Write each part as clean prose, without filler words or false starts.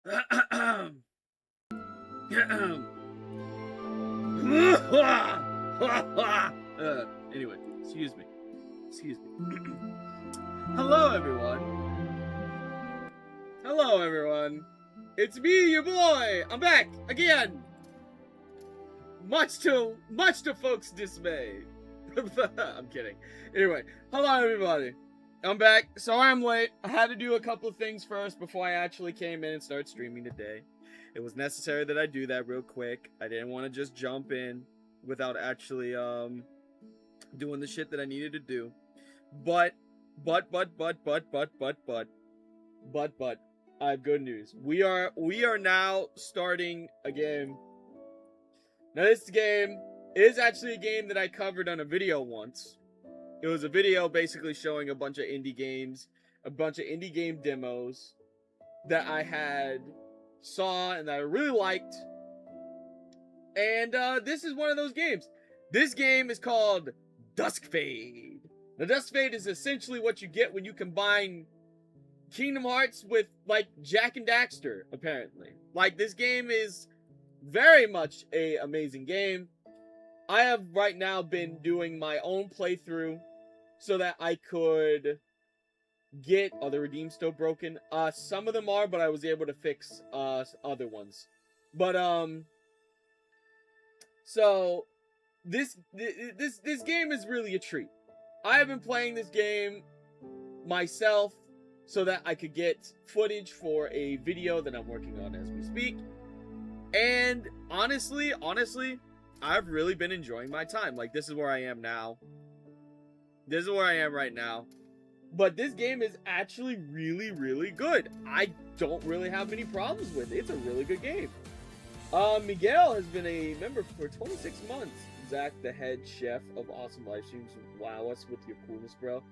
Anyway, excuse me. Hello, everyone. Hello, everyone. It's me, your boy. I'm back again. Much to folks' dismay. I'm kidding. Anyway, hello, everybody. I'm back. Sorry I'm late. I had to do a couple of things first before I actually came in and started streaming today. It was necessary that I do that real quick. I didn't want to just jump in without actually doing the shit that I needed to do. But I have good news. We are now starting a game. Now this game is actually a game that I covered on a video once. It was a video basically showing a bunch of indie games, a bunch of indie game demos that I had saw and that I really liked. And this is one of those games. This game is called DUSKFADE. Now DUSKFADE is essentially what you get when you combine Kingdom Hearts with like Jak and Daxter, apparently. Like, this game is very much an amazing game. I have right now been doing my own playthrough so that I could get... Are the redeems still broken? Some of them are, but I was able to fix other ones. But so this game is really a treat. I have been playing this game myself so that I could get footage for a video that I'm working on as we speak. And honestly, I've really been enjoying my time. Like, this is where I am now. This is where I am right now. But this game is actually really, really good. I don't really have any problems with it. It's a really good game. Miguel has been a member for 26 months. Zach, the head chef of Awesome Live Streams. Wow us with your coolness, bro.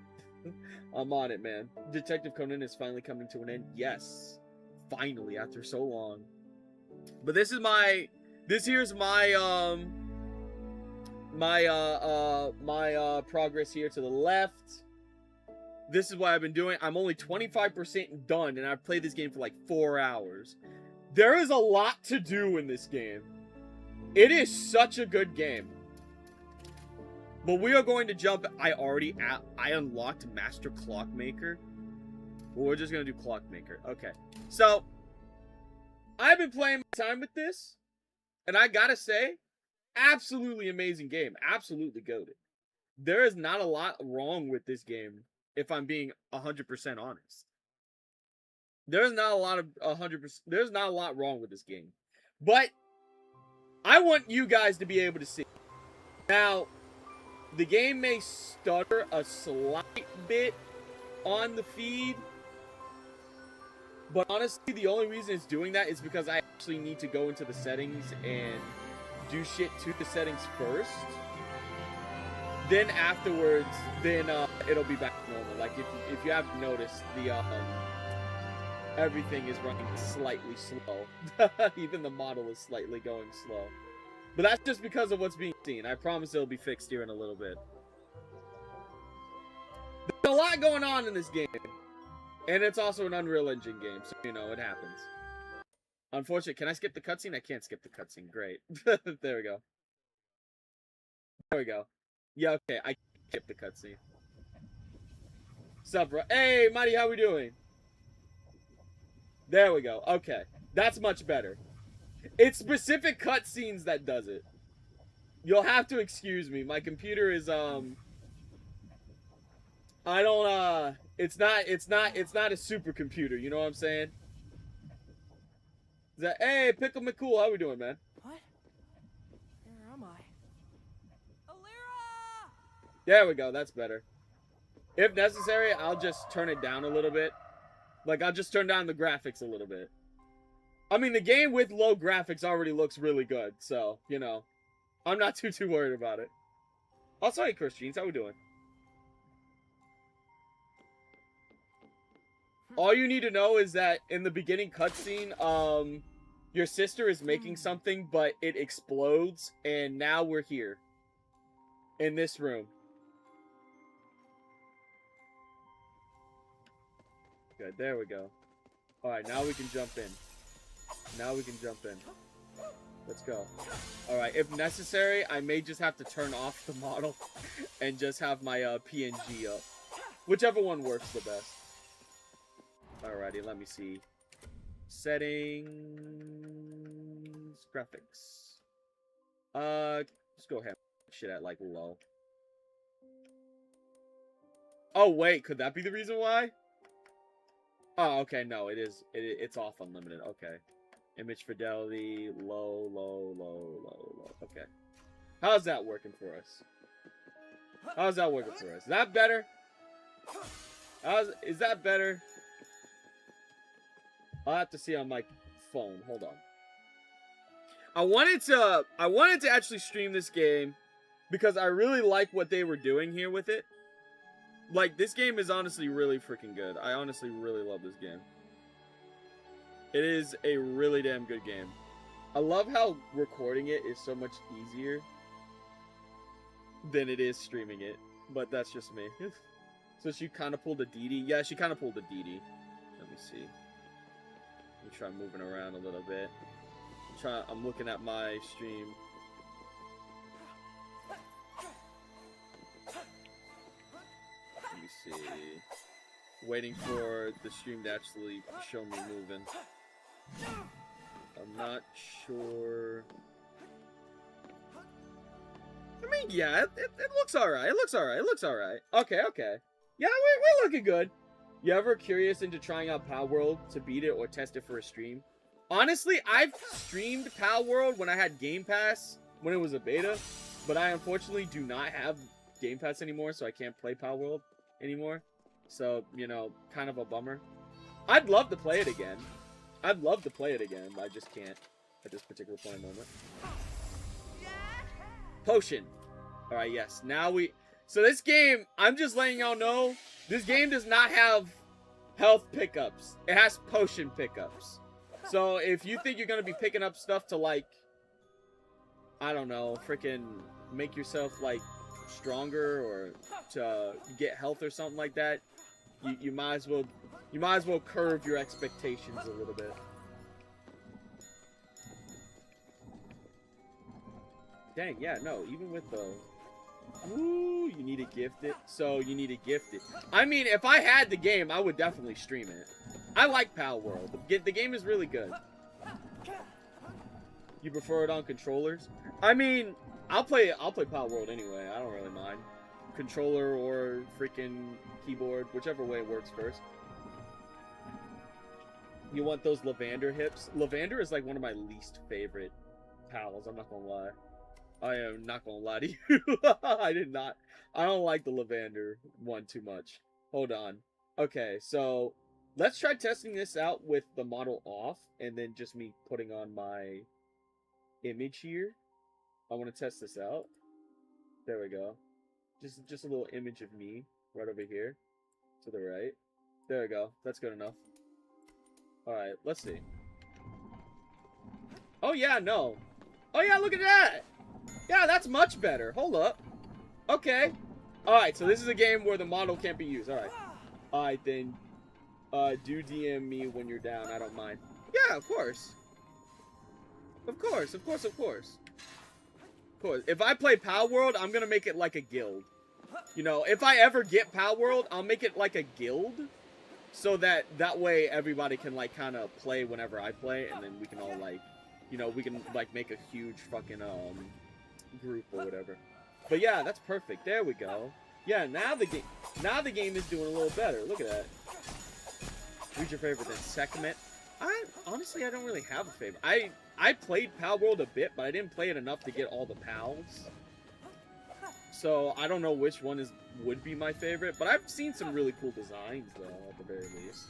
I'm on it, man. Detective Conan is finally coming to an end. Yes. Finally, after so long. But this is my... This here's my, progress here to the left. This is what I've been doing. I'm only 25% done, and I've played this game for like 4 hours. There is a lot to do in this game. It is such a good game. But we are going to jump... I unlocked Master Clockmaker. Well, we're just going to do Clockmaker. Okay. So, I've been playing my time with this. And I gotta say, absolutely amazing game. Absolutely goated. There is not a lot wrong with this game, if I'm being 100% honest. There's not a lot wrong with this game. But I want you guys to be able to see. Now, the game may stutter a slight bit on the feed. But honestly, the only reason it's doing that is because I actually need to go into the settings and do shit to the settings first. Then afterwards, it'll be back to normal. Like, if you have noticed, the everything is running slightly slow. Even the model is slightly going slow. But that's just because of what's being seen. I promise it'll be fixed here in a little bit. There's a lot going on in this game. And it's also an Unreal Engine game, so, you know, it happens. Unfortunately, can I skip the cutscene? I can't skip the cutscene. Great. There we go. There we go. Yeah, okay, I skipped the cutscene. Sup, bro? Hey, Marty, how we doing? There we go. Okay. That's much better. It's specific cutscenes that does it. You'll have to excuse me. My computer is, I don't, it's not a supercomputer, you know what I'm saying? Is that, hey, Pickle McCool, how we doing, man? What? Where am I? Alira! There we go, that's better. If necessary, I'll just turn it down a little bit. Like, I'll just turn down the graphics a little bit. I mean, the game with low graphics already looks really good, so, you know. I'm not too worried about it. Also, hey, Chris Jeans, how we doing? All you need to know is that in the beginning cutscene, your sister is making something, but it explodes, and now we're here. In this room. Good, there we go. Alright, now we can jump in. Now we can jump in. Let's go. Alright, if necessary, I may just have to turn off the model and just have my PNG up. Whichever one works the best. Alrighty, let me see. Settings. Graphics. Let's go ahead. Shit at like low. Oh, wait, could that be the reason why? Oh, okay, no, it is. It's off unlimited. Okay. Image fidelity, low, low, low, low, low. Okay. How's that working for us? How's that working for us? Is that better? Is that better? I'll have to see on my phone. Hold on. I wanted to actually stream this game because I really like what they were doing here with it. Like, this game is honestly really freaking good. I honestly really love this game. It is a really damn good game. I love how recording it is so much easier than it is streaming it. But that's just me. So she kind of pulled a DD. Yeah, she kind of pulled a DD. Let me see. Let me try moving around a little bit. I'm looking at my stream. Let me see. Waiting for the stream to actually show me moving. I'm not sure. I mean, yeah, it looks alright. It looks alright. It looks alright. Okay, okay. Yeah, we're looking good. You ever curious into trying out Pal World to beat it or test it for a stream? Honestly, I've streamed Pal World when I had Game Pass, when it was a beta. But I unfortunately do not have Game Pass anymore, so I can't play Pal World anymore. So, you know, kind of a bummer. I'd love to play it again. I'd love to play it again, but I just can't at this particular point in moment. Potion. Alright, yes. Now we... So this game, I'm just letting y'all know, this game does not have health pickups. It has potion pickups. So if you think you're going to be picking up stuff to, like, I don't know, freaking make yourself, like, stronger or to get health or something like that, you might as well curve your expectations a little bit. Dang, yeah, no, even with the... Ooh, you need to gift it. So, you need to gift it. I mean, if I had the game, I would definitely stream it. I like Pal World. The game is really good. You prefer it on controllers? I mean, I'll play Pal World anyway. I don't really mind. Controller or freaking keyboard, whichever way works first. You want those lavender hips? Lavender is like one of my least favorite pals, I'm not gonna lie. I am not gonna lie to you. I don't like the lavender one too much. Hold on. Okay, so let's try testing this out with the model off and then just me putting on my image here. I want to test this out. There we go. Just a little image of me right over here to the right. There we go. That's good enough. Alright, let's see. Oh yeah, no. Oh yeah, look at that! Yeah, that's much better. Hold up. Okay. Alright, so this is a game where the model can't be used. Alright. Alright, then. Do DM me when you're down. I don't mind. Yeah, of course. Of course, of course, of course. Of course. If I play Pal World, I'm gonna make it like a guild. You know, if I ever get Pal World, I'll make it like a guild. So that way everybody can, like, kind of play whenever I play. And then we can all, like, you know, we can, like, make a huge fucking, group or whatever. But yeah, that's perfect. There we go. Yeah, now the game is doing a little better. Look at that. Who's your favorite then? Sekhmet? Honestly, I don't really have a favorite. I played Pal World a bit, but I didn't play it enough to get all the pals. So I don't know which one would be my favorite, but I've seen some really cool designs though, at the very least.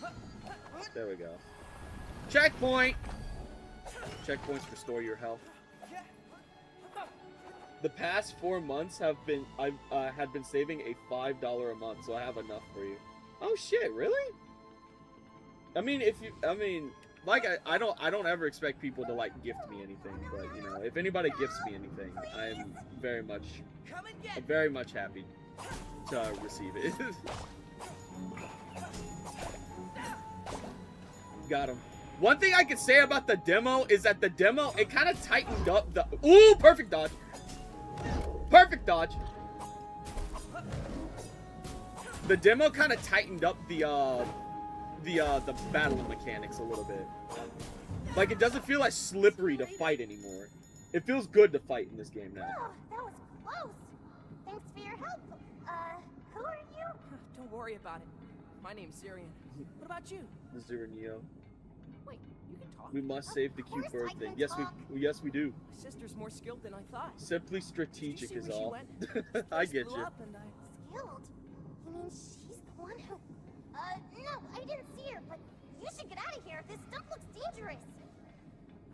There we go. Checkpoint. Checkpoints restore your health. The past 4 months I've had been saving a $5 a month, so I have enough for you. Oh shit, really? I mean, like I don't ever expect people to like gift me anything, but you know, if anybody gifts me anything, I'm very much happy to receive it. Got him. One thing I can say about the demo is that the demo, it kind of tightened up the... Ooh, perfect dodge. Perfect dodge. The demo kind of tightened up the battle mechanics a little bit. Like, it doesn't feel as slippery to fight anymore. It feels good to fight in this game now. Oh, that was close. Thanks for your help. Who are you? Don't worry about it. My name's Syrian. What about you? Zero Neo. Wait, you can talk. We must save the cute course bird I thing. can Yes, talk. yes, we do. My sister's more skilled than I thought. Simply Did you strategic see is where she all. went? I First get blew you. up and Skilled? You mean she's the one who... no, I didn't see her, but you should get out of here. This stuff looks dangerous.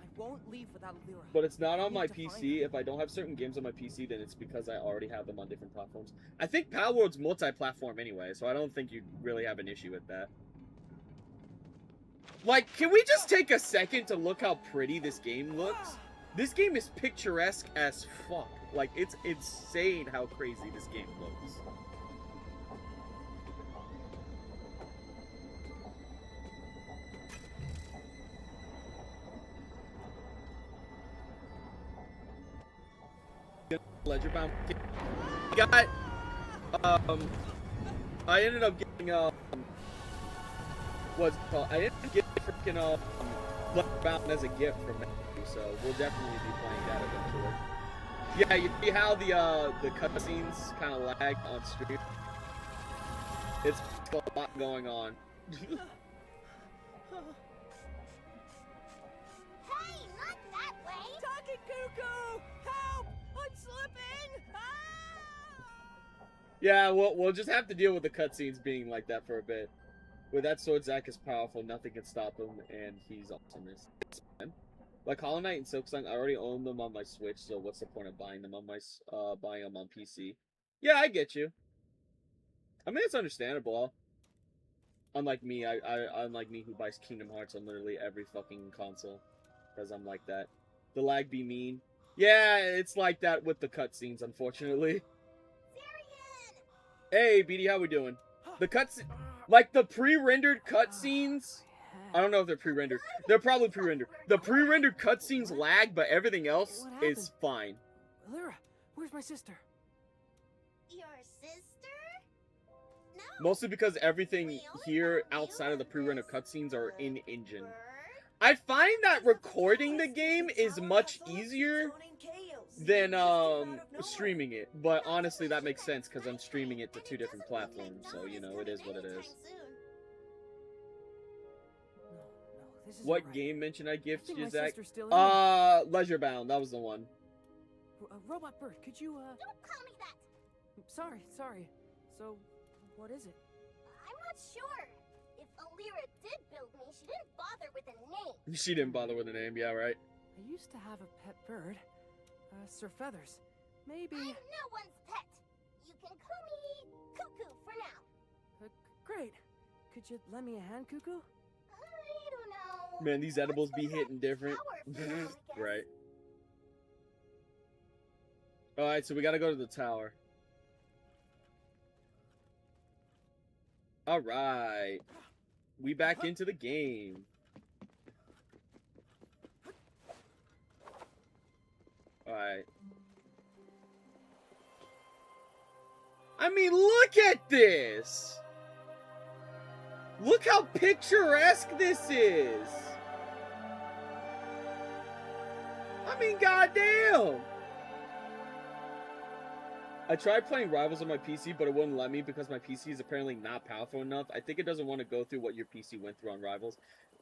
I won't leave without Helluva. But it's not I on my need to find PC. If I don't have certain games on my PC, then it's because I already have them on different platforms. I think Palworld's multi-platform anyway, so I don't think you really have an issue with that. Like, can we just take a second to look how pretty this game looks? This game is picturesque as fuck. Like, it's insane how crazy this game looks. Ledger bound. Got. I ended up getting what's it called? I ended up getting freaking Ledger bound as a gift from Matthew, so we'll definitely be playing that eventually. Yeah, you see how the cutscenes kind of lag on stream? It's a lot going on. Hey, not that way. Talking cuckoo! Help! I'm slipping! Ah! Yeah, we'll just have to deal with the cutscenes being like that for a bit. With that sword, Zack is powerful. Nothing can stop him, and he's awesome. Like Hollow Knight and Silksong, I already own them on my Switch, so what's the point of buying them on my on PC? Yeah, I get you. I mean, it's understandable. Unlike me, unlike me who buys Kingdom Hearts on literally every fucking console, because I'm like that. The lag be mean. Yeah, it's like that with the cutscenes, unfortunately. Hey, BD, how we doing? The cutscenes, like the pre-rendered cutscenes. I don't know if they're pre-rendered. They're probably pre-rendered. The pre-rendered cutscenes lag, but everything else is fine. Lyra, where's my sister? Your sister? No. Mostly because everything here outside of the pre-rendered cutscenes are in-engine. Bird? I find that recording the game is much easier than streaming it. But honestly, that makes sense because I'm streaming it to 2 different platforms. So, you know, it is what it is. What game mentioned I gifted you, Zach? Leisure Bound. That was the one. Robot Bird, could you, Don't call me that. Sorry. So, what is it? I'm not sure. If Alira did build me, she didn't bother with a name. She didn't bother with the name. Yeah, right. I used to have a pet bird. Sir Feathers. Maybe... I'm no one's pet. You can call me Cuckoo for now. Great. Could you lend me a hand, Cuckoo? I don't know. Man, these edibles be Let's hitting different. flower for now, I guess. Right. Alright, so we gotta go to the tower. Alright. We back into the game. Alright. I mean, look at this! Look how picturesque this is! I mean, goddamn! I tried playing Rivals on my PC, but it wouldn't let me because my PC is apparently not powerful enough. I think it doesn't want to go through what your PC went through on Rivals.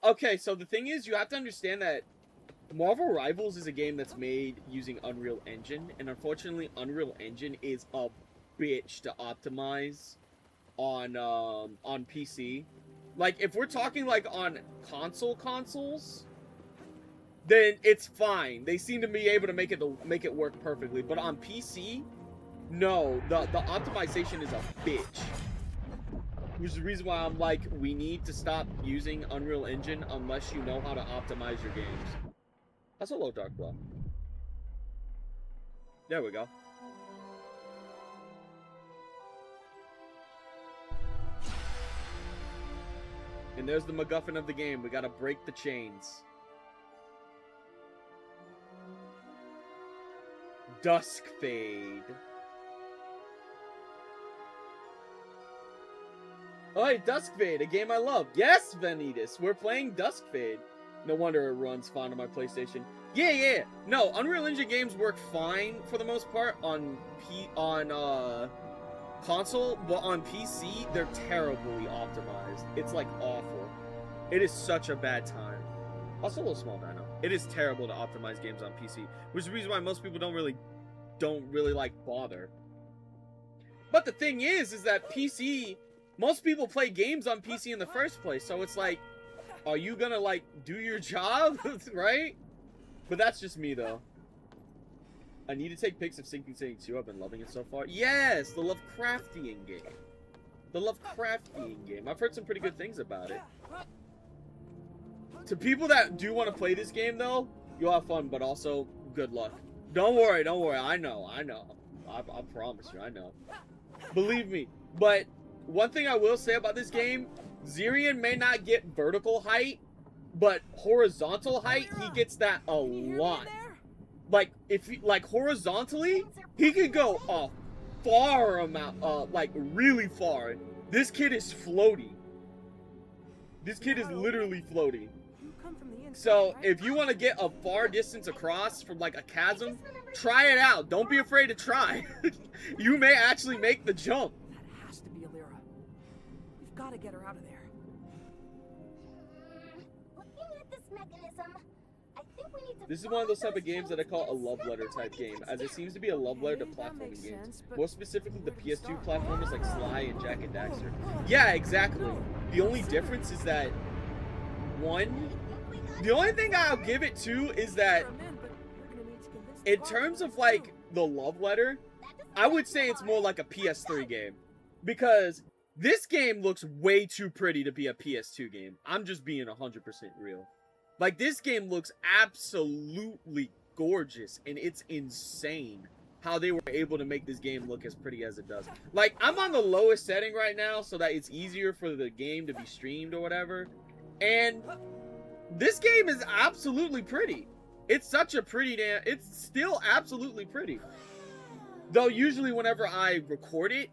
Okay, so the thing is, you have to understand that Marvel Rivals is a game that's made using Unreal Engine, and unfortunately, Unreal Engine is a bitch to optimize on PC. Like, if we're talking, like, on consoles, then it's fine. They seem to be able to make it work perfectly. But on PC, no, the optimization is a bitch. Which is the reason why I'm like, we need to stop using Unreal Engine unless you know how to optimize your games. That's a low dark blow. There we go. And And there's the MacGuffin of the game. We gotta break the chains. DUSKFADE. Oh, hey, DUSKFADE, a game I love. Yes, Vanitas, we're playing DUSKFADE. No wonder it runs fine on my PlayStation. Yeah. No, Unreal Engine games work fine for the most part on console, but on PC, they're terribly optimized. It's like awful. It is such a bad time. Also a little small, I know. It is terrible to optimize games on PC, which is the reason why most people don't really like bother. But the thing is that PC, most people play games on PC in the first place, so it's like, are you gonna like do your job, right? But that's just me though. I need to take pics of Sinking City 2. I've been loving it so far. Yes, the Lovecraftian game. The Lovecraftian game. I've heard some pretty good things about it. To people that do want to play this game though, you'll have fun, but also good luck. Don't worry. I know. I promise you, I know. Believe me. But one thing I will say about this game, Zirian may not get vertical height, but horizontal height, he gets that a lot. Like, if he, like, horizontally, he can go a far amount, like, really far. This kid is floaty. This kid is literally floaty. So, if you want to get a far distance across from, like, a chasm, try it out. Don't be afraid to try. You may actually make the jump. That has to be Alira. We've got to get her out of there. Looking at this mechanism, I think we need to. This is one of those type of games that I call a love letter type game, as it seems to be a love letter to platforming games. More specifically, the PS2 platformers like Sly and Jak and Daxter. Yeah, exactly. The only difference is that, the only thing I'll give it to is that, in terms of like the love letter, I would say it's more like a PS3 game. Because this game looks way too pretty to be a PS2 game. I'm just being 100% real. Like, this game looks absolutely gorgeous, and it's insane how they were able to make this game look as pretty as it does. Like, I'm on the lowest setting right now so that it's easier for the game to be streamed or whatever. And this game is absolutely pretty. It's such a pretty it's still absolutely pretty. Though usually whenever I recording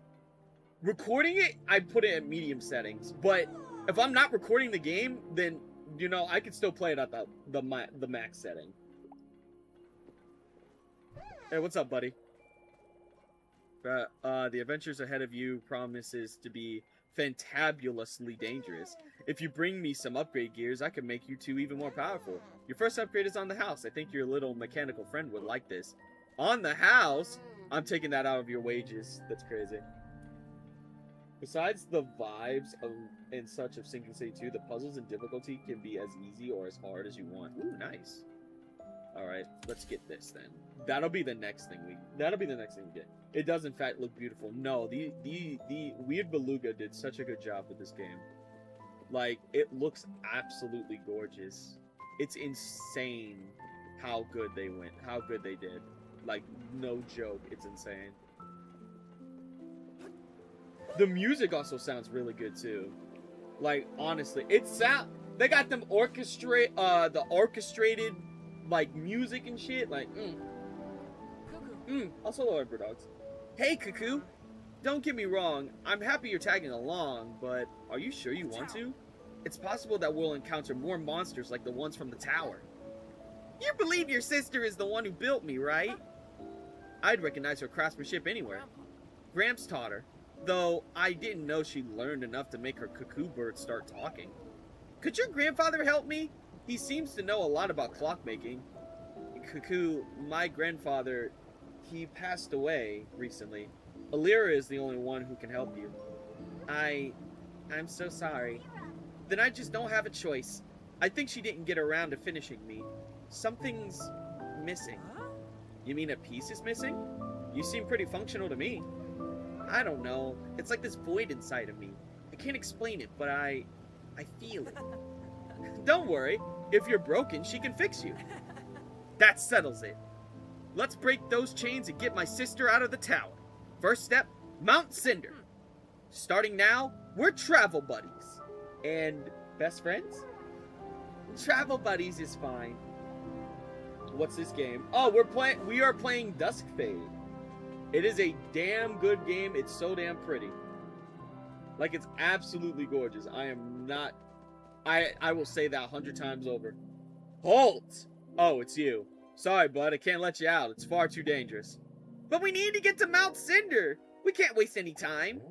it, I put it at medium settings. But if I'm not recording the game, then, you know, I can still play it at the max setting. Hey, what's up, buddy? The adventures ahead of you promises to be fantabulously dangerous. If you bring me some upgrade gears, I can make you two even more powerful. Your first upgrade is on the house. I think your little mechanical friend would like this. On the house? I'm taking that out of your wages. That's crazy. Besides the vibes and such of Sinking City 2, the puzzles and difficulty can be as easy or as hard as you want. Ooh, nice. Alright, let's get this then. That'll be the next thing we get. It does in fact look beautiful. No, the Weird Beluga did such a good job with this game. Like, it looks absolutely gorgeous. It's insane how good they went, how good they did. Like, no joke, it's insane. The music also sounds really good too. Like, honestly, they got them the orchestrated like music and shit. Like, also hello, Emperor Dogs. Hey, Cuckoo. Don't get me wrong, I'm happy you're tagging along, but are you sure you want to? It's possible that we'll encounter more monsters like the ones from the tower. You believe your sister is the one who built me, right? I'd recognize her craftsmanship anywhere. Gramps taught her, though I didn't know she learned enough to make her cuckoo bird start talking. Could your grandfather help me? He seems to know a lot about clockmaking. Cuckoo, my grandfather, he passed away recently. Alira is the only one who can help you. I'm so sorry. Then I just don't have a choice. I think she didn't get around to finishing me. Something's missing. You mean a piece is missing? You seem pretty functional to me. I don't know. It's like this void inside of me. I can't explain it, but I feel it. Don't worry. If you're broken, she can fix you. That settles it. Let's break those chains and get my sister out of the tower. First step, Mount Cinder. Starting now, we're travel buddies. And Best friends? Travel buddies is fine. What's this game? Oh, we are playing DUSKFADE. It is a damn good game. It's so damn pretty. Like, it's absolutely gorgeous. I am not... I will say that 100 times over. Halt! Oh, it's you. Sorry, bud. I can't let you out. It's far too dangerous. But we need to get to Mount Cinder. We can't waste any time.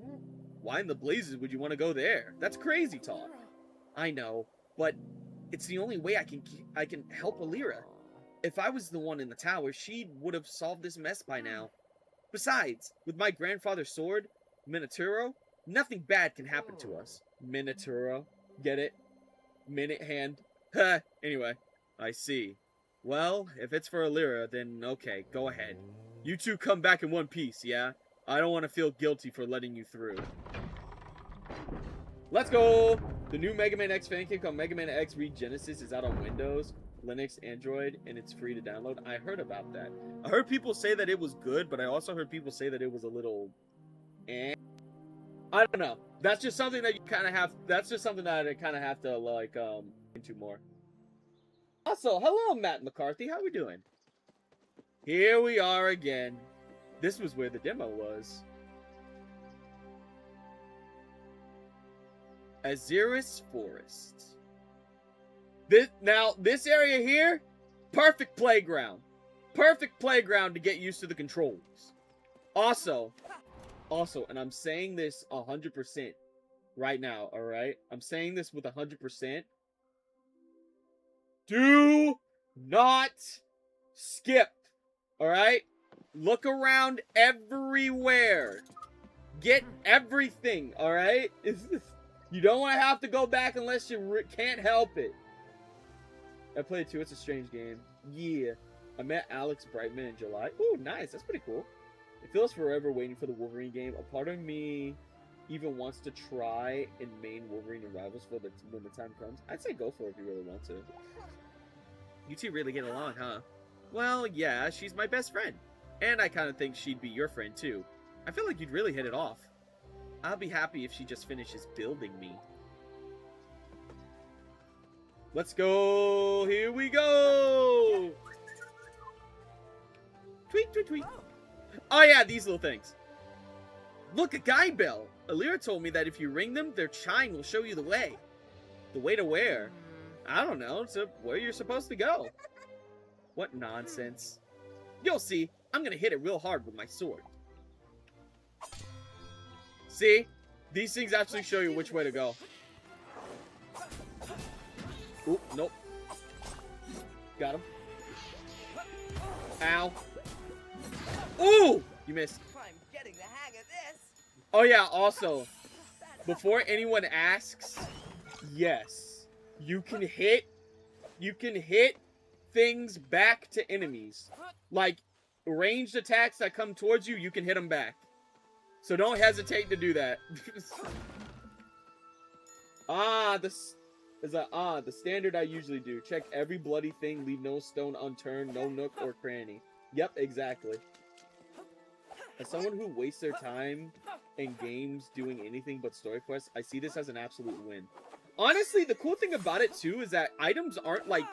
Why in the blazes would you want to go there? That's crazy talk. I know, but it's the only way I can help Alira. If I was the one in the tower, she would have solved this mess by now. Besides, with my grandfather's sword, Minotauro, nothing bad can happen to us. Minotauro. Get it? Minute hand. Ha! Anyway, I see. Well, if it's for Alira, then okay, go ahead. You two come back in one piece, yeah? I don't want to feel guilty for letting you through. Let's go! The new Mega Man X fan kit called Mega Man X Regenesis is out on Windows, Linux, Android, and it's free to download. I heard about that. I heard people say that it was good, but I also heard people say that it was a little... I don't know. That's just something that you kind of have... That's just something that I kind of have to, like, into more. Also, hello, Matt McCarthy. How we doing? Here we are again. This was where the demo was. Aziris Forest. This area here, perfect playground. Perfect playground to get used to the controls. Also, and I'm saying this 100% right now, alright? I'm saying this with 100%. Do not skip, alright? Look around everywhere. Get everything, alright? You don't want to have to go back unless you can't help it. I played it too. It's a strange game. Yeah. I met Alex Brightman in July. Ooh, nice. That's pretty cool. It feels forever waiting for the Wolverine game. A part of me even wants to try and main Wolverine and Rivals for when the time comes. I'd say go for it if you really want to. You two really get along, huh? Well, yeah. She's my best friend. And I kind of think she'd be your friend, too. I feel like you'd really hit it off. I'll be happy if she just finishes building me. Let's go! Here we go! Tweet, tweet, tweet. Oh yeah, these little things. Look, a guide bell. Alira told me that if you ring them, their chime will show you the way. The way to where? I don't know. To where you're supposed to go. What nonsense. You'll see. I'm gonna hit it real hard with my sword. See? These things actually show you which way to go. Oop, nope. Got him. Ow. Ooh! You missed. I'm getting the hang of this. Oh yeah, also, before anyone asks, yes, you can hit things back to enemies. Like, ranged attacks that come towards you, you can hit them back. So don't hesitate to do that. The standard I usually do. Check every bloody thing, leave no stone unturned, no nook or cranny. Yep, exactly. As someone who wastes their time in games doing anything but story quests, I see this as an absolute win. Honestly, the cool thing about it too is that items aren't like...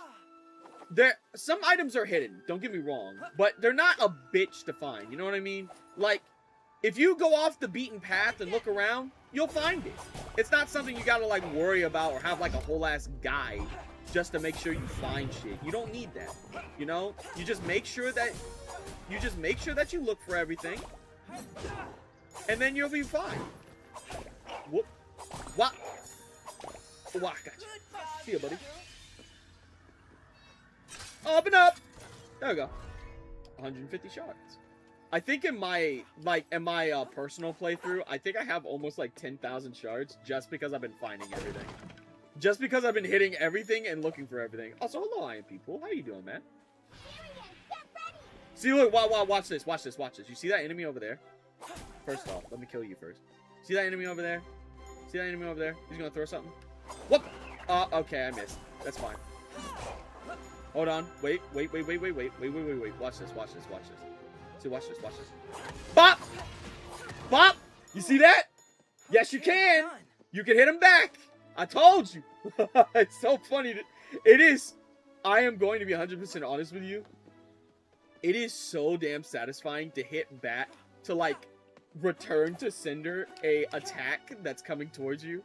Some items are hidden, don't get me wrong, but they're not a bitch to find, you know what I mean? Like, if you go off the beaten path and look around, you'll find it. It's not something you gotta, like, worry about or have, like, a whole-ass guide just to make sure you find shit. You don't need that, you know? You just make sure that... you look for everything, and then you'll be fine. Whoop. Wah. Wah, gotcha. See ya, buddy. Up and up! There we go. 150 shards. I think in my personal playthrough, I think I have almost like 10,000 shards just because I've been finding everything. Just because I've been hitting everything and looking for everything. Also, hello, I am people. How you doing, man? See, look, watch this, watch this, watch this. You see that enemy over there? First off, let me kill you first. See that enemy over there? See that enemy over there? He's gonna throw something. What? Okay, I missed. That's fine. Hold on. Wait. Watch this. See, watch this. Bop! Bop! You see that? Yes, you can. You can hit him back. I told you. It's so funny. It is. I am going to be 100% honest with you. It is so damn satisfying to hit bat to like return to sender a attack that's coming towards you.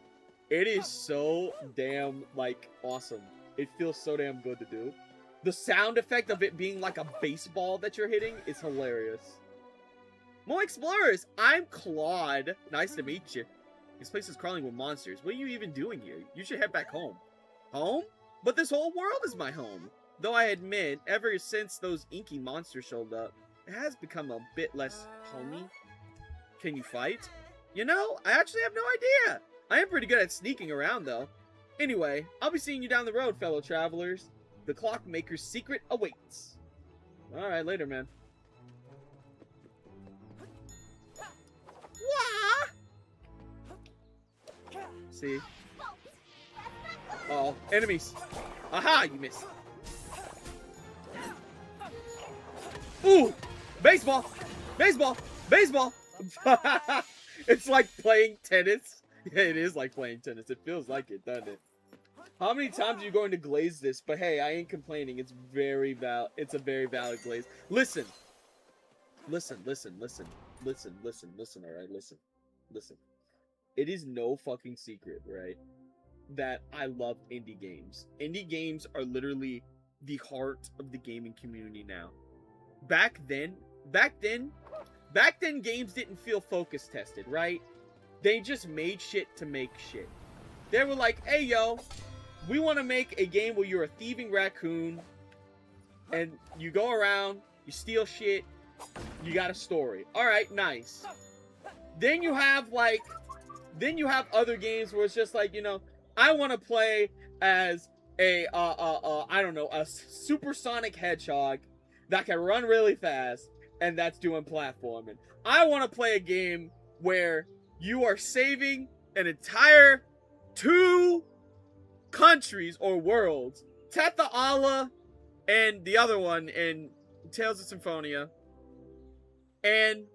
It is so damn like awesome. It feels so damn good to do. The sound effect of it being like a baseball that you're hitting is hilarious. More explorers! I'm Claude. Nice to meet you. This place is crawling with monsters. What are you even doing here? You should head back home. Home? But this whole world is my home. Though I admit, ever since those inky monsters showed up, it has become a bit less homey. Can you fight? You know, I actually have no idea. I am pretty good at sneaking around, though. Anyway, I'll be seeing you down the road, fellow travelers. The clockmaker's secret awaits. Alright, later, man. See? Uh-oh, enemies. Aha, you missed. Ooh! Baseball! Baseball! Baseball! It's like playing tennis. Yeah, it is like playing tennis. It feels like it, doesn't it? How many times are you going to glaze this? But hey, I ain't complaining. It's very it's a very valid glaze. Listen. Listen, listen, listen. Listen, listen, listen, alright? Listen. Listen. It is no fucking secret, right, that I love indie games. Indie games are literally the heart of the gaming community now. Back then, games didn't feel focus tested, right? They just made shit to make shit. They were like, hey, yo, we want to make a game where you're a thieving raccoon and you go around, you steal shit, you got a story. All right, nice. Then you have like, other games where it's just like, you know, I want to play as a, I don't know, a supersonic hedgehog that can run really fast and that's doing platforming. I want to play a game where you are saving an entire 2 countries or worlds, Teta Ala and the other one in Tales of Symphonia, and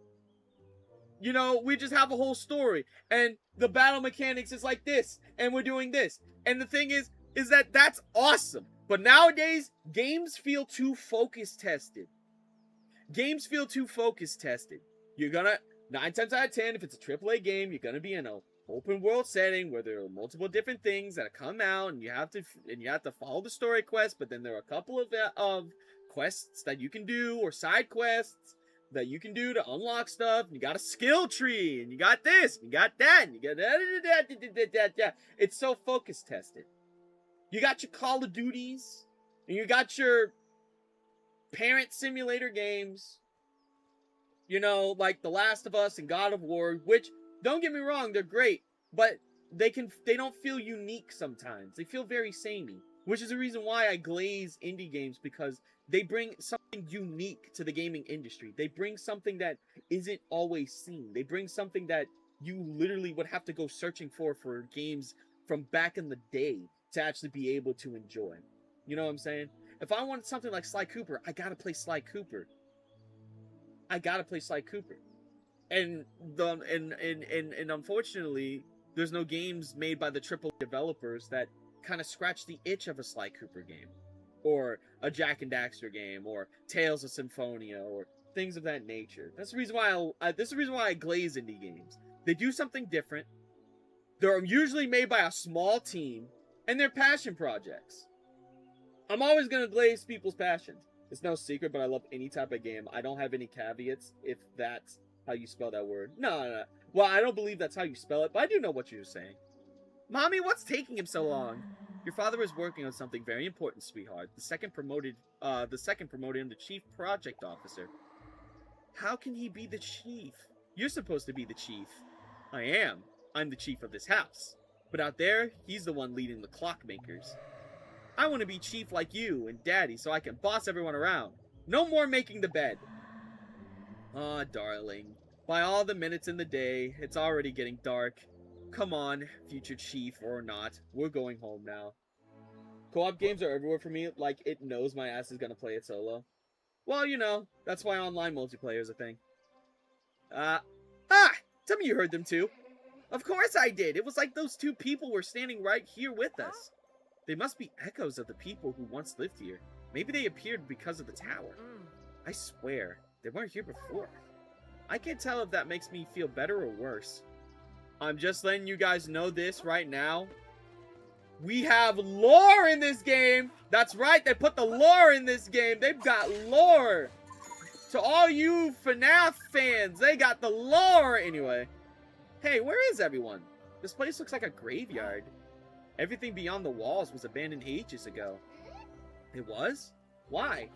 you know, we just have a whole story, and the battle mechanics is like this, and we're doing this, and the thing is that that's awesome. But nowadays, games feel too focus tested. Games feel too focus tested. You're gonna, 9 times out of 10, if it's a AAA game, you're gonna be in an open world setting where there are multiple different things that come out, and you have to follow the story quest. But then there are a couple of quests that you can do, or side quests that you can do to unlock stuff. You got a skill tree, and you got this, and you got that, and you got that. It's so focus tested. You got your Call of Duties, and you got your parent simulator games. You know, like The Last of Us and God of War, which, don't get me wrong, they're great, but they don't feel unique sometimes. They feel very samey, which is the reason why I glaze indie games, because they bring something unique to the gaming industry. They bring something that isn't always seen. They bring something that you literally would have to go searching for games from back in the day to actually be able to enjoy. You know what I'm saying? If I want something like Sly Cooper, I gotta play Sly Cooper. And unfortunately, there's no games made by the AAA developers that kind of scratch the itch of a Sly Cooper game, or a Jack and Daxter game, or Tales of Symphonia, or things of that nature. That's the reason why I glaze indie games. They do something different. They're usually made by a small team, and they're passion projects. I'm always gonna glaze people's passions. It's no secret, but I love any type of game. I don't have any caveats, if that's how you spell that word. No. Well, I don't believe that's how you spell it, but I do know what you're saying. Mommy, what's taking him so long? Your father is working on something very important, sweetheart. The second promoted him to chief project officer. How can he be the chief? You're supposed to be the chief. I am. I'm the chief of this house. But out there, he's the one leading the clockmakers. I want to be chief like you and Daddy so I can boss everyone around. No more making the bed. Aw, darling. By all the minutes in the day, it's already getting dark. Come on, future chief or not. We're going home now. Co-op games are everywhere for me, like it knows my ass is gonna play it solo. Well, you know, that's why online multiplayer is a thing. Tell me you heard them too. Of course I did. It was like those two people were standing right here with us. They must be echoes of the people who once lived here. Maybe they appeared because of the tower. I swear, they weren't here before. I can't tell if that makes me feel better or worse. I'm just letting you guys know this right now. We have lore in this game. That's right, they put the lore in this game. They've got lore. To all you FNAF fans, they got the lore. Anyway. Hey, where is everyone? This place looks like a graveyard. Everything beyond the walls was abandoned ages ago. It was? Why?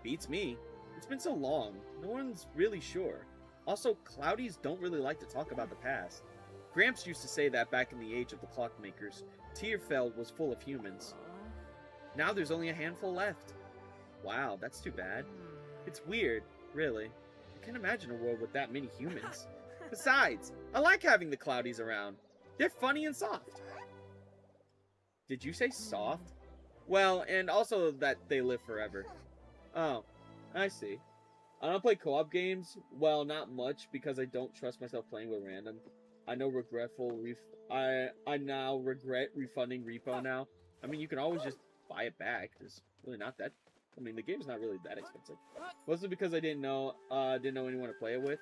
Beats me. It's been so long. No one's really sure. Also, Cloudies don't really like to talk about the past. Gramps used to say that back in the age of the clockmakers, Tierfeld was full of humans. Now there's only a handful left. Wow, that's too bad. It's weird, really. I can't imagine a world with that many humans. Besides, I like having the Cloudies around. They're funny and soft. Did you say soft? Well, and also that they live forever. Oh, I see. I don't play co-op games. Well, not much, because I don't trust myself playing with random. I know I now regret refunding Repo now. I mean, you can always just buy it back. It's really not that... I mean, the game's not really that expensive. Mostly because I didn't know anyone to play it with.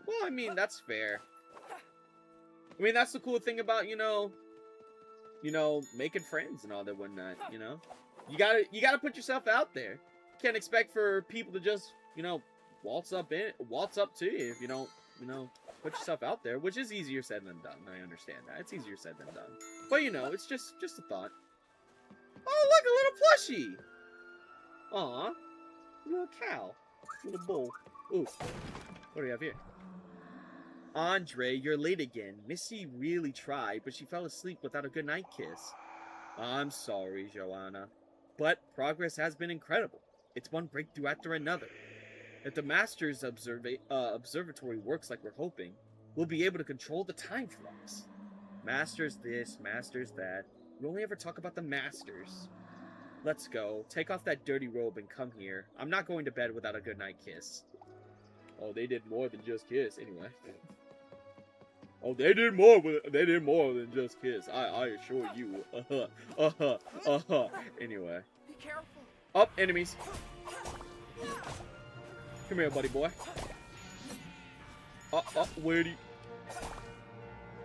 Well, I mean, that's fair. I mean, that's the cool thing about, you know, making friends and all that whatnot, you know? You gotta put yourself out there. Can't expect for people to just, you know, waltz up to you if you don't, you know, put yourself out there, which is easier said than done. I understand that. It's easier said than done. But, you know, it's just a thought. Oh, look, a little plushie! Aw. Little cow. Little bull. Ooh. What do we have here? Andre, you're late again. Missy really tried, but she fell asleep without a goodnight kiss. I'm sorry, Joanna. But progress has been incredible. It's one breakthrough after another. If the Master's observatory works like we're hoping, we'll be able to control the time flux. Masters this, Masters that. We only ever talk about the Masters. Let's go. Take off that dirty robe and come here. I'm not going to bed without a goodnight kiss. Oh, they did more than just kiss, anyway. Oh, they did more than just kiss. I assure you. Anyway. Be careful. Up, enemies. Come here, buddy boy. Where'd he?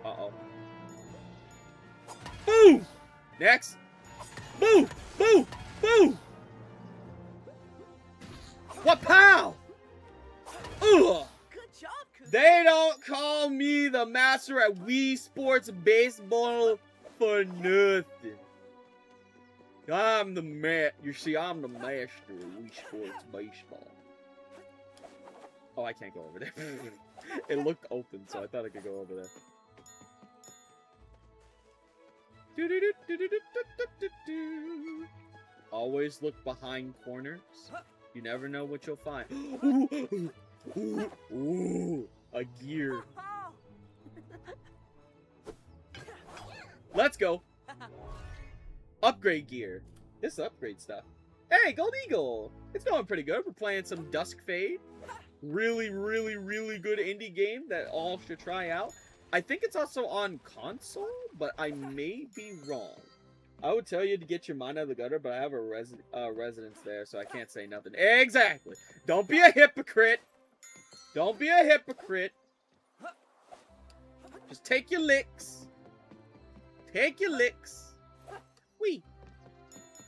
Uh-oh. Boo! Next. Boo! Boo! Boo! What pow? Ugh! Good job, Kudo. They don't call me the master at Wii Sports Baseball for nothing. I'm the you see, I'm the master of Wii Sports Baseball. Oh, I can't go over there. It looked open, so I thought I could go over there. Always look behind corners. You never know what you'll find. Ooh, a gear. Let's go. Upgrade gear. This upgrade stuff. Hey, Gold Eagle. It's going pretty good. We're playing some DUSKFADE. Really, really, really good indie game that all should try out. I think it's also on console, but I may be wrong. I would tell you to get your mind out of the gutter, but I have a residence there, so I can't say nothing. Exactly. Don't be a hypocrite. Don't be a hypocrite. Just take your licks. Take your licks. Wee.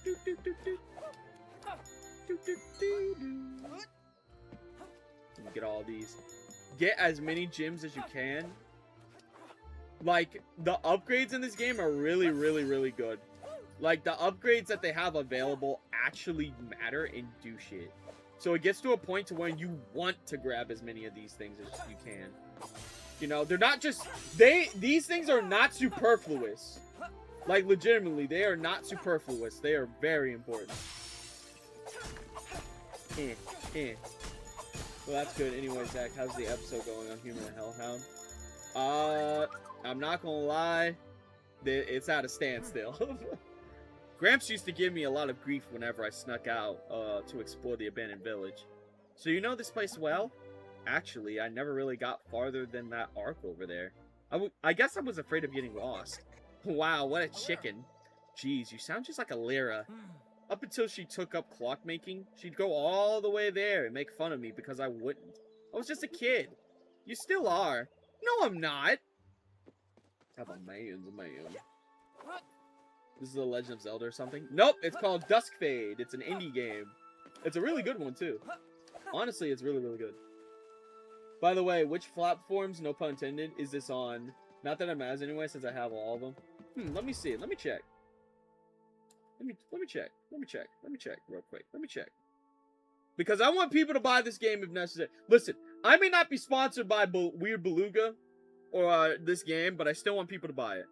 Do, do, do, do. Do, do, do, do. Get all these. Get as many gems as you can. Like, the upgrades in this game are really, really, really good. Like, the upgrades that they have available actually matter and do shit. So it gets to a point to where you want to grab as many of these things as you can. You know, they're not just... These things are not superfluous. Like, legitimately, they are not superfluous. They are very important. Well, that's good. Anyway, Zach, how's the episode going on Human and Hellhound? I'm not gonna lie. It's at a standstill. Gramps used to give me a lot of grief whenever I snuck out to explore the abandoned village. So you know this place well? Actually, I never really got farther than that arc over there. I guess I was afraid of getting lost. Wow, what a chicken. Jeez, you sound just like a Lyra. Up until she took up clockmaking, she'd go all the way there and make fun of me because I wouldn't. I was just a kid. You still are. No, I'm not. Have a man's a man. This is The Legend of Zelda or something? Nope, it's called DUSKFADE. It's an indie game. It's a really good one, too. Honestly, it's really, really good. By the way, which platforms, no pun intended, is this on? Not that it matters anyway, since I have all of them. Let me see. Let me check. Let me check. Let me check real quick. Let me check. Because I want people to buy this game if necessary. Listen, I may not be sponsored by Weird Beluga or this game, but I still want people to buy it.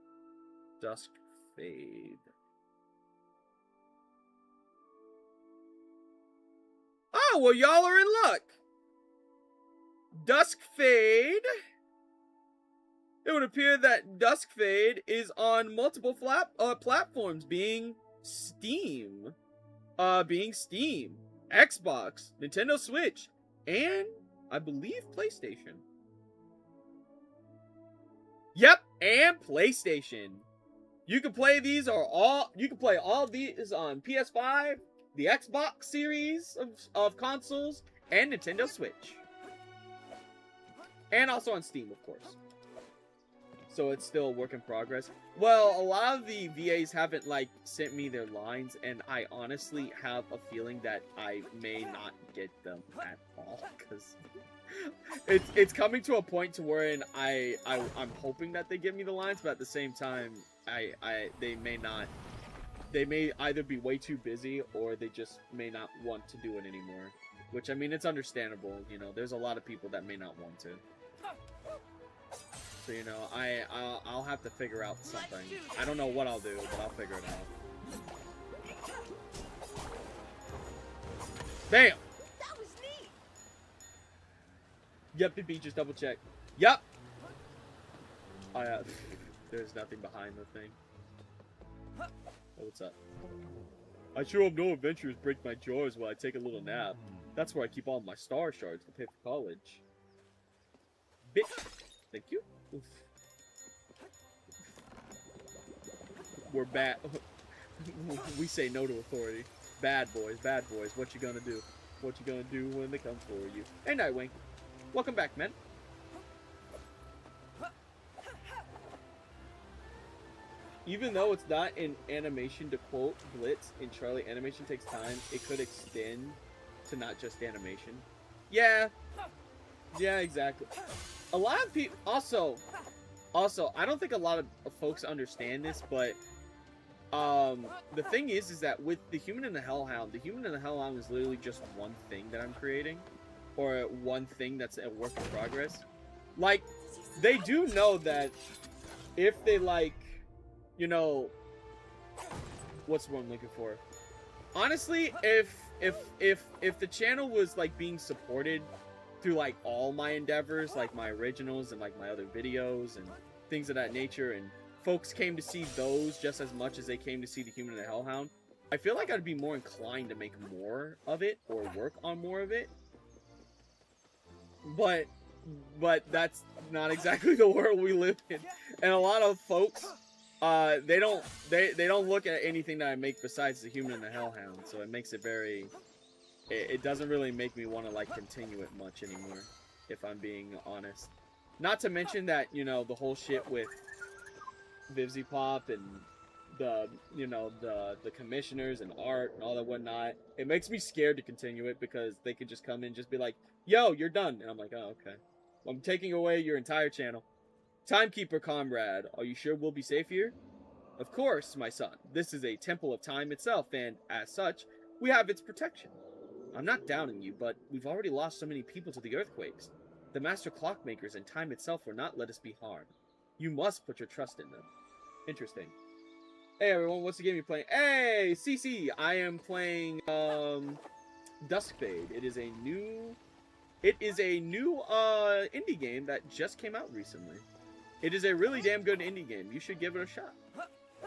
DUSKFADE. Oh, well, y'all are in luck. DUSKFADE. It would appear that DUSKFADE is on multiple platforms, being Steam, Xbox, Nintendo Switch, and I believe PlayStation. Yep, and PlayStation. You can play these you can play all of these on PS5, the Xbox series of consoles, and Nintendo Switch. And also on Steam, of course. So it's still a work in progress. Well, a lot of the VAs haven't, like, sent me their lines, and I honestly have a feeling that I may not get them at all, because it's coming to a point to where I'm hoping that they give me the lines, but at the same time, they may not. They may either be way too busy, or they just may not want to do it anymore. Which, I mean, it's understandable, you know, there's a lot of people that may not want to. So, you know, I'll have to figure out something. I don't know what I'll do, but I'll figure it out. Bam! That was neat. Yep, BB, just double check. Yep! Oh, yeah. There's nothing behind the thing. Oh, what's up? I sure hope no adventurers break my jaws while I take a little nap. That's where I keep all my star shards to pay for college. Bitch. Thank you. Oof. We're bad. We say no to authority. Bad boys, what you gonna do? What you gonna do when they come for you? Hey, Nightwing. Welcome back, man. Even though it's not in animation, to quote Blitz in Charlie, animation takes time, it could extend to not just animation. Yeah. Yeah, exactly. A lot of people also, I don't think a lot of folks understand this, but the thing is that with the Human and the Hellhound, is literally just one thing that I'm creating, or one thing that's a work in progress. Like, they do know that if they, like, you know, what's what I'm looking for? Honestly, if the channel was, like, being supported through, like, all my endeavors, like my originals and, like, my other videos and things of that nature, and folks came to see those just as much as they came to see the Human and the Hellhound, I feel like I'd be more inclined to make more of it, or work on more of it. But that's not exactly the world we live in. And a lot of folks, they don't look at anything that I make besides the Human and the Hellhound, so it makes it very... It doesn't really make me want to, like, continue it much anymore, if I'm being honest. Not to mention that, you know, the whole shit with VivziePop and the, you know, the commissioners and art and all that whatnot, it makes me scared to continue it because they could just come in and just be like, yo, you're done. And I'm like, oh, okay. Well, I'm taking away your entire channel. Timekeeper comrade, are you sure we'll be safe here? Of course, my son. This is a temple of time itself, and as such, we have its protection. I'm not downing you, but we've already lost so many people to the earthquakes. The master clockmakers and time itself will not let us be harmed. You must put your trust in them. Interesting. Hey everyone, what's the game you're playing? Hey, CC! I am playing DUSKFADE. It is a new indie game that just came out recently. It is a really damn good indie game. You should give it a shot.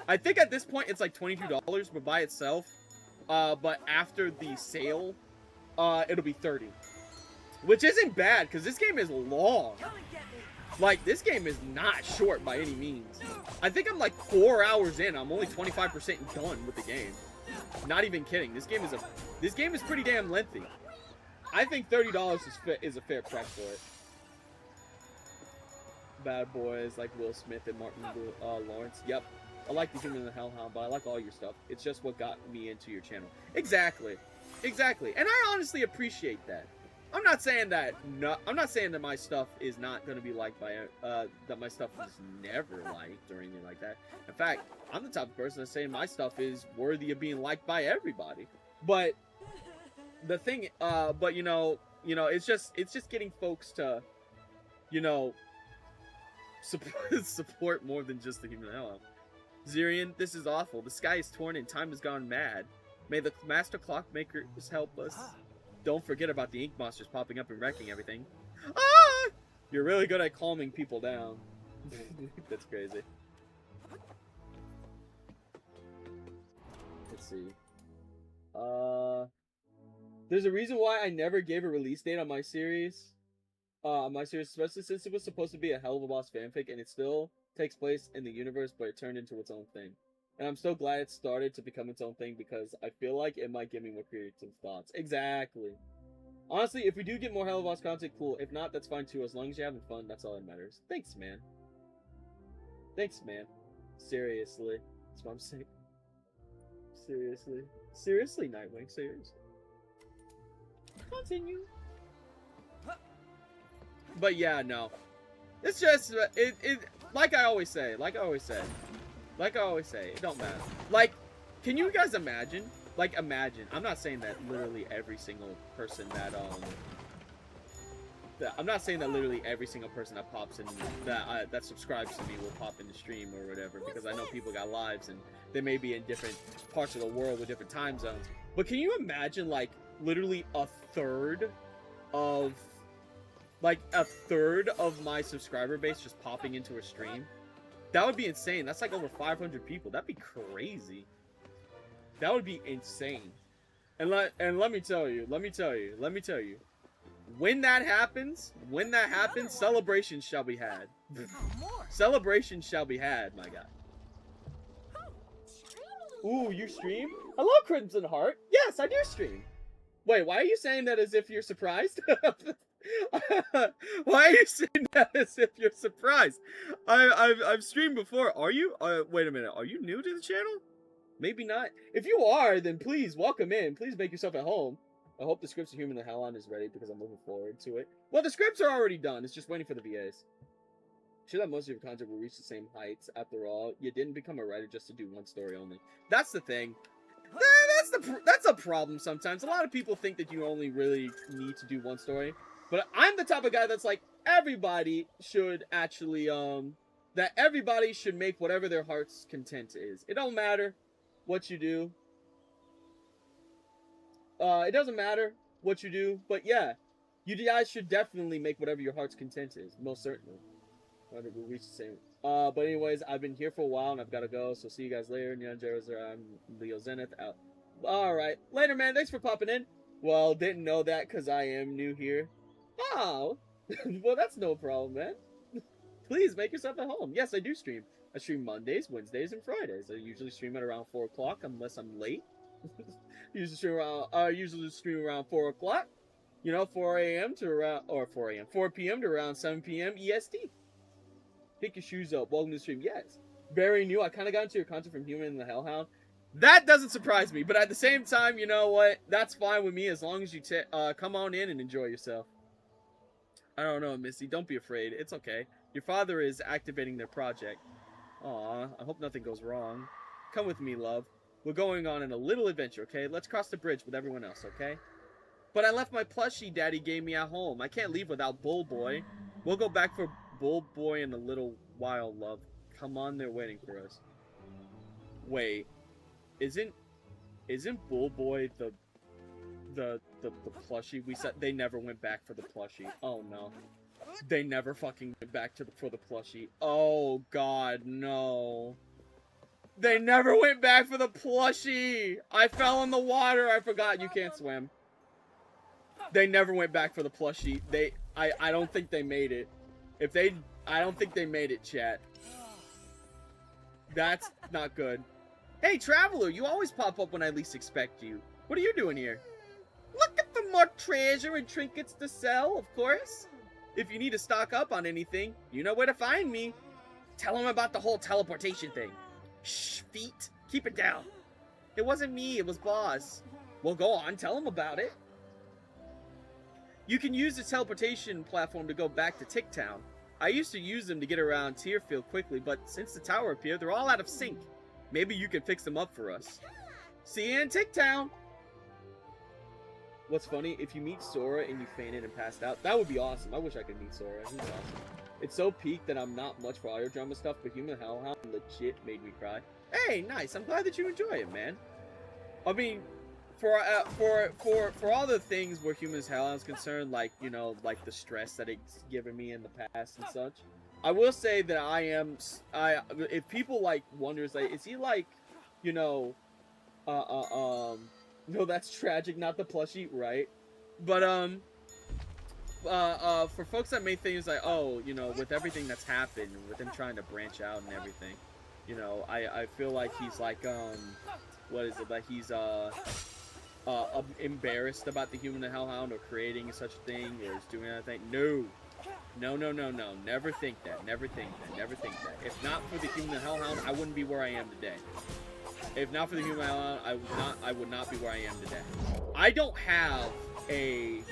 I think at this point it's like $22 but by itself. But after the sale, it'll be $30. Which isn't bad, because this game is long. Come and get me. Like, this game is not short by any means. I think I'm like 4 hours in. I'm only 25% done with the game. Not even kidding. This game is pretty damn lengthy. I think $30 is a fair price for it. Bad boys like Will Smith and Martin Lawrence. Yep. I like the Human and the Hellhound, but I like all your stuff. It's just what got me into your channel. Exactly. Exactly. And I honestly appreciate that. I'm not saying that my stuff is not going to be liked by that my stuff is never liked or anything like that. In fact, I'm the type of person that's saying my stuff is worthy of being liked by everybody. But the thing, but you know, it's just getting folks to, you know, support more than just the Human Hell. Zirian, this is awful. The sky is torn and time has gone mad. May the master clockmakers help us. Don't forget about the ink monsters popping up and wrecking everything. Ah! You're really good at calming people down. That's crazy. Let's see. There's a reason why I never gave a release date on my series. Especially since it was supposed to be a Helluva Boss fanfic, and it still takes place in the universe, but it turned into its own thing. And I'm so glad it started to become its own thing because I feel like it might give me more creative thoughts. Exactly. Honestly, if we do get more Helluva Boss content, cool. If not, that's fine too. As long as you're having fun, that's all that matters. Thanks, man. Thanks, man. Seriously. That's what I'm saying. Seriously. Seriously, Nightwing. Seriously. Continue. But yeah, no. It's just, like I always say, it don't matter. Like, can you guys imagine? Like, imagine. I'm not saying that literally every single person that, I'm not saying that literally every single person that pops in, that subscribes to me will pop in the stream or whatever, because I know people got lives and they may be in different parts of the world with different time zones. But can you imagine, like, literally a third of my subscriber base just popping into a stream? That would be insane. That's like over 500 people. That'd be crazy. That would be insane. And let me tell you. When that happens, celebrations shall be had. Celebrations shall be had, my guy. Ooh, you stream? Hello, Crimson Heart. Yes, I do stream. Wait, why are you saying that as if you're surprised? Why are you saying that as if you're surprised? I've streamed before. Are you? Wait a minute. Are you new to the channel? Maybe not. If you are, then please welcome in. Please make yourself at home. I hope the scripts of Human and Hellhound is ready because I'm looking forward to it. Well, the scripts are already done. It's just waiting for the VAs. Sure that most of your content will reach the same heights. After all, you didn't become a writer just to do one story only. That's the thing. That's a problem sometimes. A lot of people think that you only really need to do one story. But I'm the type of guy that's like, everybody should actually, that everybody should make whatever their heart's content is. It don't matter what you do. It doesn't matter what you do, but yeah, you guys should definitely make whatever your heart's content is, most certainly. We'll reach the same. But anyways, I've been here for a while and I've got to go, so see you guys later. I'm Leo Zenith out. Alright, later, man. Thanks for popping in. Well, didn't know that because I am new here. Oh, well, that's no problem, man. Please make yourself at home. Yes, I do stream. I stream Mondays, Wednesdays, and Fridays. I usually stream at around 4 o'clock unless I'm late. usually stream around 4 o'clock. You know, 4 a.m. to around, or 4 a.m., 4 p.m. to around 7 p.m. EST. Pick your shoes up. Welcome to the stream. Yes. Very new. I kind of got into your content from Human and the Hellhound. That doesn't surprise me, but at the same time, you know what? That's fine with me as long as you come on in and enjoy yourself. I don't know, Missy. Don't be afraid. It's okay. Your father is activating their project. Aw, I hope nothing goes wrong. Come with me, love. We're going on a little adventure, okay? Let's cross the bridge with everyone else, okay? But I left my plushie Daddy gave me at home. I can't leave without Bull Boy. We'll go back for Bull Boy in a little while, love. Come on, they're waiting for us. Wait. Isn't Bull Boy the plushie? We said they never went back for the plushie. Oh no. They never fucking went back for the plushie. Oh god, no. They never went back for the plushie. I fell in the water. I forgot you can't swim. They never went back for the plushie. I don't think they made it. If they I don't think they made it, chat. That's not good. Hey, Traveler, you always pop up when I least expect you. What are you doing here? Looking for more treasure and trinkets to sell, of course. If you need to stock up on anything, you know where to find me. Tell him about the whole teleportation thing. Shh, feet. Keep it down. It wasn't me, it was Boss. Well, go on, tell him about it. You can use the teleportation platform to go back to Tick Town. I used to use them to get around Tearfield quickly, but since the tower appeared, they're all out of sync. Maybe you can fix them up for us. See you in Tick Town. What's funny, if you meet Sora and you fainted and passed out, that would be awesome. I wish I could meet Sora. He's awesome. It's so peak that I'm not much for audio drama stuff, but Human Hellhound legit made me cry. Hey, nice. I'm glad that you enjoy it, man. I mean, for all the things where Human Hellhound's concerned, like, you know, like the stress that it's given me in the past and such, I will say that if people like wonders, like, is he like, you know, no, that's tragic, not the plushie, right? But for folks that may think it's like, oh, you know, with everything that's happened, with him trying to branch out and everything, you know, I feel like he's like, what is it, like he's embarrassed about the Human Hellhound or creating such a thing or is doing anything. No, never think that, never think that. If not for the Human Hellhound, I wouldn't be where I am today. If not for the Human Hellhound, I would not be where I am today. I don't have a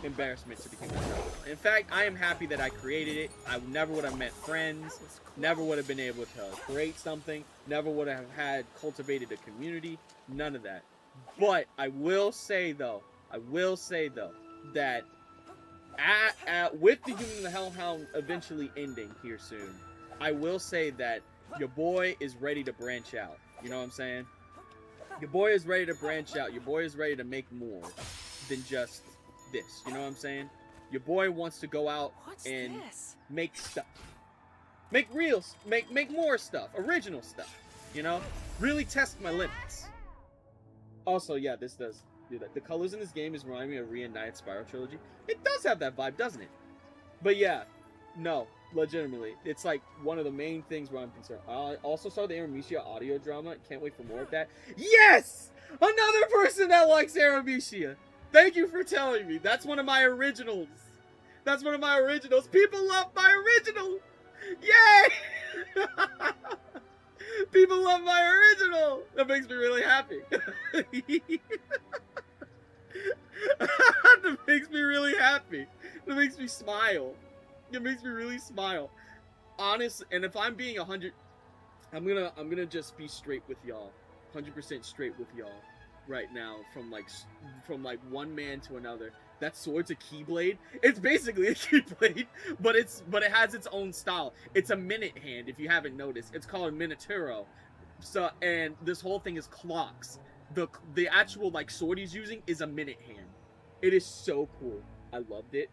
embarrassment to the Human Hellhound. In fact, I am happy that I created it. I never would have met friends, never would have been able to create something, never would have had cultivated a community, none of that. But I will say though, that with the Human Hellhound eventually ending here soon, I will say that your boy is ready to branch out. You know what I'm saying? Your boy is ready to branch out. Your boy is ready to make more than just this. You know what I'm saying? Your boy wants to go out and make stuff. Make reels. Make more stuff. Original stuff. You know? Really test my limits. Also, yeah, this does do that. The colors in this game is reminding me of Reignited Spiral Trilogy. It does have that vibe, doesn't it? But yeah, no. Legitimately, it's like one of the main things where I'm concerned. I also saw the Aramesia audio drama. Can't wait for more of that. Yes! Another person that likes Aramesia. Thank you for telling me. That's one of my originals. That's one of my originals. People love my original. Yay! People love my original. That makes me really happy. That makes me really happy. That makes me smile. It makes me really smile. Honestly, and if I'm being 100, I'm gonna just be straight with y'all. 100% straight with y'all right now, from like one man to another. That sword's a keyblade. It's basically a keyblade, but it has its own style. It's a minute hand, if you haven't noticed. It's called a Minoturo. So, and this whole thing is clocks. The actual like sword he's using is a minute hand. It is so cool. I loved it.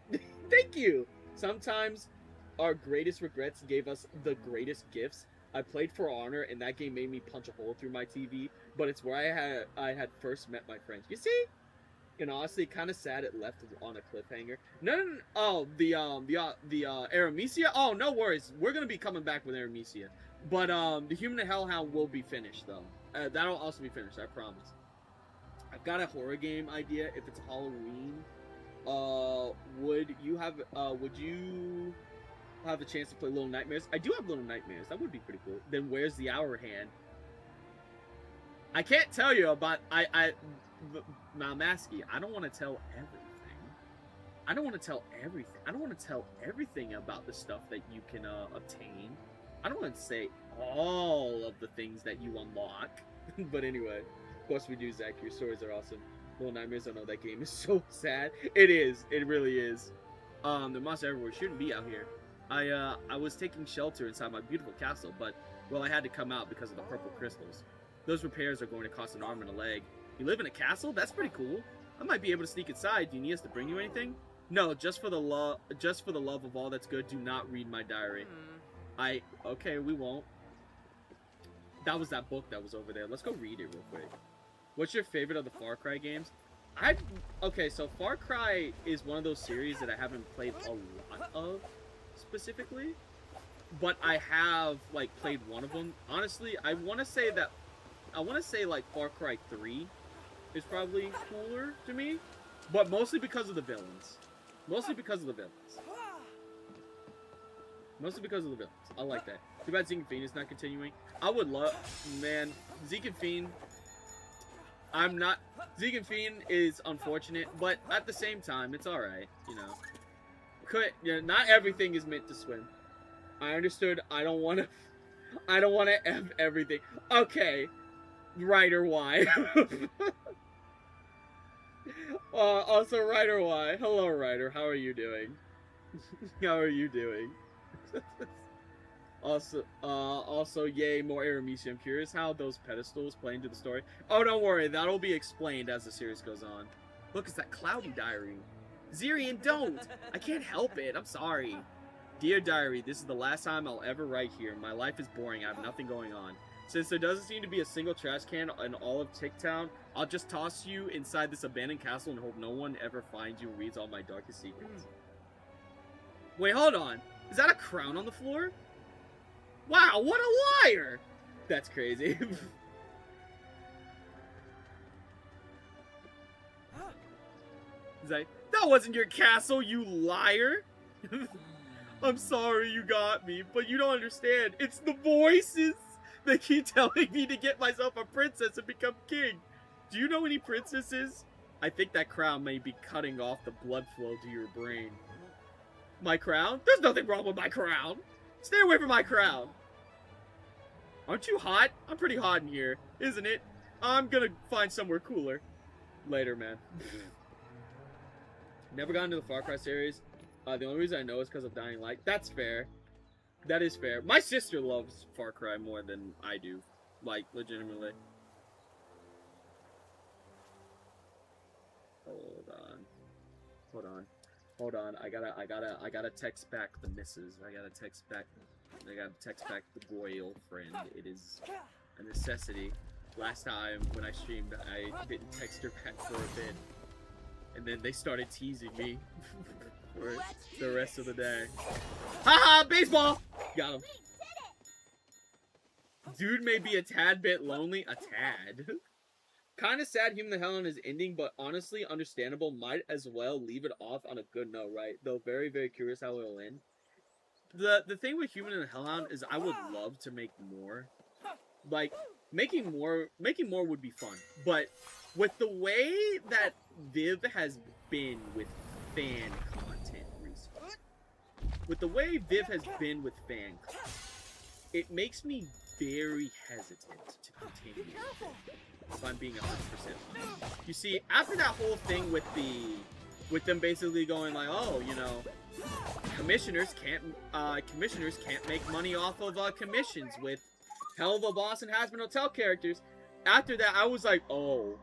Thank you. Sometimes our greatest regrets gave us the greatest gifts. I played For Honor, and that game made me punch a hole through my TV. But it's where I had first met my friends. You see? And honestly, kind of sad it left on a cliffhanger. No. Oh, the Aramesia. Oh, no worries. We're gonna be coming back with Aramesia. But the Human Hellhound will be finished though. That'll also be finished. I promise. I've got a horror game idea. If it's Halloween. Would you have a chance to play Little Nightmares? I do have Little Nightmares. That would be pretty cool. Then where's the Hour Hand? I can't tell you about Masky. I don't want to tell everything. I don't want to tell everything about the stuff that you can obtain. I don't want to say all of the things that you unlock. But anyway, of course we do, Zach. Your stories are awesome. Little Nightmares, I know that game is so sad. It is. It really is. The monster everywhere shouldn't be out here. I was taking shelter inside my beautiful castle, but, well, I had to come out because of the purple crystals. Those repairs are going to cost an arm and a leg. You live in a castle? That's pretty cool. I might be able to sneak inside. Do you need us to bring you anything? No, just for the love of all that's good, do not read my diary. Okay, we won't. That was that book that was over there. Let's go read it real quick. What's your favorite of the Far Cry games? Okay, so Far Cry is one of those series that I haven't played a lot of, specifically. but I have like played one of them. Honestly, I want to say like Far Cry 3 is probably cooler to me, but mostly because of the villains. Mostly because of the villains. Mostly because of the villains. I like that. Too bad Zeke and Fiend is not continuing. I would love, man, Zeke and Fiend. I'm not. Zeke and Fiend is unfortunate, but at the same time, it's all right. You know, not everything is meant to swim. I understood. I don't want to. I don't want to F everything. Okay, Ryder Y. Also, Ryder Y. Hello, Ryder. How are you doing? How are you doing? Also, yay, more Aramisi. I'm curious how those pedestals play into the story. Oh, don't worry, that'll be explained as the series goes on. Look, it's that Cloudy diary. Zirian, don't! I can't help it, I'm sorry. Dear diary, this is the last time I'll ever write here. My life is boring, I have nothing going on. Since there doesn't seem to be a single trash can in all of Ticktown, I'll just toss you inside this abandoned castle and hope no one ever finds you and reads all my darkest secrets. Wait, hold on. Is that a crown on the floor? Wow, what a liar! That's crazy. He's like, that wasn't your castle, you liar! I'm sorry you got me, but you don't understand. It's the voices! They keep telling me to get myself a princess and become king. Do you know any princesses? I think that crown may be cutting off the blood flow to your brain. My crown? There's nothing wrong with my crown. Stay away from my crown. Aren't you hot? I'm pretty hot in here, isn't it? I'm gonna find somewhere cooler. Later, man. Never got into the Far Cry series. The only reason I know is because of Dying Light. That's fair. That is fair. My sister loves Far Cry more than I do. Like, legitimately. Hold on. I gotta text back the missus. I gotta text back the royal friend. It is a necessity. Last time when I streamed, I didn't text her back for a bit. And then they started teasing me for the rest of the day. Haha, baseball! Got him. Dude may be a tad bit lonely. A tad. Kind of sad Human the Hellhound is ending, but honestly understandable. Might as well leave it off on a good note, right? Though very, very curious how it'll end. The thing with Human and the Hellhound is I would love to make more. Like, making more would be fun. But with the way that Viv has been with fan content recently, it makes me very hesitant to continue. If I'm being 100% honest. You see, after that whole thing with them basically going like, oh, you know, commissioners can't make money off of commissions with Helluva Boss and Hazbin Hotel characters. After that, I was like, oh,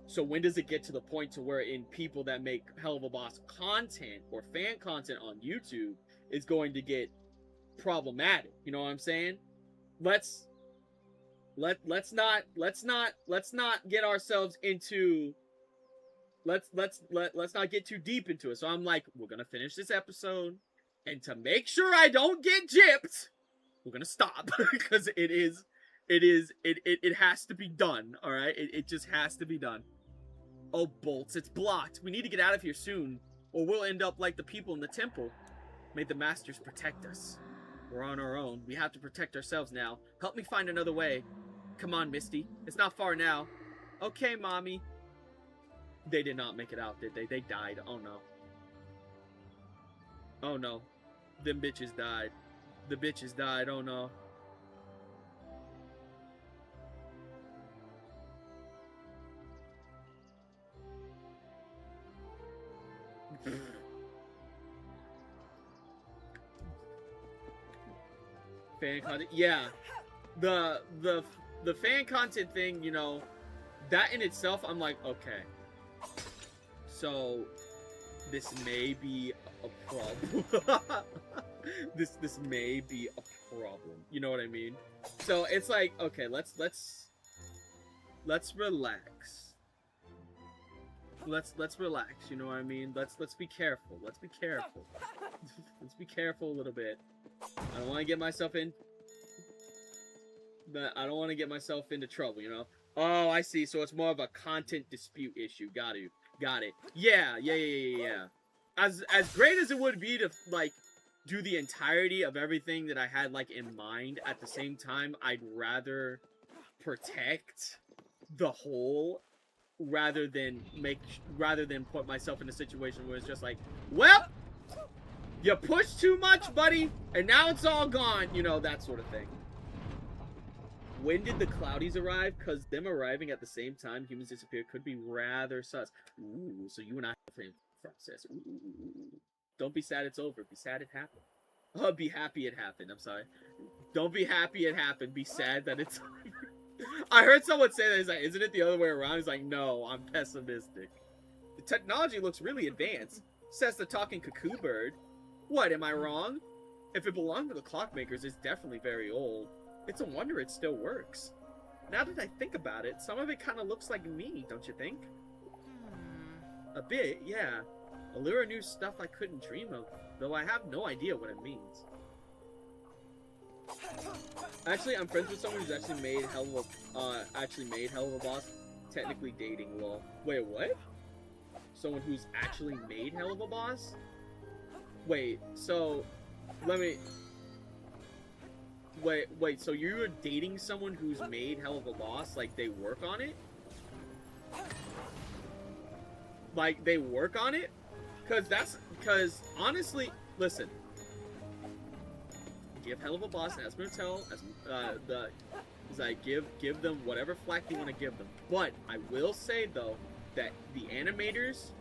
so when does it get to the point to where in people that make Helluva Boss content or fan content on YouTube is going to get problematic? You know what I'm saying? Let's not get ourselves into let's not get too deep into it. So I'm like, we're gonna finish this episode, and to make sure I don't get gypped, we're gonna stop because it has to be done. All right, it just has to be done. Oh, bolts, it's blocked. We need to get out of here soon, or we'll end up like the people in the temple. May the masters protect us. We're on our own. We have to protect ourselves now. Help me find another way. Come on, Misty. It's not far now. Okay, Mommy. They did not make it out, did they? They died. Oh, no. Oh, no. Them bitches died. The bitches died. Oh, no. Fan content. Yeah. The fan content thing, you know, that in itself, I'm like, okay. So, this may be a problem. this may be a problem. You know what I mean? So, it's like, okay, let's relax. Let's relax, you know what I mean? Let's be careful. Let's be careful. Let's be careful a little bit. I don't want to get myself in. But I don't want to get myself into trouble, you know? Oh, I see. So it's more of a content dispute issue. Got it. Yeah. As great as it would be to, like, do the entirety of everything that I had, like, in mind, at the same time, I'd rather protect the whole rather than put myself in a situation where it's just like, well, you pushed too much, buddy, and now it's all gone, you know, that sort of thing. When did the Cloudies arrive? Because them arriving at the same time humans disappear could be rather sus. Ooh, so you and I have the same process. Ooh. Don't be sad it's over. Be sad it happened. Oh, be happy it happened. I'm sorry. Don't be happy it happened. Be sad that it's over. I heard someone say that. He's like, isn't it the other way around? He's like, no, I'm pessimistic. The technology looks really advanced, says the talking cuckoo bird. What, am I wrong? If it belonged to the clockmakers, it's definitely very old. It's a wonder it still works. Now that I think about it, some of it kind of looks like me, don't you think? A bit, yeah. Allure new stuff I couldn't dream of, though I have no idea what it means. Actually, I'm friends with someone who's actually made Helluva Boss. Technically dating, lol. Wait, what? Someone who's actually made Helluva Boss? Wait, so let me... Wait, so you're dating someone who's made Helluva Boss? Like, they work on it? Like, they work on it? Because, honestly, listen. Give Helluva Boss and Asmotel, give them whatever flack you want to give them. But, I will say, though, that the animators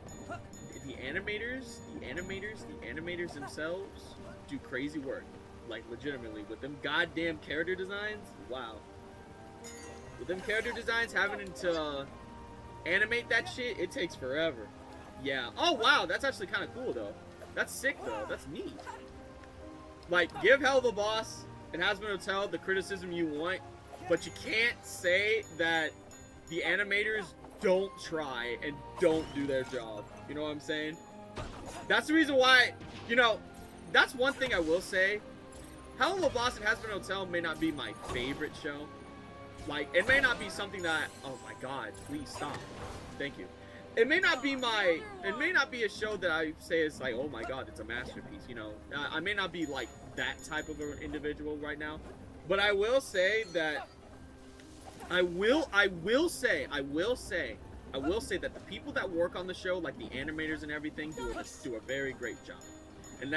themselves do crazy work. Like, legitimately, with them goddamn character designs, wow. With them character designs, having to animate that shit, it takes forever. Yeah. Oh, wow, that's actually kind of cool, though. That's sick, though. That's neat. Like, give Helluva Boss and Hazbin Hotel the criticism you want, but you can't say that the animators don't try and don't do their job. You know what I'm saying? That's the reason why, you know, that's one thing I will say. Helluva Boss and Hazbin Hotel may not be my favorite show. Like, it may not be something that, oh my god, please stop. Thank you. It may not be a show that I say is like, oh my god, it's a masterpiece, you know. I may not be like that type of an individual right now. But I will say that, I will say that the people that work on the show, like the animators and everything, do a very great job. And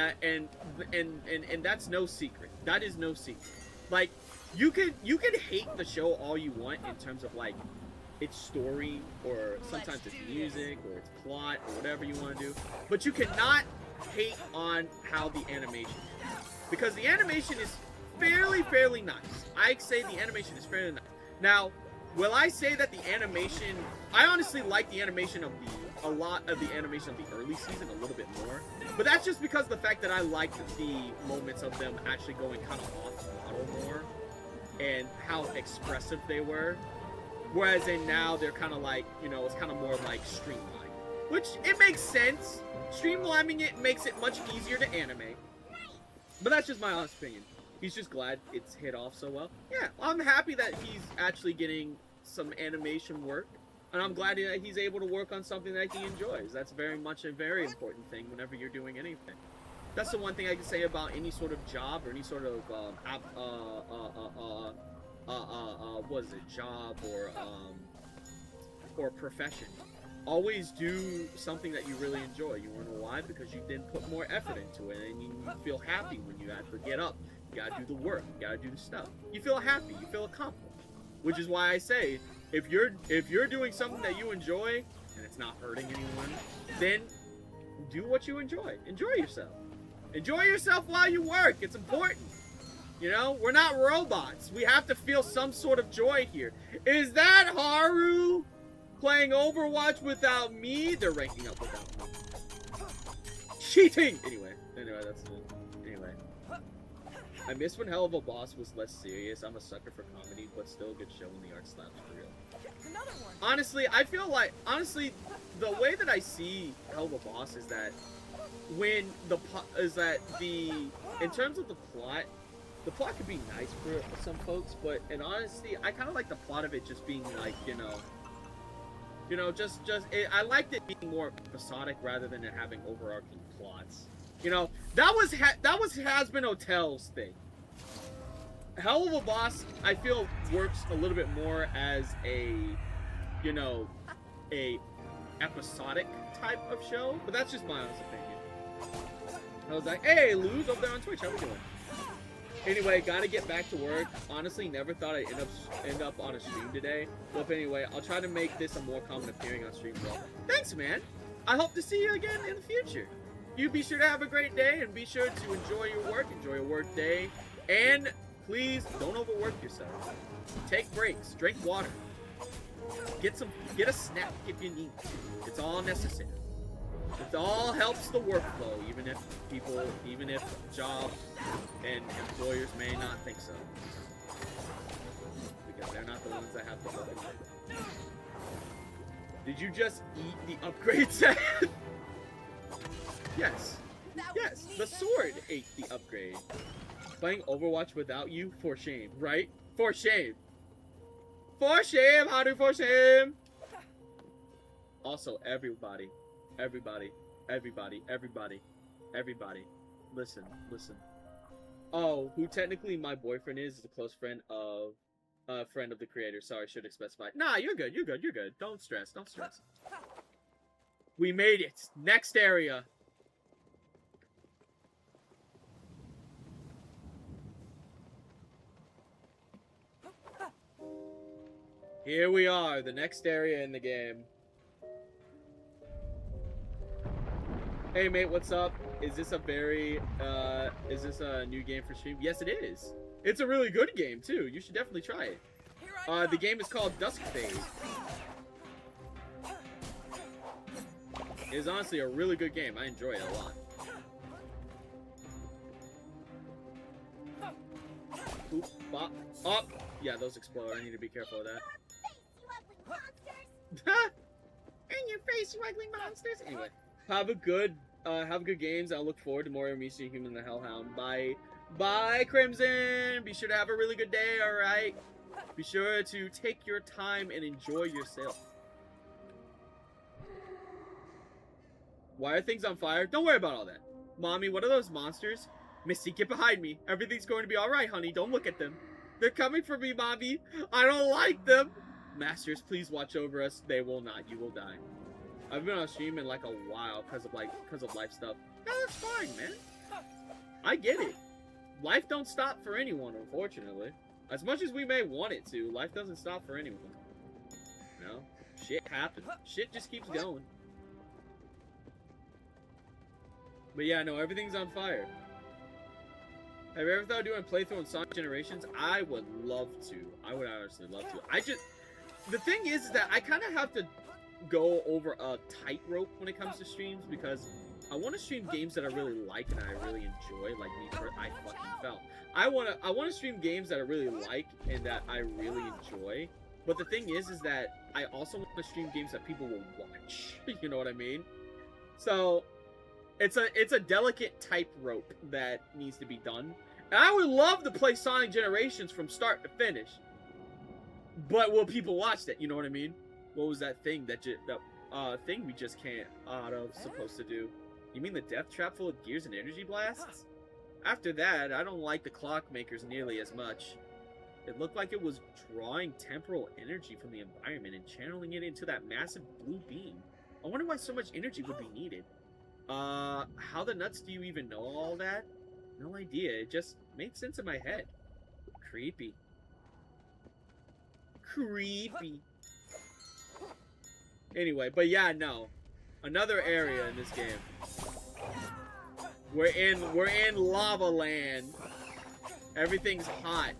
that's no secret. That is no secret. Like, you can hate the show all you want in terms of like its story, or sometimes it's music, or its plot, or whatever you want to do. But you cannot hate on how the animation is. Because the animation is fairly nice. I say the animation is fairly nice. Now, will I say that the animation... I honestly like the animation of a lot of the animation of the early season a little bit more. But that's just because of the fact that I liked the moments of them actually going kind of off model more. And how expressive they were. Whereas now they're kind of like, you know, it's kind of more like streamlined. Which, it makes sense. Streamlining it makes it much easier to animate. But that's just my honest opinion. He's just glad it's hit off so well. Yeah, I'm happy that he's actually getting some animation work. And I'm glad that he's able to work on something that he enjoys. That's very much a very important thing whenever you're doing anything. That's the one thing I can say about any sort of job or any sort of, what is it, job or profession. Always do something that you really enjoy. You wanna know why? Because you then put more effort into it and you feel happy when you have to get up. You gotta do the work, you gotta do the stuff. You feel happy, you feel accomplished. Which is why I say, if you're doing something that you enjoy and it's not hurting anyone, then do what you enjoy. Enjoy yourself. Enjoy yourself while you work. It's important. You know, we're not robots. We have to feel some sort of joy here. Is that Haru playing Overwatch without me? They're ranking up without me. Cheating! Anyway, that's it. Anyway. I miss when Helluva Boss was less serious. I'm a sucker for comedy, but still a good show when the art slaps for real. Honestly, I feel like, the way that I see Helluva Boss is that, when in terms of the plot could be nice for some folks, but in honesty, I kind of like the plot of it just being like, I liked it being more episodic rather than it having overarching plots. That was Has-Been Hotel's thing. Helluva Boss, I feel, works a little bit more as a episodic type of show, but that's just my honest opinion. I was like, hey, Luz over there on Twitch, how we doing? Anyway, gotta get back to work. Honestly, never thought I'd end up on a stream today. But anyway, I'll try to make this a more common appearing on stream. Well, thanks, man. I hope to see you again in the future. You be sure to have a great day and be sure to enjoy your work day, and please don't overwork yourself. Take breaks, drink water, get a snack if you need to. It's all necessary. It all helps the workflow, even if jobs and employers may not think so, because they're not the ones that have to look at it. Did you just eat the upgrade set? Yes. Yes, the sword ate the upgrade. Playing Overwatch without you, for shame, right? For shame. For shame, Haru, for shame. Also, everybody. Listen. Oh, who technically my boyfriend is a close friend of the creator. Sorry, should have specified. Nah, you're good. Don't stress. We made it. Next area. Here we are, the next area in the game. Hey mate, what's up? Is this a new game for stream? Yes, it is. It's a really good game too. You should definitely try it. The game is called DUSKFADE. It is honestly a really good game. I enjoy it a lot. Oop, bop, up. Yeah, those explode. I need to be careful of that. In your face, you ugly monsters. Anyway, have good games. I'll look forward to more Amici Human the Hellhound. Bye, Crimson. Be sure to have a really good day. All right. Be sure to take your time and enjoy yourself. Why are things on fire? Don't worry about all that. Mommy, what are those monsters? Missy, get behind me. Everything's going to be all right, honey. Don't look at them. They're coming for me, Mommy. I don't like them. Masters, please watch over us. They will not. You will die. I've been on stream in like a while because of life stuff. No, that's fine, man. I get it. Life don't stop for anyone, unfortunately. As much as we may want it to, life doesn't stop for anyone. No, shit happens. Shit just keeps going. But yeah, no, everything's on fire. Have you ever thought of doing a playthrough on Sonic Generations? I would love to. I would honestly love to. The thing is that I kind of have to go over a tightrope when it comes to streams, because I want to stream games that I really like and I really enjoy, like me, I fucking fell. I want to stream games that I really like and that I really enjoy. But the thing is that I also want to stream games that people will watch. You know what I mean? So it's a delicate tightrope that needs to be done. And I would love to play Sonic Generations from start to finish. But will people watch that? You know what I mean? What was that thing thing we just can't supposed to do? You mean the death trap full of gears and energy blasts? After that, I don't like the clockmakers nearly as much. It looked like it was drawing temporal energy from the environment and channeling it into that massive blue beam. I wonder why so much energy would be needed. How the nuts do you even know all that? No idea. It just made sense in my head. Creepy. Anyway, but yeah, no. Another area in this game. We're in lava land. Everything's hot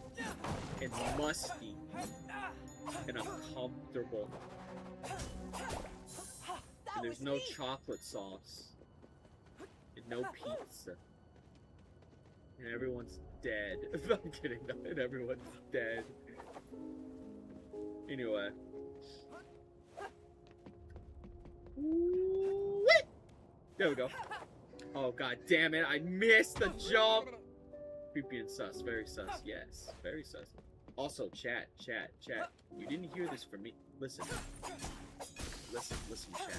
and musty and uncomfortable. And there's no chocolate sauce. And no pizza. And everyone's dead. I'm kidding, no, and everyone's dead. Anyway. There we go. Oh, god damn it. I missed the jump. Creepy and sus. Very sus. Yes. Very sus. Also, chat. You didn't hear this from me. Listen. Listen, chat.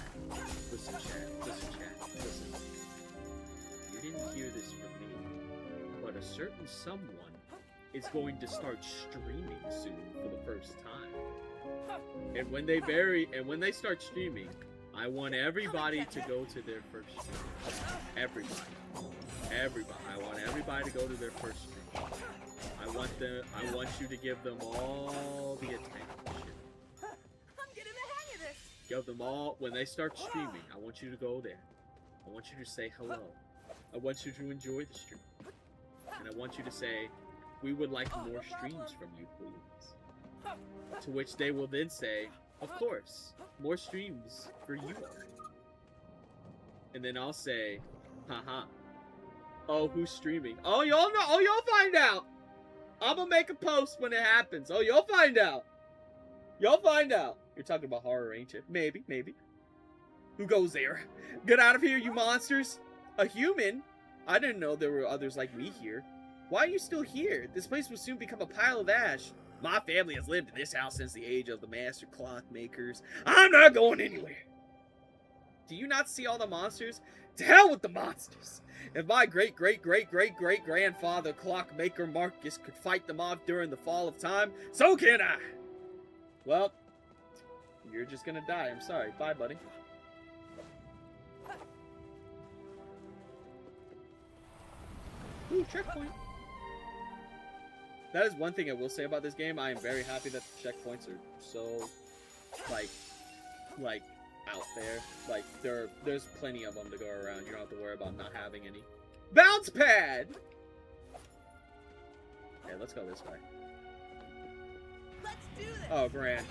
Listen, chat. You didn't hear this from me. But a certain someone is going to start streaming soon for the first time. And when they start streaming, I want everybody to go to their first stream. Everybody. I want everybody to go to their first stream. I want you to give them all the attention. I'm getting the hang of this. Give them all, when they start streaming, I want you to go there. I want you to say hello. I want you to enjoy the stream. And I want you to say, we would like more streams from you, please. To which they will then say, of course, more streams for you. And then I'll say, haha. Oh, who's streaming? Oh, y'all know. Oh, y'all find out. I'm gonna make a post when it happens. Oh, you'll find out. You'll find out. You're talking about horror, ain't you? Maybe. Who goes there? Get out of here, you monsters. A human? I didn't know there were others like me here. Why are you still here? This place will soon become a pile of ash. My family has lived in this house since the age of the master clockmakers. I'm not going anywhere. Do you not see all the monsters? To hell with the monsters. If my great-great-great-great-great-grandfather clockmaker Marcus could fight them off during the fall of time, so can I. Well, you're just gonna die. I'm sorry. Bye, buddy. Ooh, checkpoint. That is one thing I will say about this game. I am very happy that the checkpoints are so, like out there. Like, there's plenty of them to go around. You don't have to worry about not having any. Bounce pad! Okay, let's go this way. Let's do this. Oh, grand.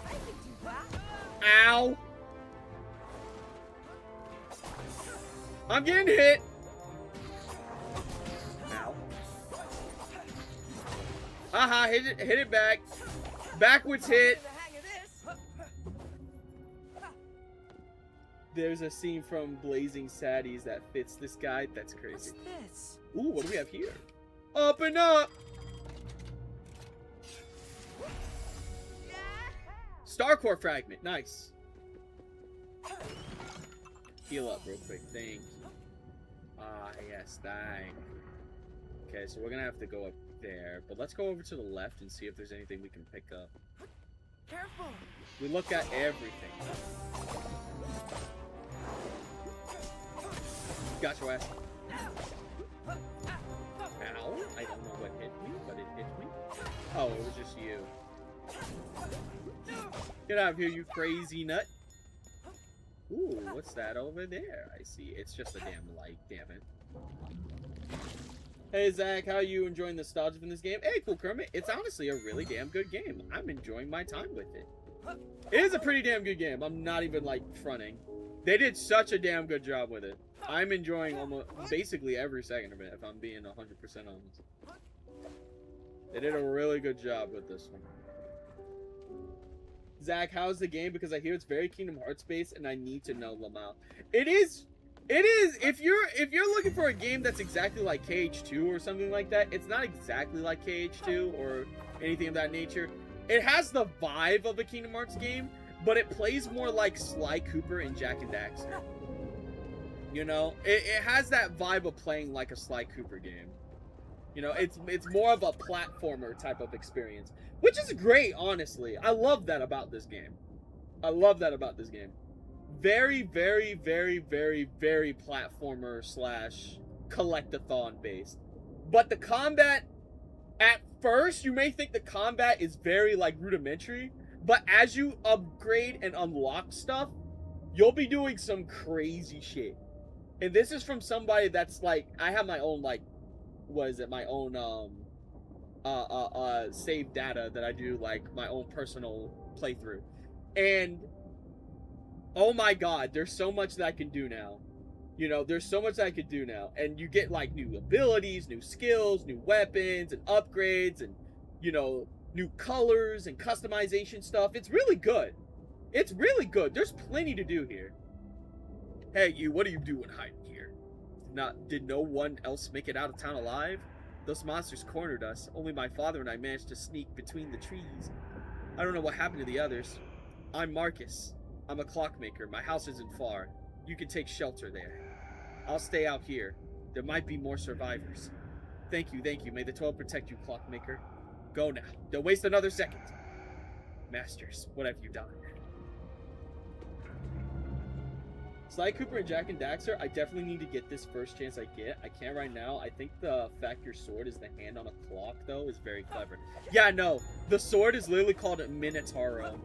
I can do that. Ow! I'm getting hit! Ow. Haha, hit it back. Backwards hit. The hang of this. There's a scene from Blazing Saddies that fits this guy. That's crazy. What's this? Ooh, what do we have here? Up and up! Star Core fragment. Nice. Heal up real quick. Thank you. Ah, yes, thank you. Okay, so we're gonna have to go up there. But let's go over to the left and see if there's anything we can pick up. Careful. We look at everything. Got your ass. Ow. I don't know what hit me, but it hit me. Oh, it was just you. Get out of here, you crazy nut. Ooh, what's that over there? I see. It's just a damn light, damn it. Hey, Zach, how are you enjoying the nostalgia from this game? Hey, cool Kermit. It's honestly a really damn good game. I'm enjoying my time with it. It is a pretty damn good game. I'm not even, like, fronting. They did such a damn good job with it. I'm enjoying almost basically every second of it, if I'm being 100% honest. They did a really good job with this one. Zach, how's the game? Because I hear it's very Kingdom Hearts based, and I need to know Lamau. It is. If you're looking for a game that's exactly like KH2 or something like that, it's not exactly like KH2 or anything of that nature. It has the vibe of a Kingdom Hearts game, but it plays more like Sly Cooper and Jak and Daxter. You know, it has that vibe of playing like a Sly Cooper game. You know, it's more of a platformer type of experience, which is great, honestly. I love that about this game. I love that about this game. Very, very, very, very, very platformer slash collectathon based. But the combat, at first, you may think the combat is very, like, rudimentary, but as you upgrade and unlock stuff, you'll be doing some crazy shit. And this is from somebody that's, like, I have my own, like, what is it, my own, save data that I do, like, my own personal playthrough. And, oh my god, there's so much that I can do now. You know, there's so much that I could do now. And you get, like, new abilities, new skills, new weapons, and upgrades, and, you know, new colors and customization stuff. It's really good. It's really good. There's plenty to do here. Hey, you, what are you doing hiding here? Did no one else make it out of town alive? Those monsters cornered us. Only my father and I managed to sneak between the trees. I don't know what happened to the others. I'm Marcus. I'm a clockmaker. My house isn't far. You can take shelter there. I'll stay out here. There might be more survivors. Thank you, thank you. May the 12 protect you, clockmaker. Go now. Don't waste another second. Masters, what have you done? Sly Cooper and Jak and Daxter, I definitely need to get this first chance I get. I can't right now. I think the fact your sword is the hand on a clock, though, is very clever. Yeah, no. The sword is literally called a Minotauro.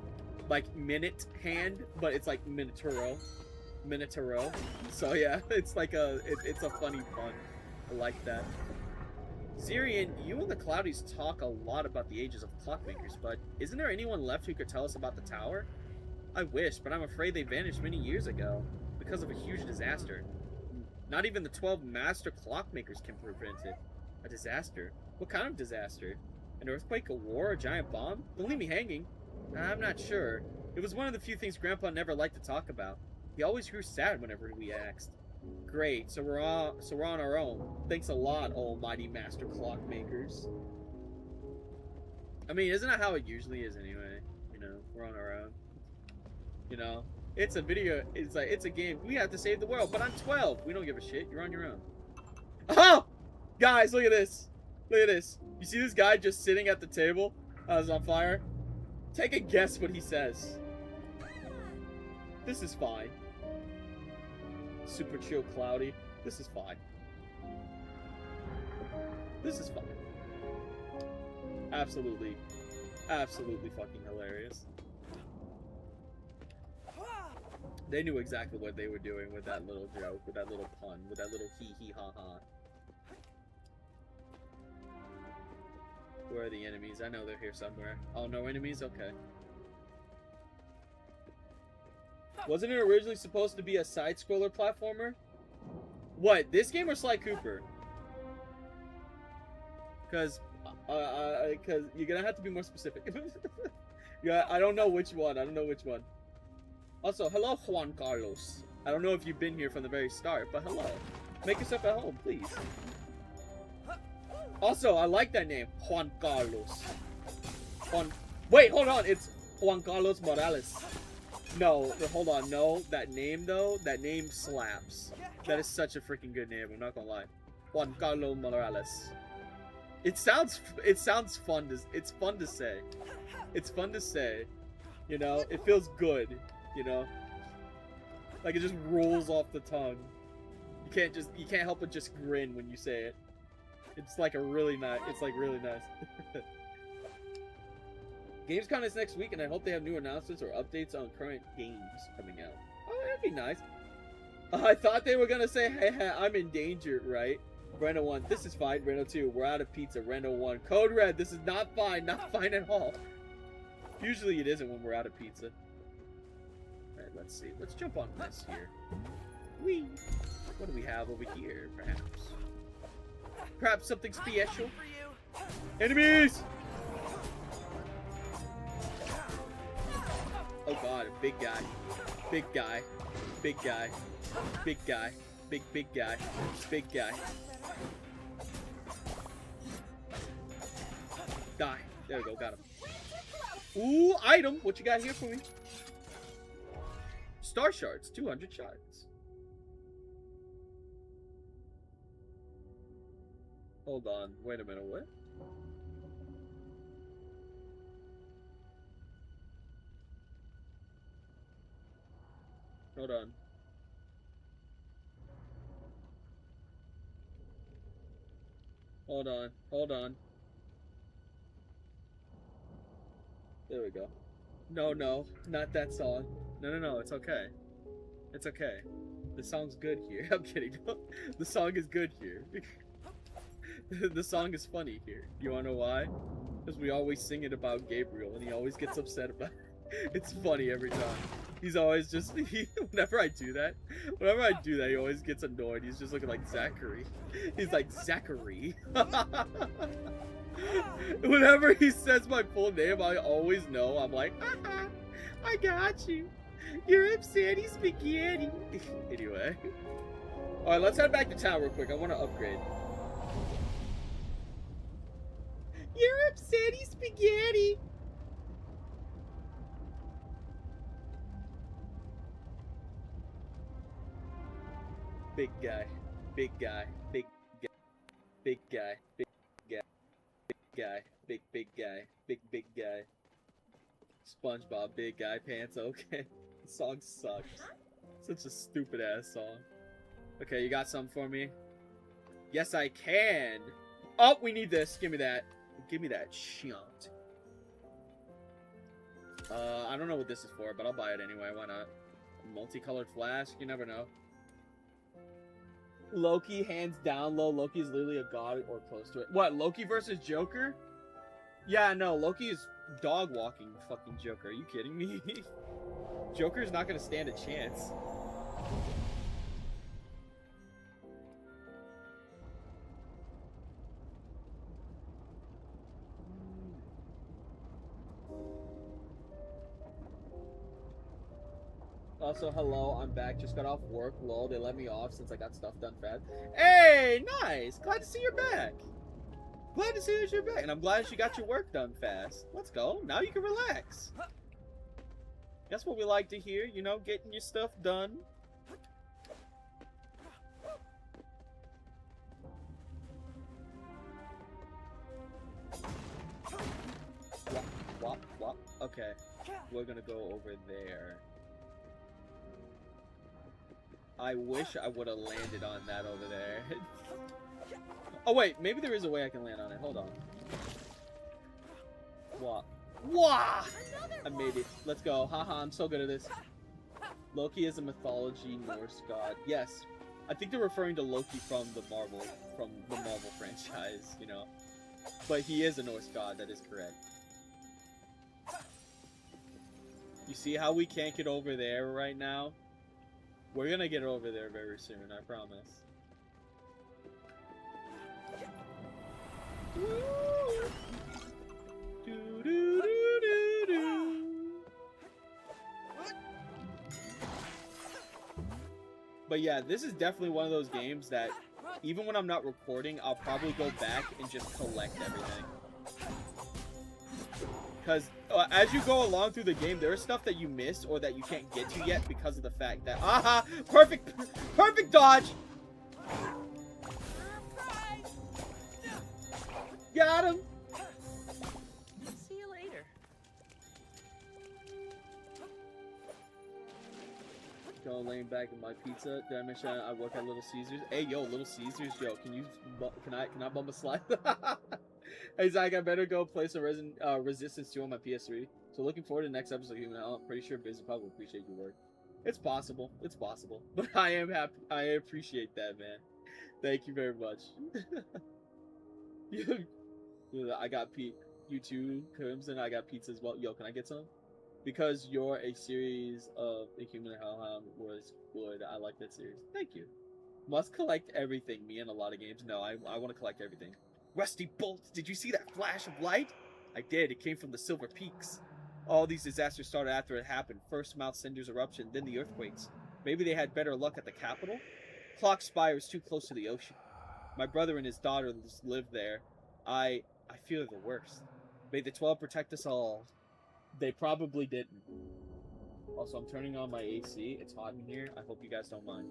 Like, minute hand, but it's like Minotauro. Minotauro. So, yeah, it's like it's a funny pun. I like that. Syrian, you and the Cloudies talk a lot about the ages of clockmakers, but isn't there anyone left who could tell us about the tower? I wish, but I'm afraid they vanished many years ago because of a huge disaster. Not even the 12 master clockmakers can prevent it. A disaster? What kind of disaster? An earthquake, a war, a giant bomb? Don't leave me hanging. I'm not sure. It was one of the few things Grandpa never liked to talk about. He always grew sad whenever we asked. Great, so we're on our own. Thanks a lot, almighty master clockmakers. I mean, isn't that how it usually is anyway? You know, we're on our own. You know, it's a video, it's like, it's a game. We have to save the world, but I'm 12. We don't give a shit. You're on your own. Oh! Guys, look at this. Look at this. You see this guy just sitting at the table? It's on fire. Take a guess what he says. This is fine. Super chill, cloudy. This is fine. This is fine. Absolutely. Absolutely fucking hilarious. They knew exactly what they were doing with that little joke, with that little pun, with that little hee hee ha ha. Where are the enemies? I know they're here somewhere. Oh, no enemies? Okay. Wasn't it originally supposed to be a side-scroller platformer? What, this game or Sly Cooper? Because you're gonna have to be more specific. Yeah, I don't know which one. I don't know which one. Also, hello, Juan Carlos. I don't know if you've been here from the very start, but hello. Make yourself at home, please. Also, I like that name, Juan Carlos. Wait, hold on. It's Juan Carlos Morales. No, hold on. No, that name though, that name slaps. That is such a freaking good name. I'm not gonna lie. Juan Carlos Morales. It sounds fun. It's fun to say. It's fun to say. You know, it feels good. You know, like it just rolls off the tongue. You can't help but just grin when you say it. It's like a really nice. It's like really nice. Gamescom is next week, and I hope they have new announcements or updates on current games coming out. Oh, that'd be nice. I thought they were gonna say, hey, I'm endangered, right? Reno 1, this is fine. Reno 2, we're out of pizza. Reno 1, Code Red, this is not fine. Not fine at all. Usually it isn't when we're out of pizza. Alright, let's see. Let's jump on this here. Whee! What do we have over here, perhaps? Perhaps something special? Enemies! Oh god, a big guy. Big guy. Big guy. Big guy. Big guy. Big guy. Die. There we go, got him. Ooh, item! What you got here for me? Star shards, 200 shards. Hold on, wait a minute, what? Hold on. Hold on, hold on. There we go. No, no, not that song. No, it's okay. It's okay. The song's good here. I'm kidding. The song is good here. The song is funny here. You wanna know why? Because we always sing it about Gabriel, and he always gets upset about it. It's funny every time. He's always just, whenever I do that, he always gets annoyed. He's just looking like Zachary. He's like, Zachary. Whenever he says my full name, I always know. I'm like, I got you. You're upsetty spaghetti. Anyway. Alright, let's head back to town real quick. I want to upgrade. You're upsetty spaghetti. Big guy. Big guy. Big guy. Big guy. Big guy. Big guy. Big guy. Big guy. SpongeBob, big guy pants. Okay. The song sucks. Such a stupid ass song. Okay, you got something for me? Yes, I can. Oh, we need this. Give me that. Give me that shunt. I don't know what this is for, but I'll buy it anyway. Why not? A multicolored flask? You never know. Loki, hands down low. Loki is literally a god or close to it. What, Loki versus Joker? Yeah, no, Loki is dog walking fucking Joker. Are you kidding me? Joker's not gonna stand a chance. Also, hello, I'm back. Just got off work. Lol, they let me off since I got stuff done fast. Hey, nice. Glad to see you're back. Glad to see that you're back. And I'm glad you got your work done fast. Let's go. Now you can relax. That's what we like to hear, you know, getting your stuff done. Wop. Okay. We're gonna go over there. I wish I would have landed on that over there. Oh wait, maybe there is a way I can land on it. Hold on. Wah. Wah! I made it. Let's go. Haha, I'm so good at this. Loki is a mythology Norse god. Yes. I think they're referring to Loki from the Marvel franchise, you know. But he is a Norse god, that is correct. You see how we can't get over there right now? We're gonna get over there very soon, I promise. But yeah, this is definitely one of those games that even when I'm not recording, I'll probably go back and just collect everything. Because as you go along through the game, there is stuff that you miss or that you can't get to yet because of the fact that... Aha! Perfect dodge! Got him! See you later. Go laying back in my pizza. Did I mention I work at Little Caesars? Hey, yo, Little Caesars, yo, can I bump a slide? Hey, Zach, I better go play some Resistance 2 on my PS3. So looking forward to the next episode. I'm pretty sure Biz will probably appreciate your work. It's possible. It's possible. But I am happy. I appreciate that, man. Thank you very much. I got Pete. You too, Crimson. I got pizza as well. Yo, can I get some? Because you're a series of The Human Hellhound was good. I like that series. Thank you. Must collect everything. Me and a lot of games. No, I want to collect everything. Rusty bolts. Did you see that flash of light? I did. It came from the Silver Peaks. All these disasters started after it happened. First Mount Cinder's eruption, then the earthquakes. Maybe they had better luck at the capital? Clock Spire is too close to the ocean. My brother and his daughter live there. I fear the worst. May the 12 protect us all. They probably didn't. Also, I'm turning on my AC. It's hot in here. I hope you guys don't mind.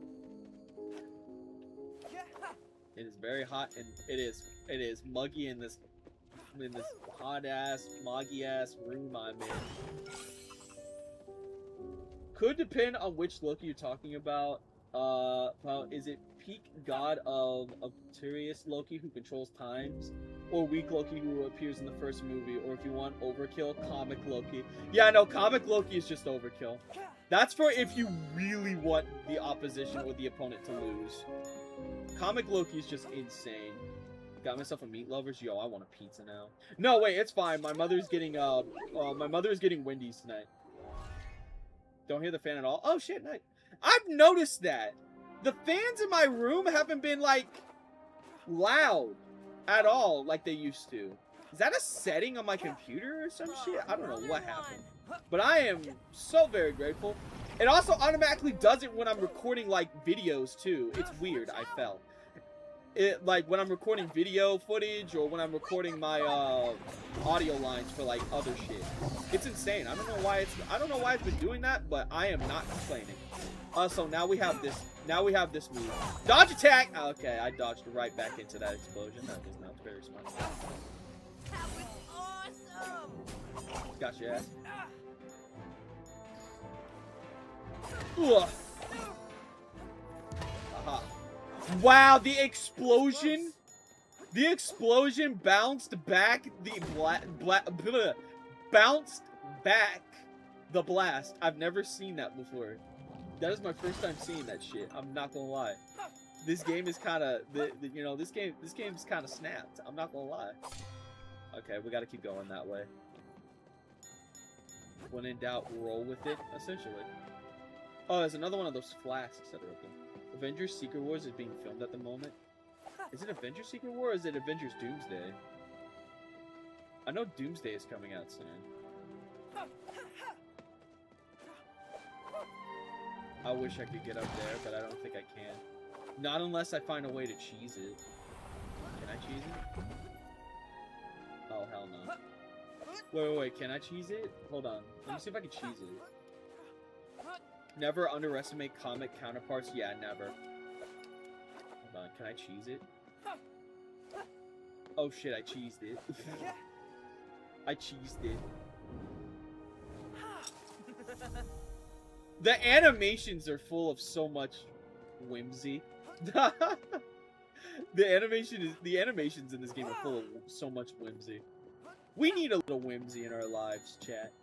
It is very hot, and it is muggy in this hot ass, moggy ass room I'm in. Could depend on which Loki you're talking about. Is it peak god of Arcturus Loki who controls times, or weak Loki who appears in the first movie, or if you want overkill, comic Loki? Yeah, no, comic Loki is just overkill. That's for if you really want the opposition or the opponent to lose. Comic Loki is just insane. Got myself a meat lovers. Yo, I want a pizza now. No, wait, it's fine. My mother's getting Wendy's tonight. Don't hear the fan at all. Oh shit, nice. I've noticed that the fans in my room haven't been like loud at all like they used to. Is that a setting on my computer or some shit? I don't know what happened. But I am so very grateful. It also automatically does it when I'm recording, like, videos, too. It's weird, I felt. It, like, when I'm recording video footage or when I'm recording my, audio lines for, like, other shit. It's insane. I don't know why it's been doing that, but I am not complaining. So now we have this move. Dodge attack! Okay, I dodged right back into that explosion. That was not very smart. That was awesome. Got your ass. Ugh. Aha. Wow, the explosion bounced back the blast. I've never seen that before. That is my first time seeing that shit. I'm not gonna lie. This game is kind of, you know, this game's kind of snapped. I'm not gonna lie. Okay, we gotta keep going that way. When in doubt, roll with it, essentially. Oh, there's another one of those flasks that are open. Avengers Secret Wars is being filmed at the moment. Is it Avengers Secret War or is it Avengers Doomsday? I know Doomsday is coming out soon. I wish I could get up there, but I don't think I can. Not unless I find a way to cheese it. Can I cheese it? Oh, hell no. Wait, can I cheese it? Hold on. Let me see if I can cheese it. Never underestimate comic counterparts. Yeah, never. Hold on, can I cheese it? Oh shit, I cheesed it. I cheesed it. The animations are full of so much whimsy. The animations in this game are full of so much whimsy. We need a little whimsy in our lives, chat.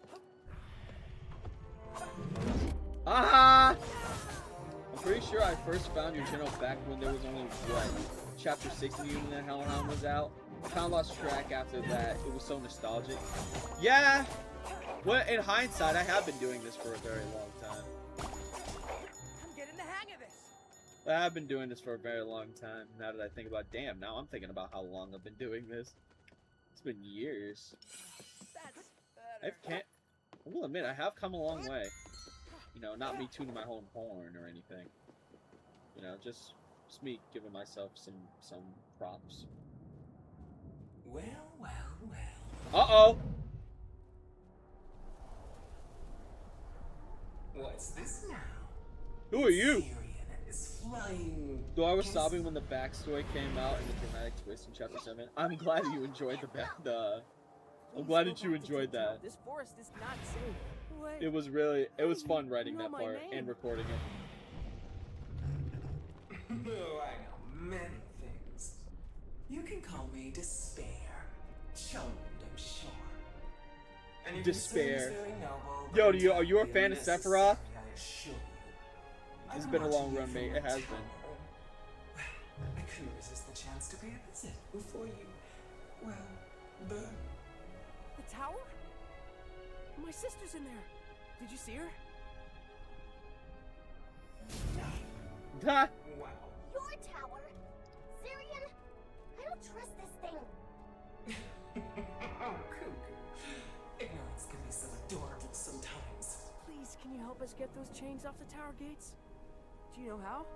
Aha! I'm pretty sure I first found your channel back when there was only, what, chapter 6 of Union and Hellhound was out. I kind of lost track after that. It was so nostalgic. Yeah! Well, in hindsight, I have been doing this for a very long time. I'm getting the hang of this. I have been doing this for a very long time. Now that I think about, damn, now I'm thinking about how long I've been doing this. It's been years. That's better. I will admit, I have come a long way. You know, not me tooting my own horn or anything. You know, just me giving myself some props. Well. Uh-oh! What's this now? Who are you? Syrian is flying. Though I was sobbing when the backstory came out in the dramatic twist in chapter 7. I'm glad you enjoyed I'm glad that you enjoyed that. This forest is not safe. Wait. It was fun writing that part and recording it. Oh, I know many things. You can call me Despair. Charmed, I'm sure. And Despair. Noble, Yo, are you a fan of Sephiroth? I assure you. It's been a long run, mate. It has been. I couldn't resist the chance to pay a visit before you, well, burn. The tower? My sister's in there. Did you see her? Ha! Wow. Your tower? Syrian? I don't trust this thing. Oh, cuckoo. Ignorance can be so adorable sometimes. Please, can you help us get those chains off the tower gates? Do you know how?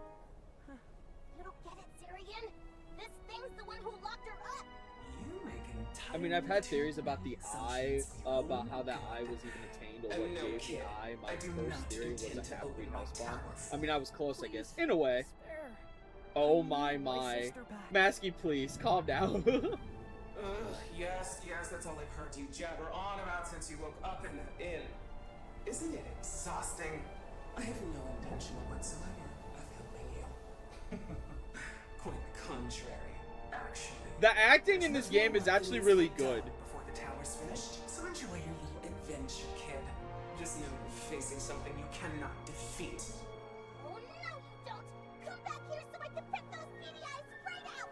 You don't get it, Syrian. This thing's the one who locked her up. You make I mean, I've had theories about the eye, about how that eye was even attained, or what No, gave kid. the eye. My I do first not theory was intend a to halfway open my house bomb. towers. I mean, I was close, I guess. In a way. Despair. Oh I my. need my sister back. Masky, please, calm down. Yes, that's all I've heard you jabber on about since you woke up in the inn. Isn't it exhausting? I have no intention whatsoever of helping you. Quite the contrary, actually. The acting in this game is actually really good. Before the tower's finished, so enjoy your little adventure, kid. Just know you're facing something you cannot defeat. Oh, no, you don't. Come back here so I can pick those beady eyes right out.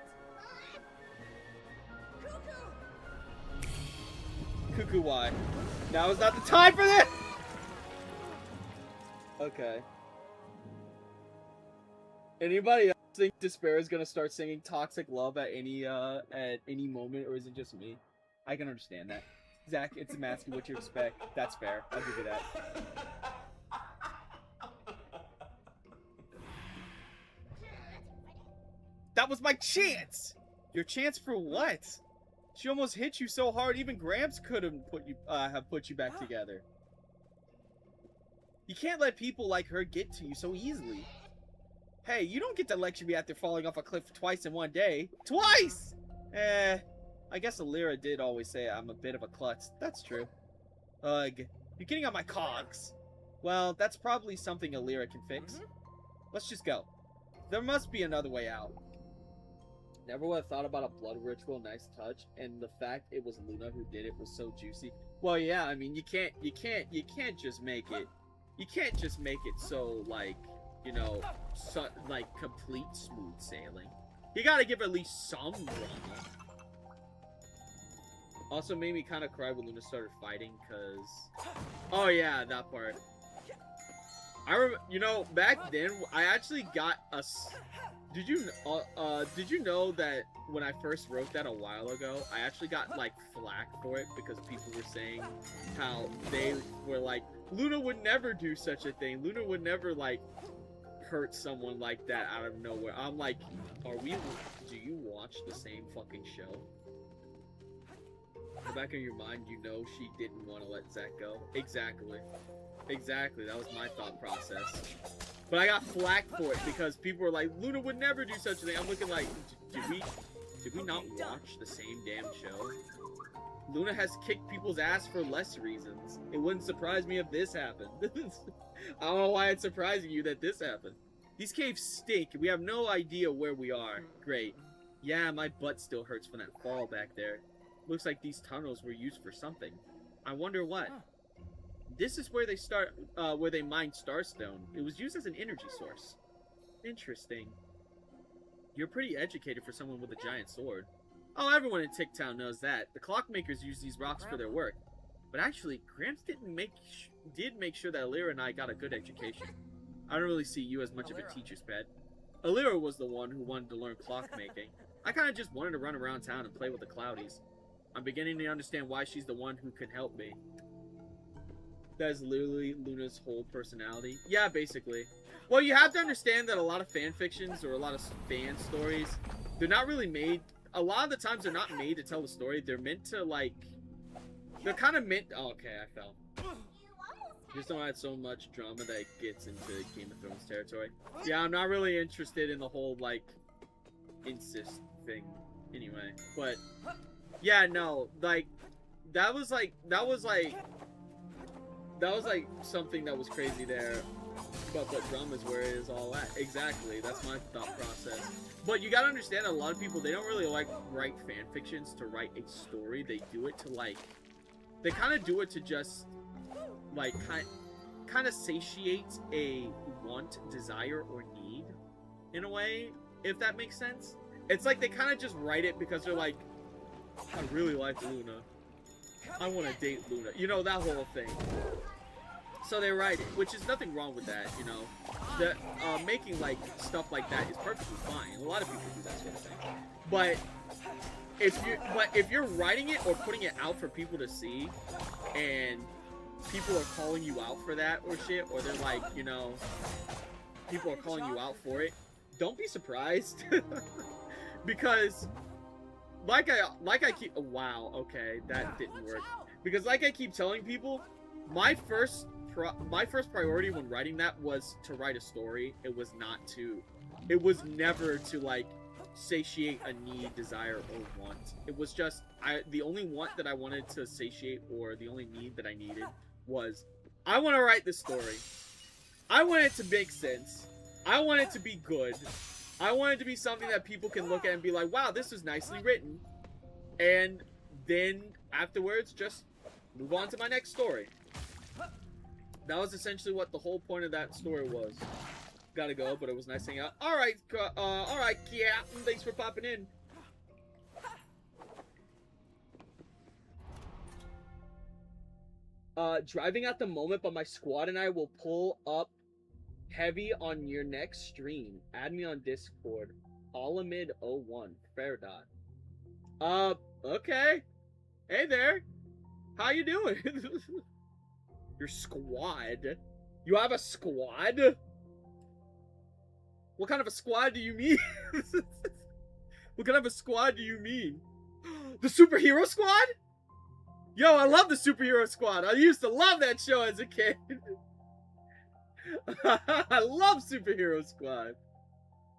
Cuckoo! Cuckoo, why? Now is not the time for this! Okay. Anybody else think Despair is gonna start singing Toxic Love at any moment, or is it just me? I can understand that. Zach, it's a mask. What you expect? That's fair. I'll give you that. That was my chance! Your chance for what? She almost hit you so hard, even Gramps couldn't have put you back together. You can't let people like her get to you so easily. Hey, you don't get to lecture me after falling off a cliff twice in one day. Twice! I guess Alira did always say I'm a bit of a klutz. That's true. Ugh, you're getting on my cogs. Well, that's probably something Alira can fix. Let's just go. There must be another way out. Never would have thought about a blood ritual, nice touch, and the fact it was Loona who did it was so juicy. Well, yeah, I mean, you can't just make it. You can't just make it so, like, you know, like complete smooth sailing. You gotta give at least some drama. Also made me kind of cry when Loona started fighting, cause, oh yeah, that part. I remember, you know, back then I actually got a. Did you know that when I first wrote that a while ago, I actually got like flack for it because people were saying how they were like, Loona would never do such a thing. Loona would never like hurt someone like that out of nowhere. I'm like, do you watch the same fucking show? In the back of your mind, you know she didn't want to let Zach go. Exactly. Exactly, that was my thought process. But I got flack for it because people were like, Loona would never do such a thing. I'm looking like, did we not watch the same damn show? Loona has kicked people's ass for less reasons. It wouldn't surprise me if this happened. I don't know why it's surprising you that this happened. These caves stink. We have no idea where we are. Great. Yeah, my butt still hurts from that fall back there. Looks like these tunnels were used for something. I wonder what. This is where they mined Starstone. It was used as an energy source. Interesting. You're pretty educated for someone with a giant sword. Oh, everyone in Ticktown knows that. The clockmakers use these rocks for their work. But actually, Gramps did make sure that Alira and I got a good education. I don't really see you as much of a teacher's pet. Alira was the one who wanted to learn clockmaking. I kind of just wanted to run around town and play with the Cloudies. I'm beginning to understand why she's the one who can help me. That is literally Luna's whole personality. Yeah, basically. Well, you have to understand that a lot of fan fictions or a lot of fan stories, they're not really made. A lot of the times they're not made to tell the story. They're meant to, like, they're kind of meant. Oh, okay, I fell. Just don't add so much drama that it gets into Game of Thrones territory. Yeah, I'm not really interested in the whole, like, incest thing anyway. But, yeah, no, like, that was something that was crazy there about what drama's where it is all at. Exactly, that's my thought process. But you gotta understand that a lot of people, they don't really like write fan fictions to write a story. They do it to like, they kind of do it to just like kind of satiate a want, desire, or need in a way, if that makes sense. It's like they kind of just write it because they're like, I really like Loona. I want to date Loona. You know, that whole thing. So they write it, which is nothing wrong with that, you know. The, making, like, stuff like that is perfectly fine. A lot of people do that sort of thing. But if you're writing it or putting it out for people to see, and people are calling you out for that or shit, or they're like, you know, people are calling you out for it, don't be surprised. Because like I keep, wow, okay, that didn't work. Because like I keep telling people, my first priority when writing that was to write a story. It was never to like satiate a need, desire, or want. It was just, the only want that I wanted to satiate, or the only need that I needed, was, I want to write this story. I want it to make sense. I want it to be good. I want it to be something that people can look at and be like, wow, this is nicely written. And then afterwards, just move on to my next story. That was essentially what the whole point of that story was. Gotta go, but it was nice hanging out. Alright, yeah, thanks for popping in. Driving at the moment, but my squad and I will pull up heavy on your next stream. Add me on Discord. Alamid01. Fair dot. Okay. Hey there. How you doing? Your squad? You have a squad? What kind of a squad do you mean? What kind of a squad do you mean? The Superhero Squad? Yo, I love the Superhero Squad. I used to love that show as a kid. I love Superhero Squad.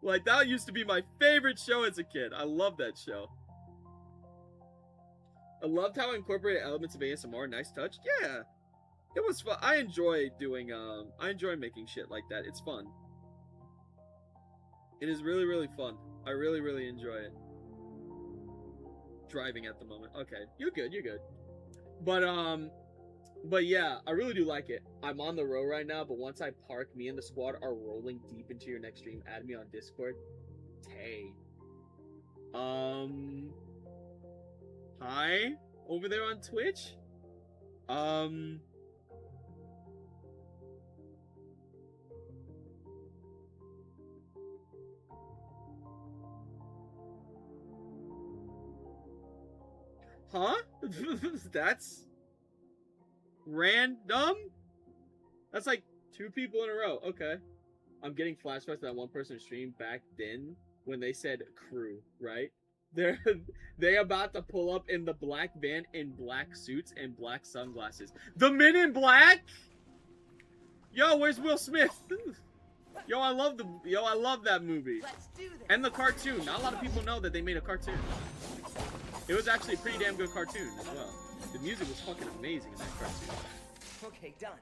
Like, that used to be my favorite show as a kid. I love that show. I loved how it incorporated elements of ASMR. Nice touch. Yeah. It was fun. I enjoy doing, I enjoy making shit like that. It's fun. It is really, really fun. I really, really enjoy it. Driving at the moment. Okay. You're good, you're good. But yeah, I really do like it. I'm on the road right now, but once I park, me and the squad are rolling deep into your next stream. Add me on Discord. Tay. Hi? Over there on Twitch? Huh? That's random? That's like 2 people in a row. Okay. I'm getting flashbacks to that one person stream back then when they said crew, right? They about to pull up in the black van in black suits and black sunglasses. The Men in Black? Yo, where's Will Smith? Yo, I love that movie. Let's do this. And the cartoon. Not a lot of people know that they made a cartoon. It was actually a pretty damn good cartoon as well. The music was fucking amazing in that cartoon. Okay, done.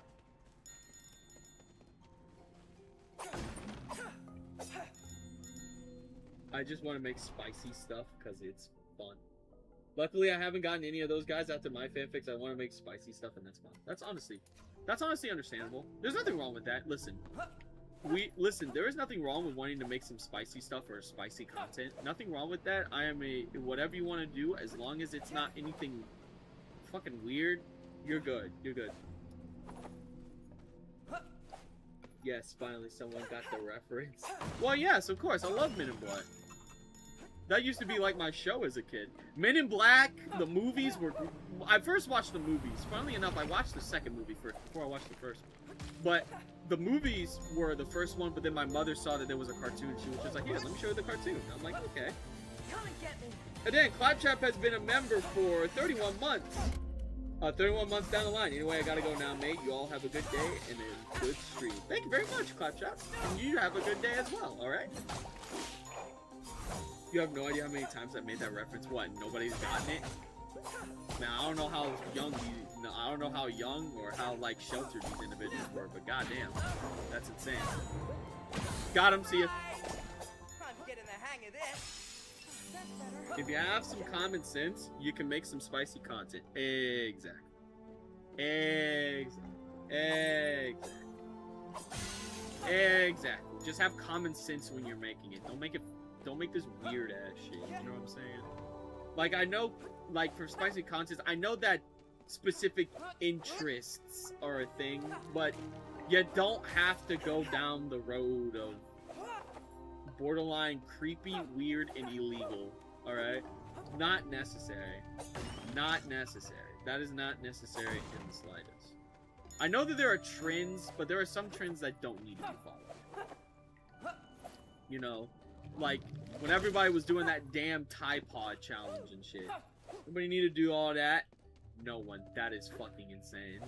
I just want to make spicy stuff because it's fun. Luckily, I haven't gotten any of those guys after my fanfics. I want to make spicy stuff, and that's fun. That's honestly understandable. There's nothing wrong with that. Listen, there is nothing wrong with wanting to make some spicy stuff or spicy content. Nothing wrong with that. Whatever you want to do, as long as it's not anything fucking weird, you're good. You're good. Yes, finally someone got the reference. Well, yes, of course. I love Men in Black. That used to be like my show as a kid. Men in Black, the movies were... I first watched the movies. Funnily enough, I watched the second movie first before I watched the first one. But the movies were the first one, but then my mother saw that there was a cartoon. She was just like, here, let me show you the cartoon. I'm like, okay. Come and get me. And then Claptrap has been a member for 31 months. 31 months down the line. Anyway, I gotta go now, mate. You all have a good day and a good stream. Thank you very much, Claptrap. And you have a good day as well, alright? You have no idea how many times I made that reference. What? Nobody's gotten it? Man, I don't know how young or how like sheltered these individuals were, but goddamn, that's insane. Got him. See ya. I'm getting the hang of this. That's better. If you have some common sense, you can make some spicy content. Exactly. Exactly. Just have common sense when you're making it. Don't make this weird ass shit. You know what I'm saying? Like, I know, like, for spicy content, I know that specific interests are a thing, but you don't have to go down the road of borderline creepy, weird, and illegal. Alright? Not necessary. Not necessary. That is not necessary in the slightest. I know that there are trends, but there are some trends that don't need to be followed. You know? Like, when everybody was doing that damn Tide Pod challenge and shit. Everybody need to do all that? No one. That is fucking insane.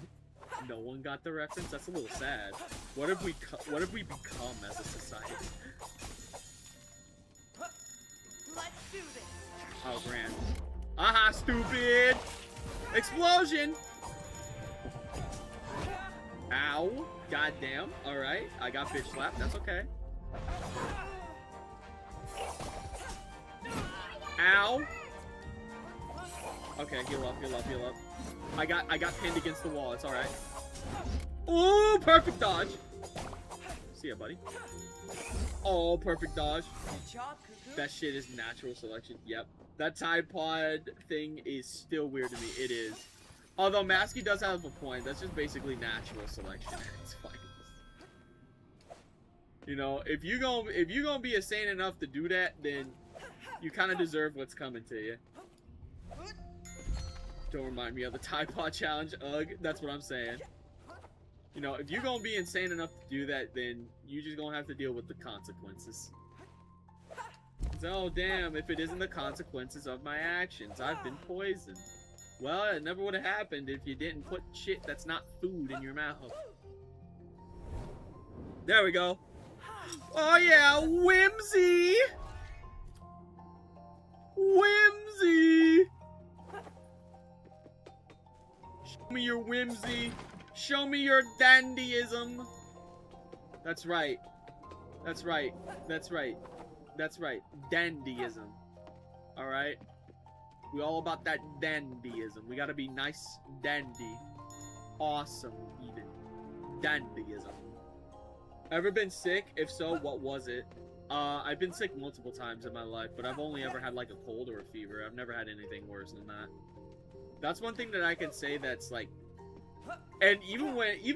No one got the reference? That's a little sad. What have we become as a society? Let's do this. Oh, grand. Aha, stupid! Explosion! Ow. Goddamn. Alright. I got bitch slapped. That's okay. Ow. Okay, heal up, heal up, heal up. I got pinned against the wall. It's alright. Ooh, perfect dodge. See ya, buddy. Oh, perfect dodge. Good job, Cuckoo. That shit is natural selection. Yep. That Tide Pod thing is still weird to me. It is. Although Masky does have a point. That's just basically natural selection. It's fine. You know, if you gonna be insane enough to do that, then you kind of deserve what's coming to you. Don't remind me of the Tide Pod challenge. Ugh, that's what I'm saying. You know, if you're gonna be insane enough to do that, then you just gonna have to deal with the consequences. So, damn, if it isn't the consequences of my actions, I've been poisoned. Well, it never would have happened if you didn't put shit that's not food in your mouth. There we go. Oh yeah, whimsy! Whimsy! Show me your whimsy. Show me your dandyism. That's right. That's right. That's right. That's right. Dandyism. Alright? We all about that dandyism. We gotta be nice, dandy. Awesome, even. Dandyism. Ever been sick? If so, what was it? I've been sick multiple times in my life, but I've only ever had like a cold or a fever. I've never had anything worse than that. That's one thing that I can say that's like, and even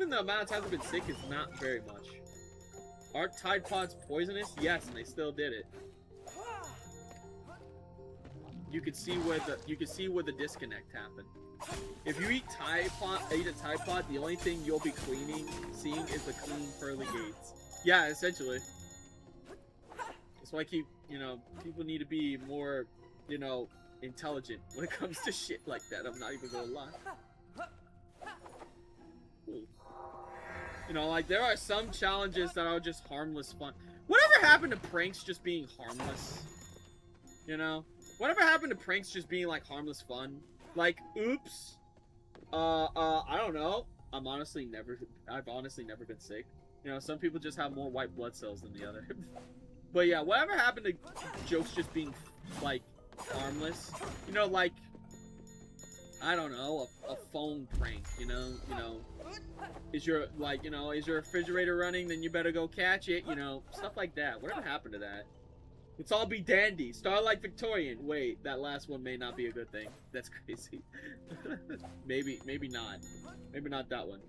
the amount of times I've been sick is not very much. Are Tide Pods poisonous? Yes, and they still did it. You could see where the disconnect happened. If you eat a Tide Pod, the only thing you'll be seeing is the clean pearly gates. Yeah, essentially. That's why I keep, you know, people need to be more, you know, intelligent when it comes to shit like that. I'm not even gonna lie. Ooh. You know, like, there are some challenges that are just harmless fun. Whatever happened to pranks just being harmless? You know? Whatever happened to pranks just being, like, harmless fun? Like, oops. I don't know. I've honestly never been sick. You know, some people just have more white blood cells than the other. But yeah, whatever happened to jokes just being, like, harmless? You know, like, I don't know, a phone prank, you know, is your refrigerator running, then you better go catch it, you know, stuff like that. Whatever happened to that? Let's all be dandy. Starlight Victorian. Wait, that last one may not be a good thing. That's crazy. maybe not. Maybe not that one.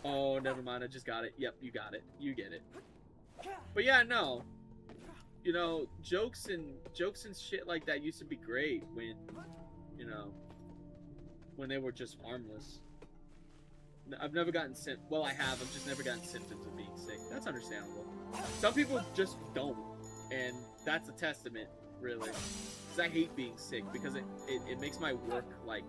Oh, never mind. I just got it. Yep, you got it. You get it. But yeah, no. You know, jokes and shit like that used to be great when, you know, when they were just harmless. I've never gotten well, I have. I've just never gotten symptoms of being sick. That's understandable. Some people just don't. And that's a testament, really. Because I hate being sick, because it makes my work, like...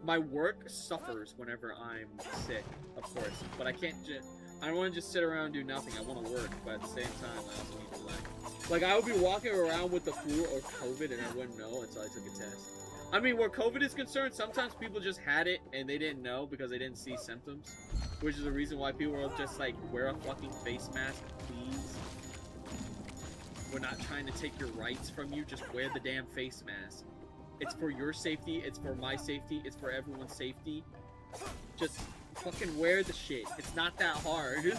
My work suffers whenever I'm sick, of course. But I can't just... I don't want to just sit around and do nothing. I want to work, but at the same time, I also need to, like... I would be walking around with the flu or COVID, and I wouldn't know until I took a test. I mean, where COVID is concerned, sometimes people just had it, and they didn't know because they didn't see symptoms. Which is the reason why people are just like, wear a fucking face mask, please. We're not trying to take your rights from you, just wear the damn face mask. It's for your safety, it's for my safety, it's for everyone's safety. Just fucking wear the shit. It's not that hard.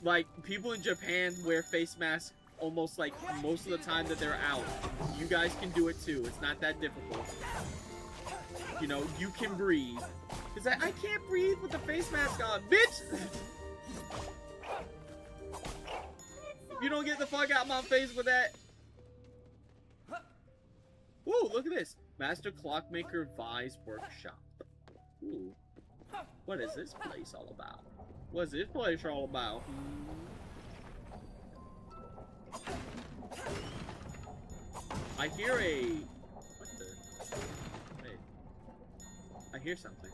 Like, people in Japan wear face masks almost like most of the time that they're out. You guys can do it too. It's not that difficult. You know, you can breathe. Cause I can't breathe with the face mask on, bitch! You don't get the fuck out my face with that. Ooh, look at this. Master Clockmaker Vi's Workshop. Ooh. What is this place all about? What's this place all about? I hear a... What the... Wait. I hear something.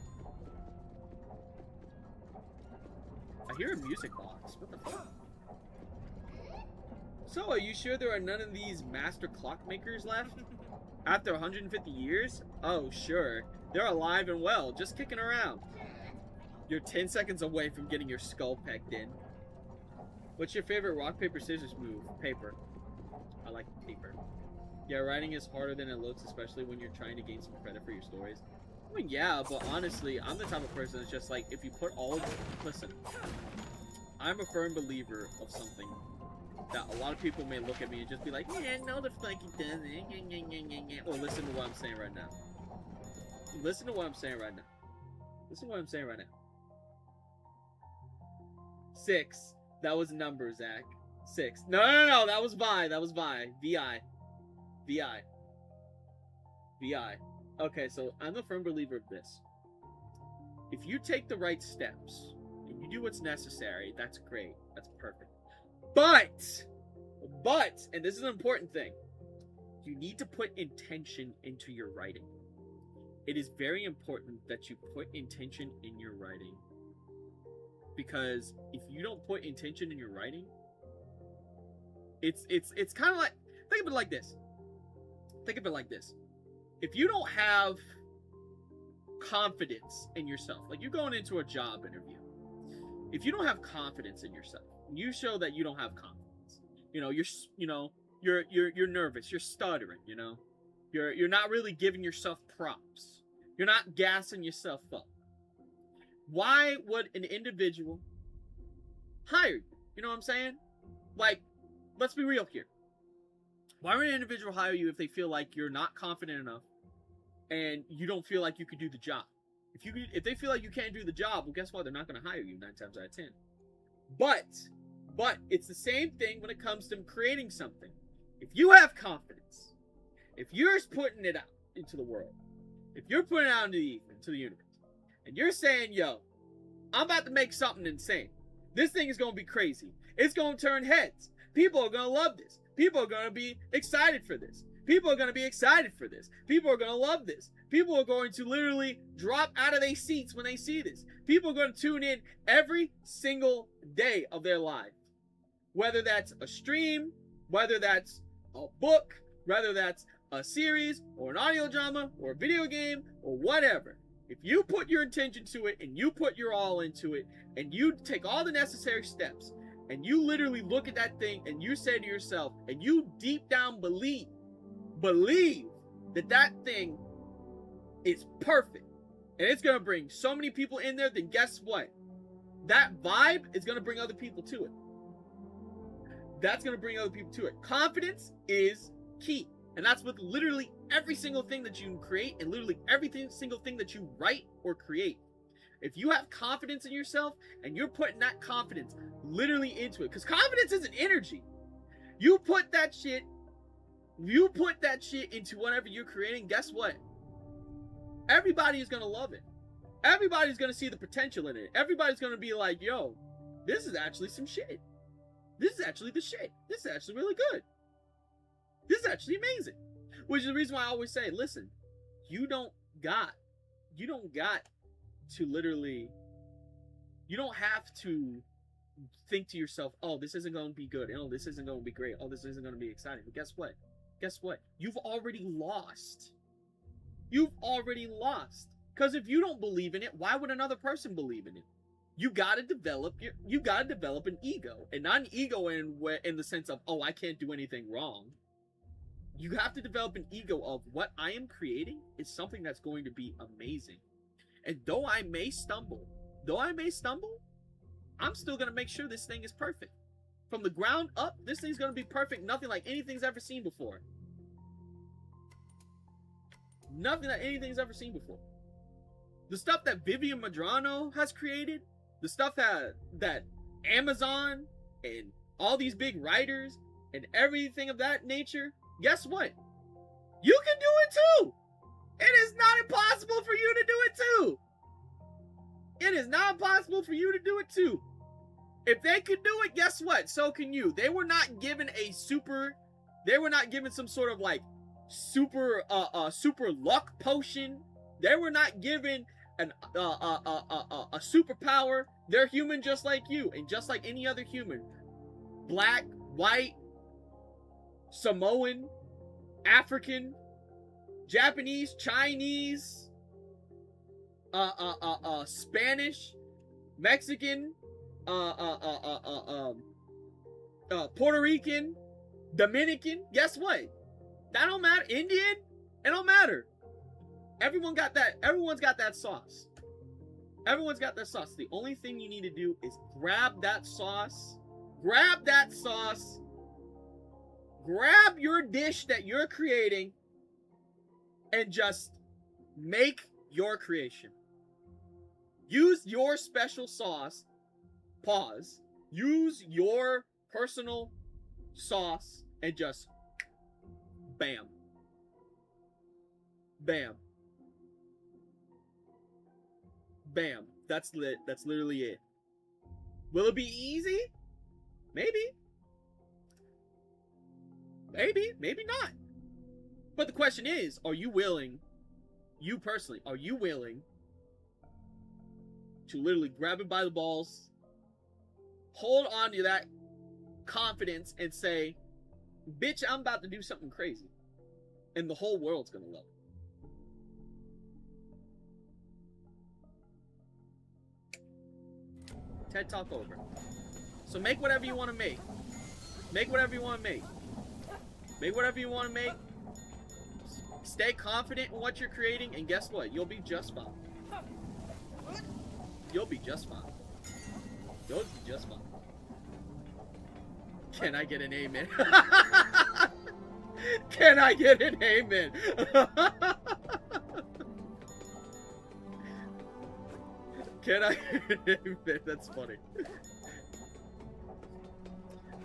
I hear a music box. What the fuck? So, are you sure there are none of these master clockmakers left? After 150 years? Oh, sure. They're alive and well, just kicking around. You're 10 seconds away from getting your skull pecked in. What's your favorite rock, paper, scissors move? Paper. I like paper. Yeah, writing is harder than it looks, especially when you're trying to gain some credit for your stories. I mean, yeah, but honestly, I'm the type of person that's just like, if you put all... Listen. I'm a firm believer of something that a lot of people may look at me and just be like, yeah, no, the fuck it doesn't. Well, listen to what I'm saying right now. Listen to what I'm saying right now. Listen to what I'm saying right now. 6. That was number, Zach. 6. No. That was Vi. That was Vi. VI. VI. VI. Okay, so I'm a firm believer of this. If you take the right steps and you do what's necessary, that's great. That's perfect. But, and this is an important thing, you need to put intention into your writing. It is very important that you put intention in your writing. Because if you don't put intention in your writing, it's kind of like, think of it like this. Think of it like this. If you don't have confidence in yourself, like you're going into a job interview, if you don't have confidence in yourself, you show that you don't have confidence. You're nervous, you're stuttering, you're not really giving yourself props. You're not gassing yourself up. Why would an individual hire you? You know what I'm saying? Like, let's be real here. Why would an individual hire you if they feel like you're not confident enough and you don't feel like you could do the job? If they feel like you can't do the job, well, guess what? They're not going to hire you 9 times out of 10. But it's the same thing when it comes to creating something. If you have confidence, if you're putting it out into the world, if you're putting it out into the universe, and you're saying, yo, I'm about to make something insane. This thing is going to be crazy. It's going to turn heads. People are going to love this. People are going to be excited for this. People are going to be excited for this. People are going to love this. People are going to literally drop out of their seats when they see this. People are going to tune in every single day of their life. Whether that's a stream, whether that's a book, whether that's a series, or an audio drama, or a video game, or whatever. If you put your intention to it, and you put your all into it, and you take all the necessary steps, and you literally look at that thing, and you say to yourself, and you deep down believe that that thing is perfect, and it's going to bring so many people in there, then guess what? That vibe is going to bring other people to it. That's going to bring other people to it. Confidence is key. And that's with literally every single thing that you create and literally every single thing that you write or create. If you have confidence in yourself and you're putting that confidence literally into it, because confidence is an energy. You put that shit into whatever you're creating, guess what? Everybody is going to love it. Everybody's going to see the potential in it. Everybody's going to be like, yo, this is actually some shit. This is actually the shit. This is actually really good. This is actually amazing. Which is the reason why I always say, listen, you don't got to literally, you don't have to think to yourself, oh, this isn't going to be good. Oh, this isn't going to be great. Oh, this isn't going to be exciting. But guess what? Guess what? You've already lost. You've already lost. Because if you don't believe in it, why would another person believe in it? You gotta develop an ego. And not an ego in the sense of, oh, I can't do anything wrong. You have to develop an ego of what I am creating is something that's going to be amazing. And though I may stumble, I'm still going to make sure this thing is perfect. From the ground up, this thing's going to be perfect. Nothing like anything's ever seen before. Nothing that anything's ever seen before. The stuff that Vivian Madrano has created, the stuff that Amazon and all these big writers and everything of that nature, guess what? You can do it too. It is not impossible for you to do it too. It is not impossible for you to do it too. If they could do it, guess what? So can you. They were not given some sort of like super luck potion. They were not given a superpower. They're human just like you and just like any other human. Black, white, Samoan, African, Japanese, Chinese, Spanish, Mexican, Puerto Rican, Dominican. Guess what? That don't matter. Indian, it don't matter. Everyone's got that sauce. Everyone's got that sauce. The only thing you need to do is grab that sauce. Grab your dish that you're creating and just make your creation. Use your special sauce. Pause. Use your personal sauce and just bam. Bam. Bam. That's lit. That's literally it. Will it be easy? Maybe. Maybe. Maybe not. But the question is, are you willing, you personally, are you willing to literally grab it by the balls, hold on to that confidence, and say, bitch, I'm about to do something crazy. And the whole world's gonna love it. TED Talk over. So make whatever you want to make. Make whatever you want to make. Make whatever you want to make. Stay confident in what you're creating, and guess what? You'll be just fine. You'll be just fine. You'll be just fine. Can I get an amen? Can I get an amen? Can I get an amen? That's funny.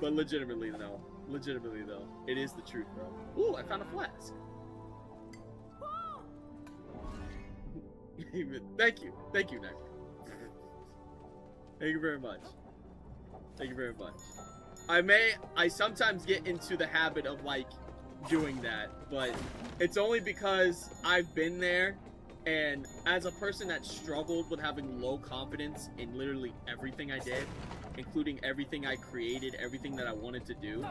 But legitimately though, it is the truth, bro. Ooh, I found a flask. Thank you, Nick. Thank you very much. Thank you very much. I sometimes get into the habit of like doing that, but it's only because I've been there, and as a person that struggled with having low confidence in literally everything I did, including everything I created, everything that I wanted to do,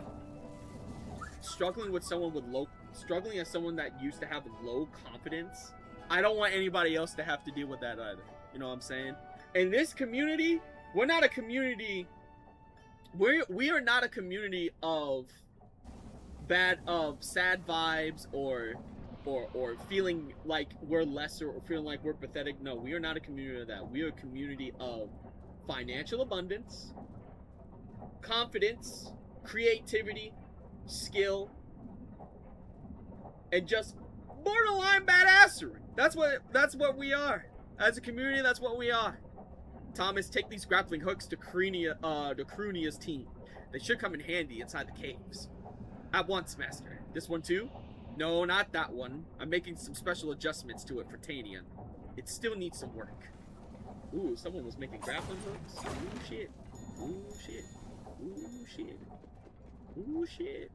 struggling as someone that used to have low confidence, I don't want anybody else to have to deal with that either. You know what I'm saying? In this community, we're not a community. We are not a community of sad vibes or feeling like we're lesser or feeling like we're pathetic. No, we are not a community of that. We are a community of financial abundance, confidence, creativity, skill, and just borderline badassery. That's what we are. As a community, that's what we are. Thomas, take these grappling hooks to Krunia's team. They should come in handy inside the caves. At once, Master. This one too? No, not that one. I'm making some special adjustments to it for Tania. It still needs some work. Ooh, someone was making grappling hooks? Ooh, shit. Ooh, shit. Ooh, shit. Ooh, shit.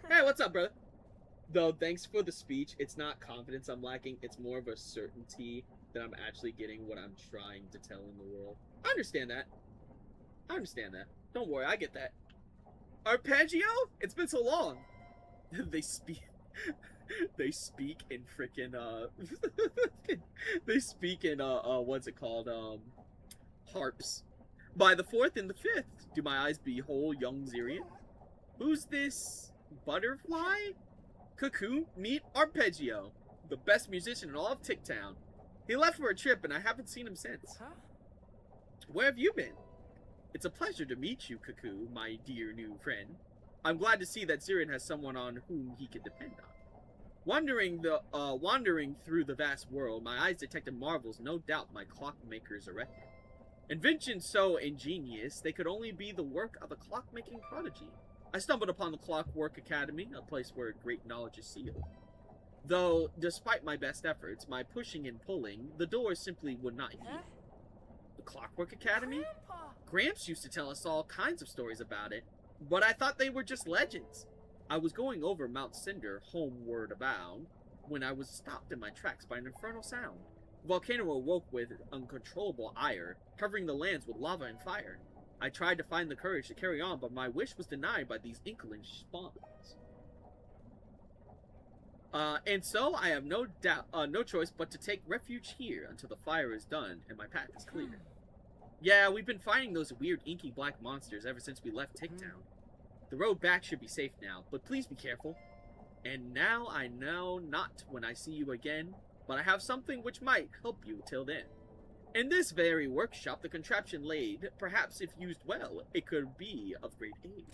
Hey, what's up, brother? Though, thanks for the speech. It's not confidence I'm lacking. It's more of a certainty that I'm actually getting what I'm trying to tell in the world. I understand that. I understand that. Don't worry, I get that. Arpeggio? It's been so long. They speak in frickin' they speak in what's it called? Harps. By the 4th and the 5th, do my eyes behold young Zirian? Who's this butterfly? Cuckoo, meet Arpeggio, the best musician in all of Ticktown. He left for a trip and I haven't seen him since. Huh? Where have you been? It's a pleasure to meet you, Cuckoo, my dear new friend. I'm glad to see that Zirian has someone on whom he can depend on. Wandering through the vast world, my eyes detected marvels no doubt my clockmakers erected. Inventions so ingenious, they could only be the work of a clockmaking prodigy. I stumbled upon the Clockwork Academy, a place where great knowledge is sealed. Though, despite my best efforts, my pushing and pulling, the doors simply would not yield. The Clockwork Academy? Grandpa! Gramps used to tell us all kinds of stories about it, but I thought they were just legends. I was going over Mount Cinder, homeward bound, when I was stopped in my tracks by an infernal sound. The volcano awoke with uncontrollable ire, covering the lands with lava and fire. I tried to find the courage to carry on, but my wish was denied by these inkling spawns. And so I have no choice but to take refuge here until the fire is done and my path is clear. Yeah, we've been fighting those weird inky black monsters ever since we left Ticktown. The road back should be safe now, but please be careful. And now I know not when I see you again, but I have something which might help you till then. In this very workshop the contraption laid, perhaps if used well, it could be of great aid.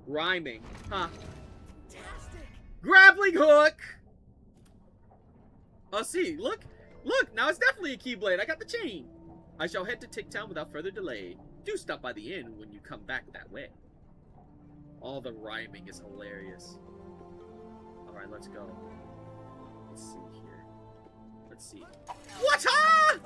Rhyming, huh? Fantastic! Grappling hook! Oh, see, look, now it's definitely a Keyblade. I got the chain. I shall head to Ticktown without further delay. Do stop by the inn when you come back that way. All the rhyming is hilarious. Alright, let's go. Let's see here. Let's see. What? Ah!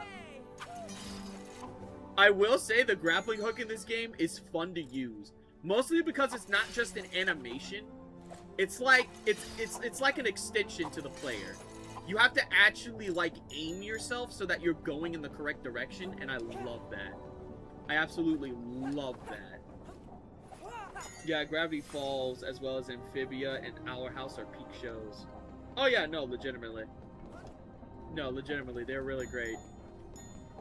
I will say the grappling hook in this game is fun to use. Mostly because it's not just an animation. It's like it's like an extension to the player. You have to actually like aim yourself so that you're going in the correct direction, and I love that. I absolutely love that. Yeah, Gravity Falls as well as Amphibia and Our House are peak shows. Oh yeah, no, legitimately. No, legitimately, they're really great.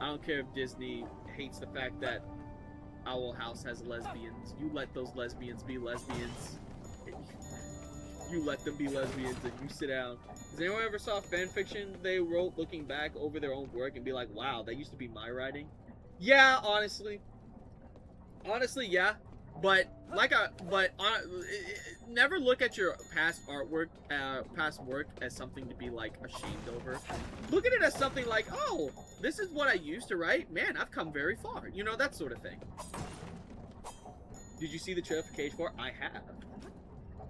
I don't care if Disney hates the fact that Owl House has lesbians. You let those lesbians be lesbians. You let them be lesbians and you sit down. Has anyone ever saw fanfiction they wrote looking back over their own work and be like, wow, that used to be my writing? Yeah, honestly. Honestly, yeah. But never look at your past artwork, past work as something to be like ashamed over. Look at it as something like, oh, this is what I used to write. Man, I've come very far. You know, that sort of thing. Did you see the trailer for Cage 4? I have.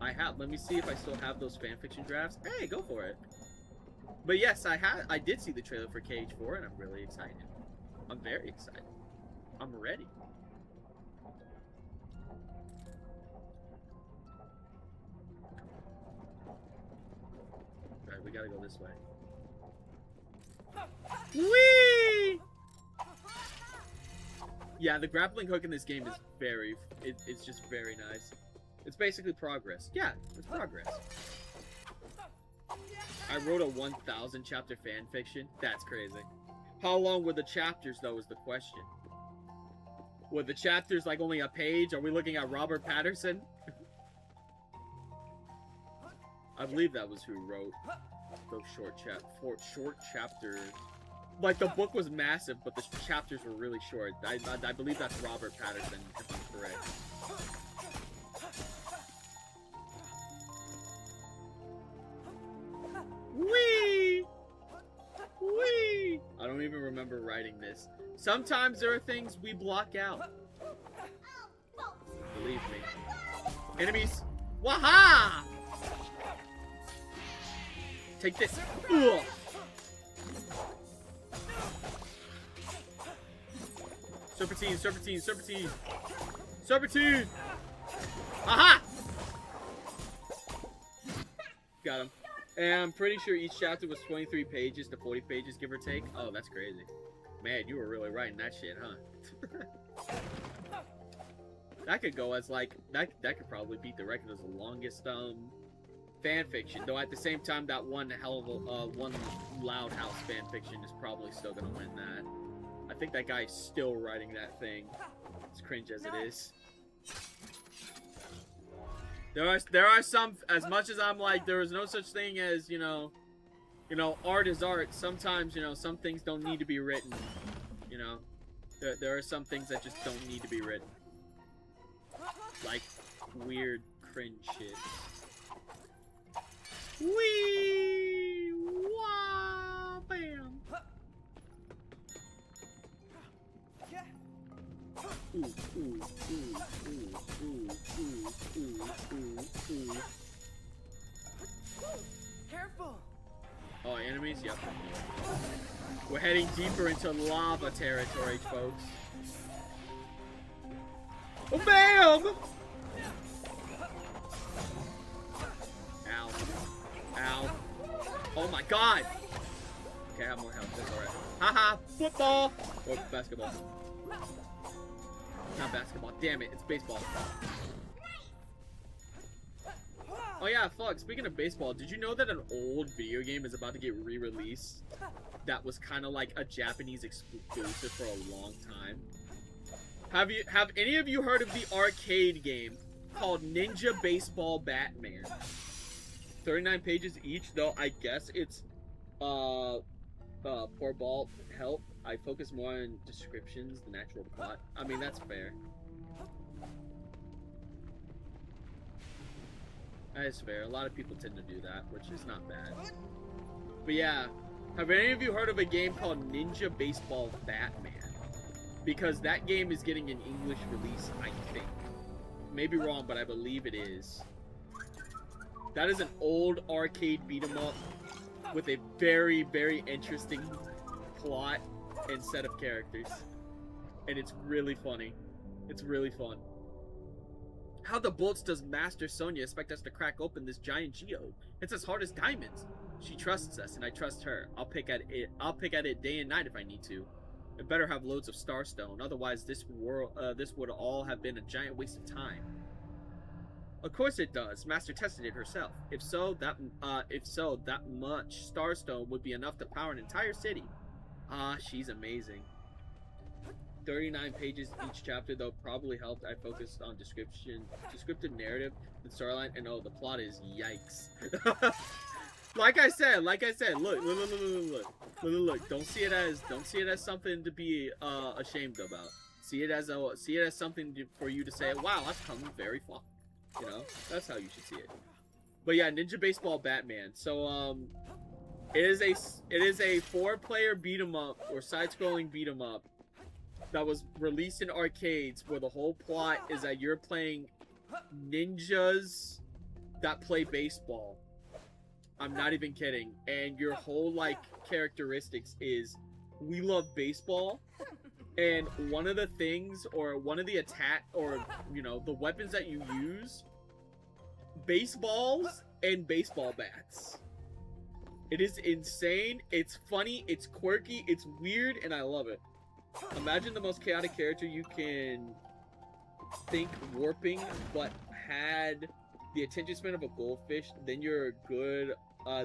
I have. Let me see if I still have those fanfiction drafts. Hey, go for it. But yes, I did see the trailer for Cage 4, and I'm really excited. I'm very excited. I'm ready. Alright, we gotta go this way. Whee! Yeah, the grappling hook in this game is very, it's just very nice. It's basically progress. Yeah, it's progress. I wrote a 1,000 chapter fan fiction. That's crazy. How long were the chapters, though, is the question. Were the chapters like only a page? Are we looking at Robert Patterson? I believe that was who wrote those short chapters. Like, the book was massive, but the chapters were really short. I believe that's Robert Patterson, if I'm correct. Whee! Whee! I don't even remember writing this. Sometimes there are things we block out. Believe me. Enemies. Waha! Take this. Ugh. Serpentine, serpentine, serpentine. Serpentine! Aha! Got him. And I'm pretty sure each chapter was 23 pages to 40 pages, give or take. Oh, that's crazy. Man, you were really writing that shit, huh? That could go as, like, that could probably beat the record as the longest, fan fiction. Though at the same time, that one one Loud House fan fiction is probably still gonna win that. I think that guy's still writing that thing. As cringe as it is. There are some, as much as I'm like, there is no such thing as, you know, art is art. Sometimes, you know, some things don't need to be written. You know, there are some things that just don't need to be written. Like, weird, cringe shit. Wee! Wah! Bam! Ooh, ooh, ooh, ooh, ooh, ooh, ooh, ooh, ooh. Careful! Oh, enemies? Yep. We're heading deeper into lava territory, folks. Oh, bam! Ow. Ow. Oh my god! Okay, I have more health. That's alright. Haha! Football! Or basketball. Not basketball. Damn it, it's baseball. Oh yeah, fuck. Speaking of baseball, did you know that an old video game is about to get re-released? That was kind of like a Japanese exclusive for a long time. Have any of you heard of the arcade game called Ninja Baseball Batman? 39 pages each, though I guess it's poor ball help. I focus more on descriptions than actual plot. I mean, that's fair. That is fair. A lot of people tend to do that, which is not bad. But yeah, have any of you heard of a game called Ninja Baseball Batman? Because that game is getting an English release, I think. Maybe wrong, but I believe it is. That is an old arcade beat 'em up with a very, very interesting plot and set of characters. And it's really funny. It's really fun. How the bullets does Master Sonia expect us to crack open this giant geode? It's as hard as diamonds. She trusts us, and I trust her. I'll pick at it day and night if I need to. I better have loads of starstone, otherwise this would all have been a giant waste of time. Of course it does. Master tested it herself. If so, that much starstone would be enough to power an entire city. Ah, she's amazing. 39 pages each chapter, though, probably helped. I focused on descriptive narrative, the storyline, and oh, the plot is yikes. Like I said, look. Don't see it as something to be ashamed about. See it as something for you to say, wow, that's coming very far. You know, that's how you should see it. But yeah, Ninja Baseball Batman. So it is a 4-player beat 'em up or side-scrolling beat 'em up that was released in arcades, where the whole plot is that you're playing ninjas that play baseball. I'm not even kidding. And your whole, like, characteristics is, we love baseball, and one of the things, or one of the you know, the weapons that you use, baseballs and baseball bats. It is insane, it's funny, it's quirky, it's weird, and I love it. Imagine the most chaotic character you can think warping, but had the attention span of a goldfish, then you're a good,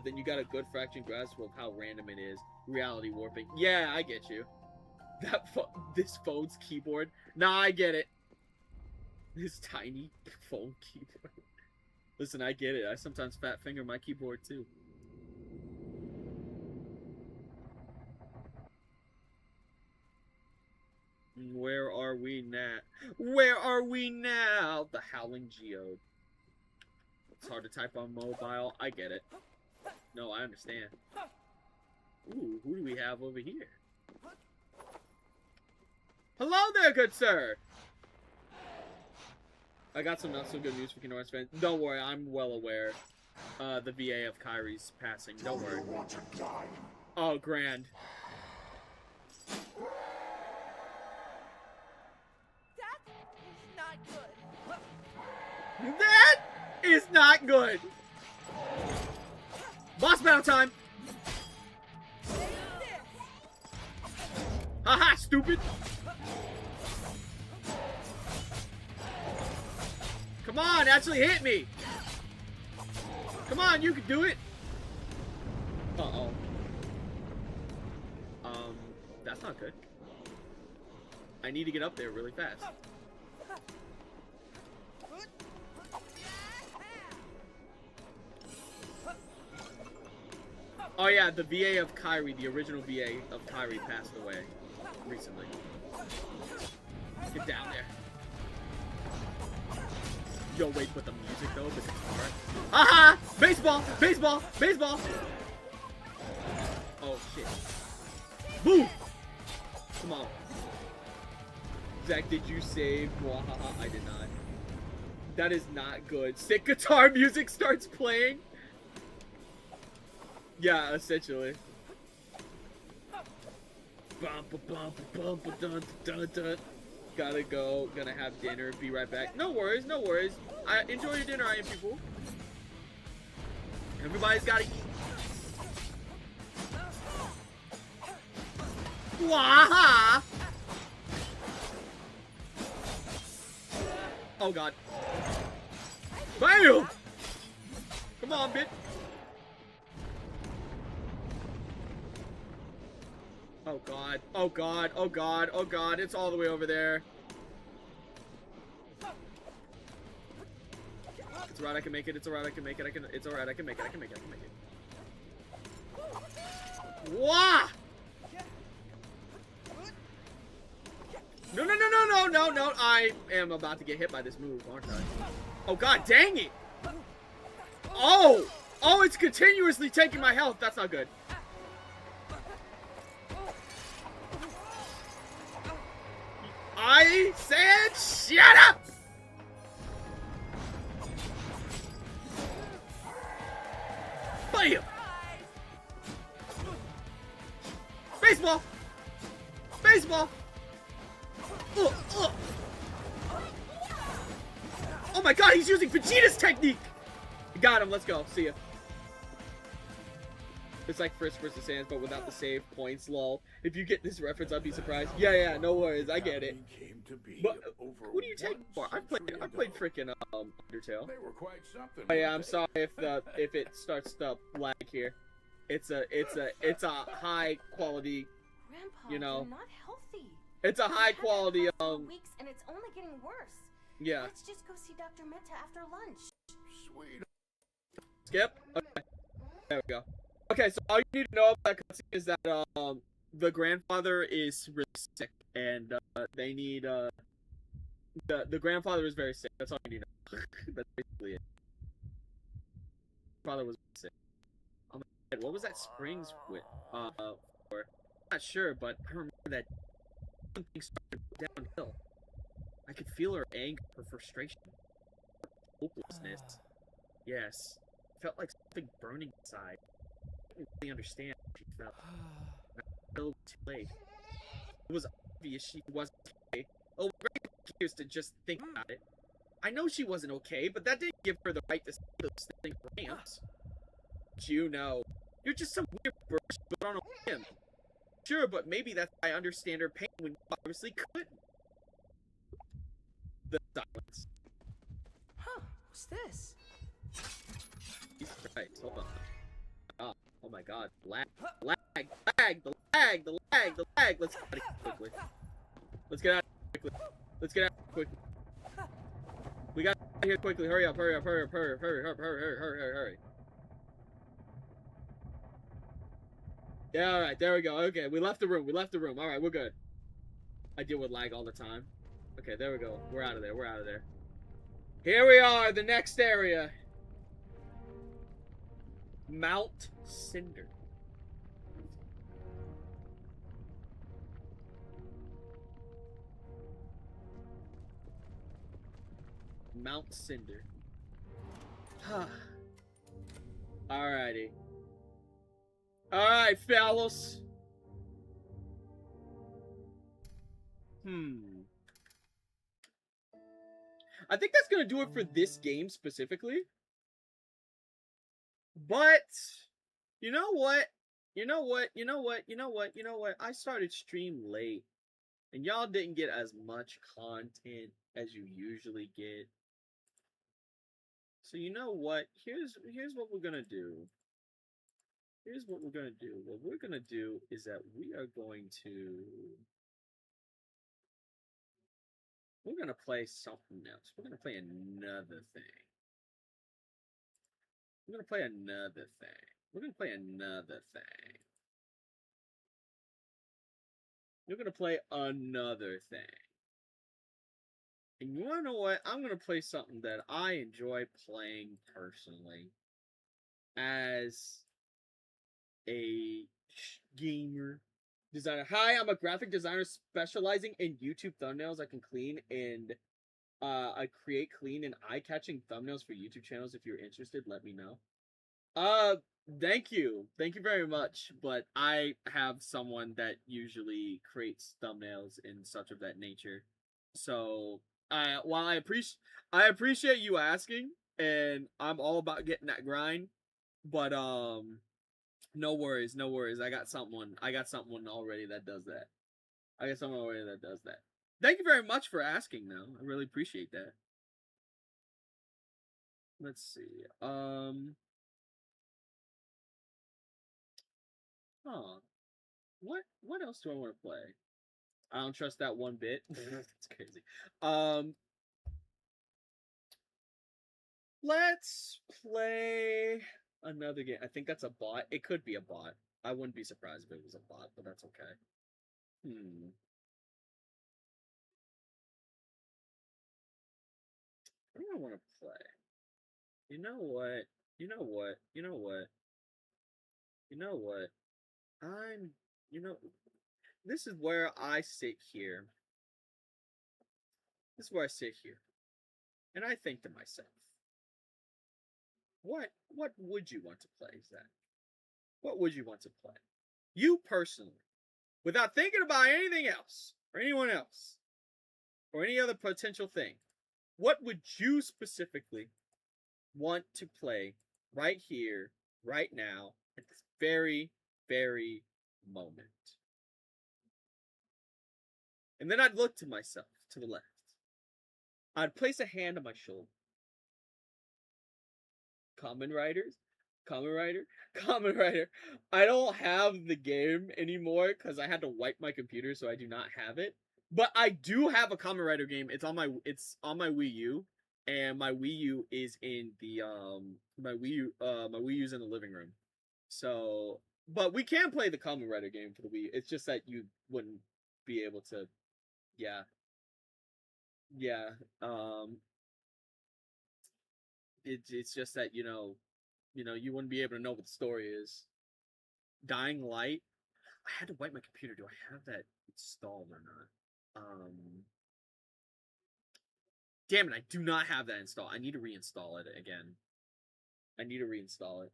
then you got a good fraction grasp of how random it is. Reality warping. Yeah, I get you. This phone's keyboard. Nah, I get it. This tiny phone keyboard. Listen, I get it. I sometimes fat finger my keyboard too. Where are we now? Where are we now? The Howling Geode. It's hard to type on mobile. I get it. No, I understand. Ooh, who do we have over here? Hello there, good sir! I got some not so good news for Kingdom Hearts fans. Don't worry, I'm well aware. The VA of Kyrie's passing. Don't worry. Oh, grand. That is not good. Boss battle time. Haha, stupid. Come on, actually hit me. Come on, you can do it. Uh-oh. That's not good. I need to get up there really fast. Oh yeah, the VA of Kyrie, the original VA of Kyrie passed away recently. Get down there. Yo, wait, but the music though, the guitar. Aha! Baseball! Baseball! Baseball! Oh shit. Boom! Come on. Zach, did you save? Wahaha, I did not. That is not good. Sick guitar music starts playing. Yeah, essentially. Gotta go. Gonna have dinner. Be right back. No worries, no worries. Enjoy your dinner, I am people. Everybody's gotta eat. Waha! Oh god. Bam! Come on, bitch. Oh god, oh god, oh god, oh god, it's all the way over there. It's alright, I can make it, it's alright, I can make it, it's alright, I can make it, I can make it, I can make it. Wah! No, no, no, no, no, no, no, I am about to get hit by this move, aren't I? Oh god, dang it! Oh! Oh, it's continuously taking my health, that's not good. I said shut up! Bam! Baseball! Baseball! Oh my god, he's using Vegeta's technique! Got him, let's go. See ya. It's like First vs. Sans, but without the save points, lol. If you get this reference, I'd be surprised. Yeah, no worries, I get it. But who do you take for? I played freaking Undertale. They were quite something. Oh yeah, I'm sorry if it starts to lag here. It's a high quality, Grandpa, you know. you're not healthy. It's a high You've had quality that for weeks and it's only getting worse. Yeah. Let's just go see Dr. Menta after lunch. Sweet. Skip. Okay. There we go. Okay, so all you need to know about that cutscene is that the grandfather is really sick, and they need the grandfather is very sick. That's all you need to know. That's basically it. Father was sick. Oh my God, what was that Springs with for? I'm not sure, but I remember that something started downhill. I could feel her anger, her frustration, her hopelessness. Yes, it felt like something burning inside. I didn't really understand how she felt. Until too late. It was obvious she wasn't okay. Oh, great excuse to just think about it. I know she wasn't okay, but that didn't give her the right to say those things ramps. But you know, you're just some weird brush put on a whim. Sure, but maybe that's why I understand her pain when you obviously couldn't. The silence. Huh, what's this? He's right, hold on. Oh my god, lag. Let's get out of here quickly. Let's get out of here quickly. We got out of here quickly. Hurry up. Yeah, alright, there we go. Okay, we left the room. Alright, we're good. I deal with lag all the time. Okay, there we go. We're out of there. Here we are, the next area. Mount Cinder. Mount Cinder. Alrighty. Alright, fellas. I think that's gonna do it for this game specifically. But you know what? I started stream late, and y'all didn't get as much content as you usually get. So you know what? Here's what we're gonna do. What we're gonna do is that we are going to play something else. We're gonna play another thing. We're gonna play another thing. And you wanna know what? I'm gonna play something that I enjoy playing personally as a gamer designer. Hi, I'm a graphic designer specializing in YouTube thumbnails. I can clean and I create clean and eye-catching thumbnails for YouTube channels. If you're interested, let me know. Thank you very much, but I have someone that usually creates thumbnails and such of that nature. So while I appreciate you asking, and I'm all about getting that grind, but no worries. I got someone already that does that. Thank you very much for asking, though. I really appreciate that. Let's see. What else do I want to play? I don't trust that one bit. That's crazy. Let's play another game. I think that's a bot. It could be a bot. I wouldn't be surprised if it was a bot, but that's okay. What do I want to play? You know what? This is where I sit here. And I think to myself, what would you want to play, Zach? What would you want to play? You personally, without thinking about anything else, or anyone else, or any other potential thing, what would you specifically want to play right here, right now, at this very, very moment? And then I'd look to myself, to the left. I'd place a hand on my shoulder. Kamen Rider. I don't have the game anymore because I had to wipe my computer, so I do not have it. But I do have a Kamen Rider game. It's on my Wii U, and my Wii U is in the my Wii U's in the living room. So, but we can play the Kamen Rider game for the Wii. It's just that you wouldn't be able to. Yeah. It's just that you wouldn't be able to know what the story is. Dying Light. I had to wipe my computer. Do I have that installed or not? Damn it! I do not have that installed. I need to reinstall it again. I need to reinstall it.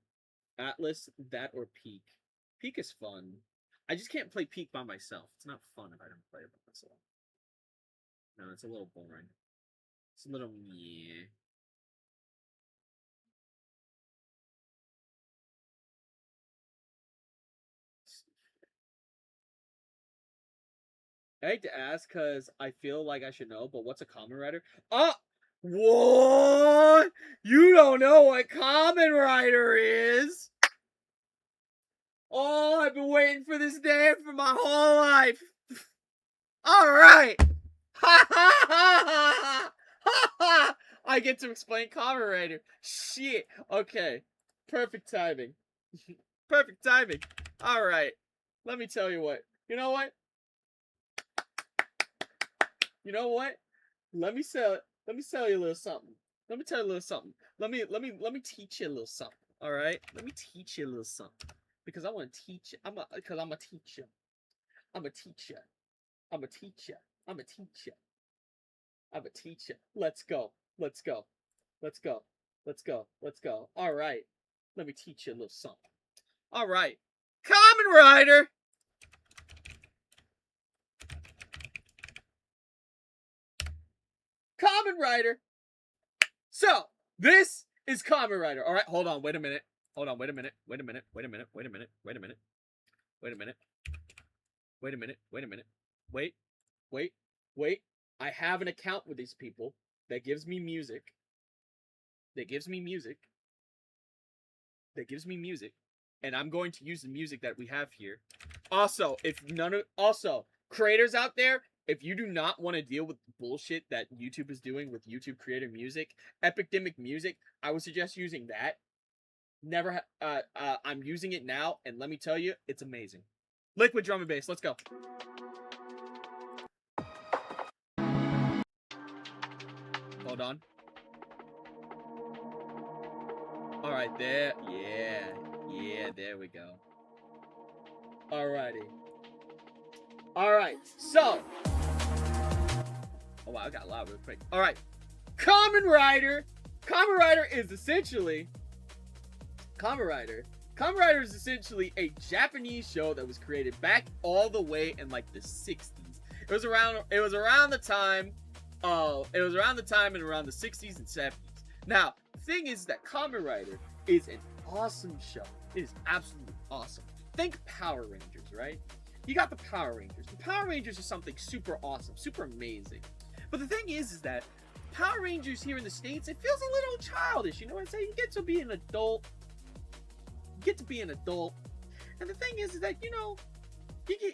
Atlas, that or Peak. Peak is fun. I just can't play Peak by myself. It's not fun if I don't play it by myself. No, it's a little boring. It's a little meh. I hate to ask because I feel like I should know, but what's a Kamen Rider? Oh! What? You don't know what Kamen Rider is? Oh, I've been waiting for this day for my whole life. Alright! Ha ha ha ha ha ha! I get to explain Kamen Rider. Shit. Okay. Perfect timing. Perfect timing. Alright. Let me tell you what. You know what? You know what? Let me tell you a little something. Let me tell you a little something. Let me teach you a little something. All right? Let me teach you a little something because I want to teach you. I'm a teacher. I'm a teacher. I'm a teacher. I'm a teacher. I'm a teacher. Let's go. Let's go. Let's go. Let's go. Let's go. All right. Let me teach you a little something. All right. Kamen Rider. Kamen Rider. So, this is Kamen Rider. All right, hold on. Wait a minute. Hold on. Wait a minute. Wait a minute. Wait a minute. Wait a minute. Wait a minute. Wait a minute. Wait a minute. Wait a minute. Wait. Wait. Wait. I have an account with these people that gives me music. That gives me music. That gives me music. And I'm going to use the music that we have here. Also, creators out there, if you do not want to deal with the bullshit that YouTube is doing with YouTube creator music, Epidemic Music, I would suggest using that. I'm using it now, and let me tell you, it's amazing. Liquid drum and bass, let's go. Hold on. Alright, there. Yeah, there we go. Alrighty. Alright, so. Oh wow, I got loud real quick. Alright. Kamen Rider. Kamen Rider is essentially a Japanese show that was created back all the way in like the 60s. It was around the time in around the 60s and 70s. Now, the thing is that Kamen Rider is an awesome show. It is absolutely awesome. Think Power Rangers, right? You got the Power Rangers. The Power Rangers are something super awesome, super amazing. But the thing is that Power Rangers here in the States, it feels a little childish. You know what I'm saying? You get to be an adult. And the thing is that, you know, you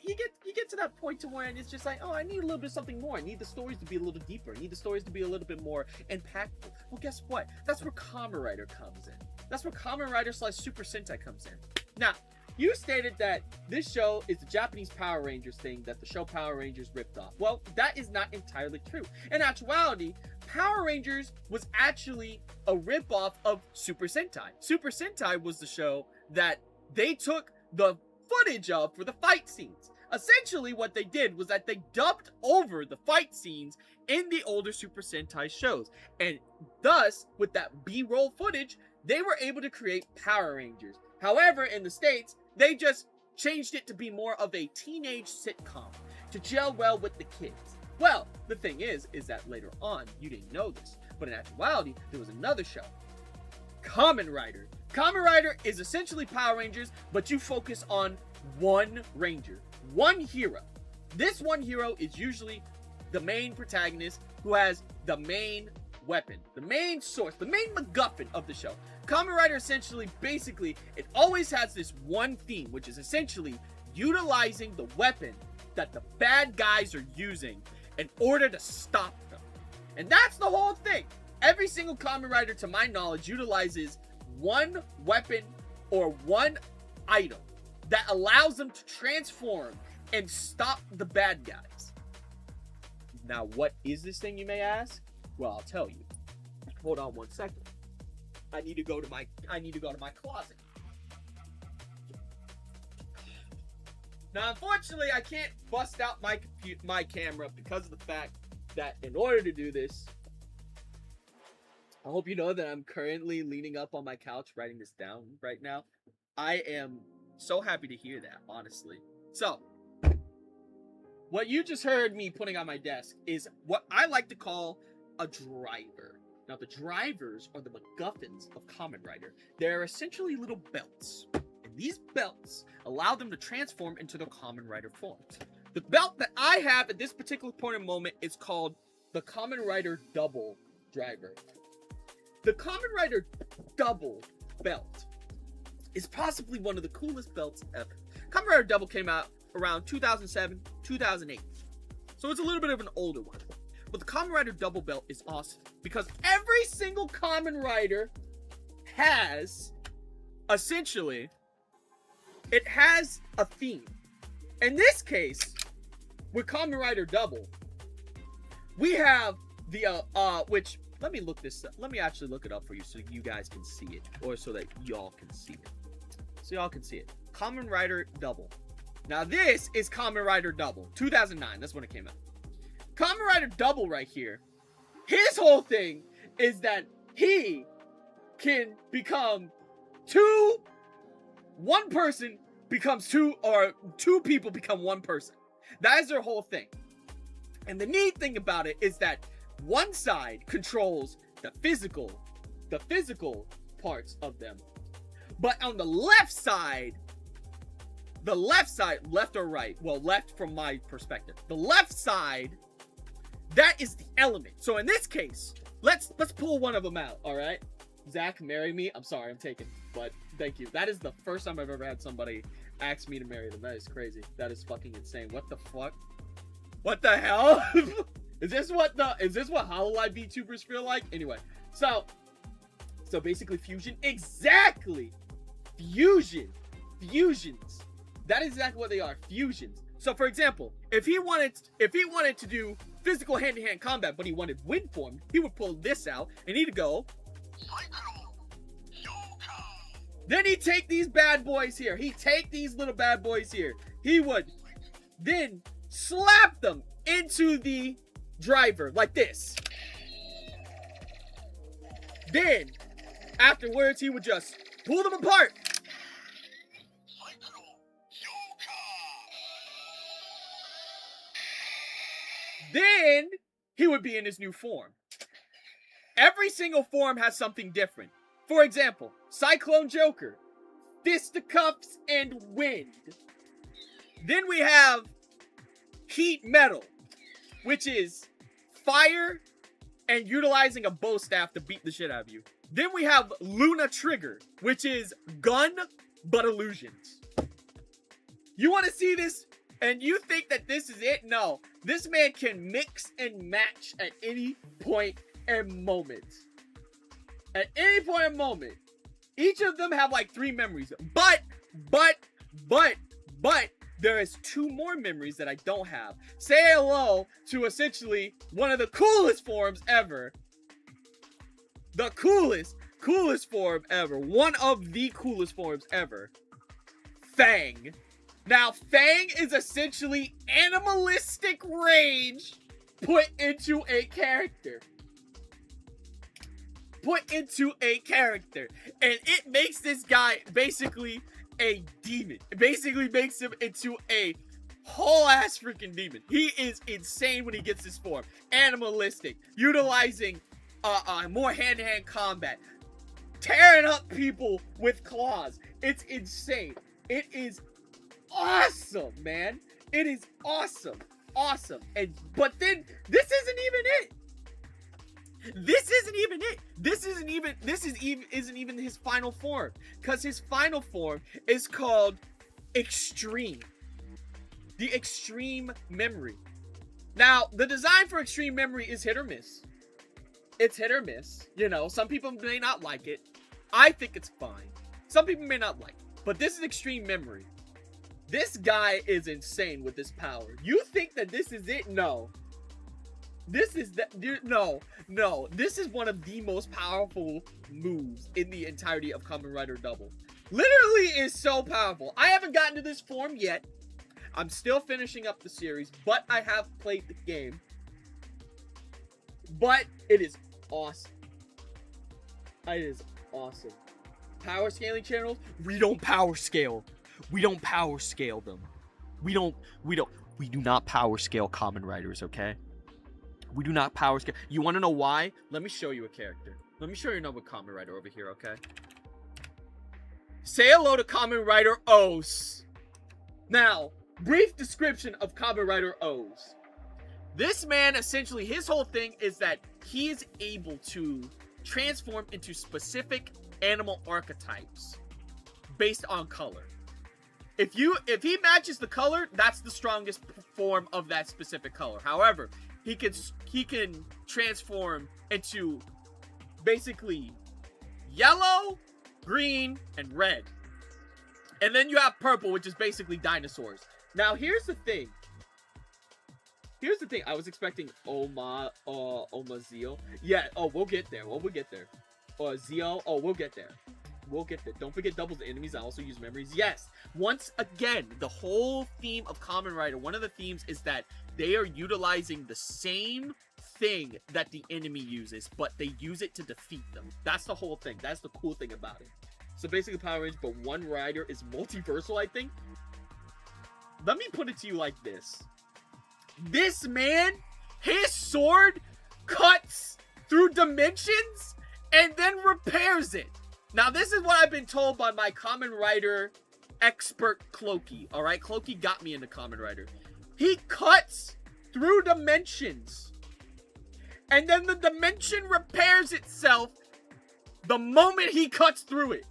get to that point to where it's just like, oh, I need a little bit of something more. I need the stories to be a little deeper. I need the stories to be a little bit more impactful. Well, guess what? That's where Kamen Rider comes in. That's where Kamen Rider / Super Sentai comes in. Now, you stated that this show is the Japanese Power Rangers thing that the show Power Rangers ripped off. Well, that is not entirely true. In actuality, Power Rangers was actually a ripoff of Super Sentai. Super Sentai was the show that they took the footage of for the fight scenes. Essentially, what they did was that they dubbed over the fight scenes in the older Super Sentai shows. And thus, with that B-roll footage, they were able to create Power Rangers. However, in the States, they just changed it to be more of a teenage sitcom to gel well with the kids. Well, the thing is that later on, you didn't know this, but in actuality, there was another show, Kamen Rider. Kamen Rider is essentially Power Rangers, but you focus on one ranger, one hero. This one hero is usually the main protagonist who has the main weapon, the main source, the main MacGuffin of the show. Kamen Rider essentially, basically, it always has this one theme, which is essentially utilizing the weapon that the bad guys are using in order to stop them. And that's the whole thing. Every single Kamen Rider, to my knowledge, utilizes one weapon or one item that allows them to transform and stop the bad guys. Now, what is this thing, you may ask? Well, I'll tell you. Hold on one second. I need to go to my closet. Now, unfortunately, I can't bust out my camera because of the fact that in order to do this, I hope you know that I'm currently leaning up on my couch writing this down right now. I am so happy to hear that, honestly. So, what you just heard me putting on my desk is what I like to call a driver. Now, the drivers are the MacGuffins of Kamen Rider. They're essentially little belts. And these belts allow them to transform into their Kamen Rider forms. The belt that I have at this particular point in moment is called the Kamen Rider Double Driver. The Kamen Rider Double belt is possibly one of the coolest belts ever. Kamen Rider Double came out around 2007, 2008. So it's a little bit of an older one. But the Kamen Rider Double belt is awesome because every single Kamen Rider has, essentially, it has a theme. In this case, with Kamen Rider Double, we have the, which, let me look this up. Let me actually look it up for you so you guys can see it, or so that y'all can see it. So y'all can see it. Kamen Rider Double. Now this is Kamen Rider Double, 2009. That's when it came out. Kamen Rider Double right here, his whole thing is that he can become one person becomes two, or two people become one person. That is their whole thing. And the neat thing about it is that one side controls the physical parts of them. But on the left side, left or right, well, left from my perspective, the left side, that is the element. So in this case, let's pull one of them out, all right? Zach, marry me. I'm sorry, I'm taken, but thank you. That is the first time I've ever had somebody ask me to marry them. That is crazy. That is fucking insane. What the fuck? What the hell? Is this what HoloLive VTubers feel like? Anyway, so basically fusion. Exactly. Fusions. That is exactly what they are. Fusions. So for example, if he wanted to do physical hand-to-hand combat, but he wanted wind form, he would pull this out and he'd go. Then he'd take these bad boys here. He'd take these little bad boys here. He would then slap them into the driver like this. Then, afterwards, he would just pull them apart. Then, he would be in his new form. Every single form has something different. For example, Cyclone Joker, Fisticuffs, and Wind. Then we have Heat Metal, which is fire and utilizing a bow staff to beat the shit out of you. Then we have Loona Trigger, which is gun but illusions. You want to see this and you think that this is it? No. This man can mix and match at any point and moment. At any point and moment. Each of them have like 3 memories. But there is 2 more memories that I don't have. Say hello to essentially one of the coolest forms ever. The coolest form ever. One of the coolest forms ever. Fang. Now, Fang is essentially animalistic rage put into a character. And it makes this guy basically a demon. It basically makes him into a whole ass freaking demon. He is insane when he gets his form. Animalistic, utilizing more hand-to-hand combat, tearing up people with claws. It's insane. It is awesome, man. It is awesome. But then this isn't even it. This isn't even his final form, because his final form is called Extreme. The Extreme Memory. Now, the design for Extreme Memory is hit or miss. It's hit or miss. You know, some people may not like it. I think it's fine. Some people may not like it. But this is Extreme Memory. This guy is insane with this power. You think that this is it? No. This is no. This is one of the most powerful moves in the entirety of Kamen Rider Double. Literally is so powerful. I haven't gotten to this form yet. I'm still finishing up the series, but I have played the game. But it is awesome. It is awesome. Power scaling channels, we don't power scale. We don't power scale them. We do not power scale Kamen Riders, okay? We do not power scale. You want to know why? Let me show you a character. Let me show you another Kamen Rider over here, okay? Say hello to Kamen Rider Os. Now, brief description of Kamen Rider Os. This man, essentially, his whole thing is that he is able to transform into specific animal archetypes based on color. If he matches the color, that's the strongest form of that specific color. However, he can transform into basically yellow, green, and red. And then you have purple, which is basically dinosaurs. Now, here's the thing. I was expecting Omazeo. Yeah, we'll get there. We'll get there. Zeo. We'll get there. Don't forget doubles enemies. I also use memories. Yes. Once again, the whole theme of Kamen Rider, one of the themes is that they are utilizing the same thing that the enemy uses, but they use it to defeat them. That's the whole thing. That's the cool thing about it. So basically Power Rangers, but one rider is multiversal, I think. Let me put it to you like this. This man, his sword cuts through dimensions and then repairs it. Now, this is what I've been told by my Kamen Rider expert, Cloaky. Alright, Cloaky got me into Kamen Rider. He cuts through dimensions. And then the dimension repairs itself the moment he cuts through it.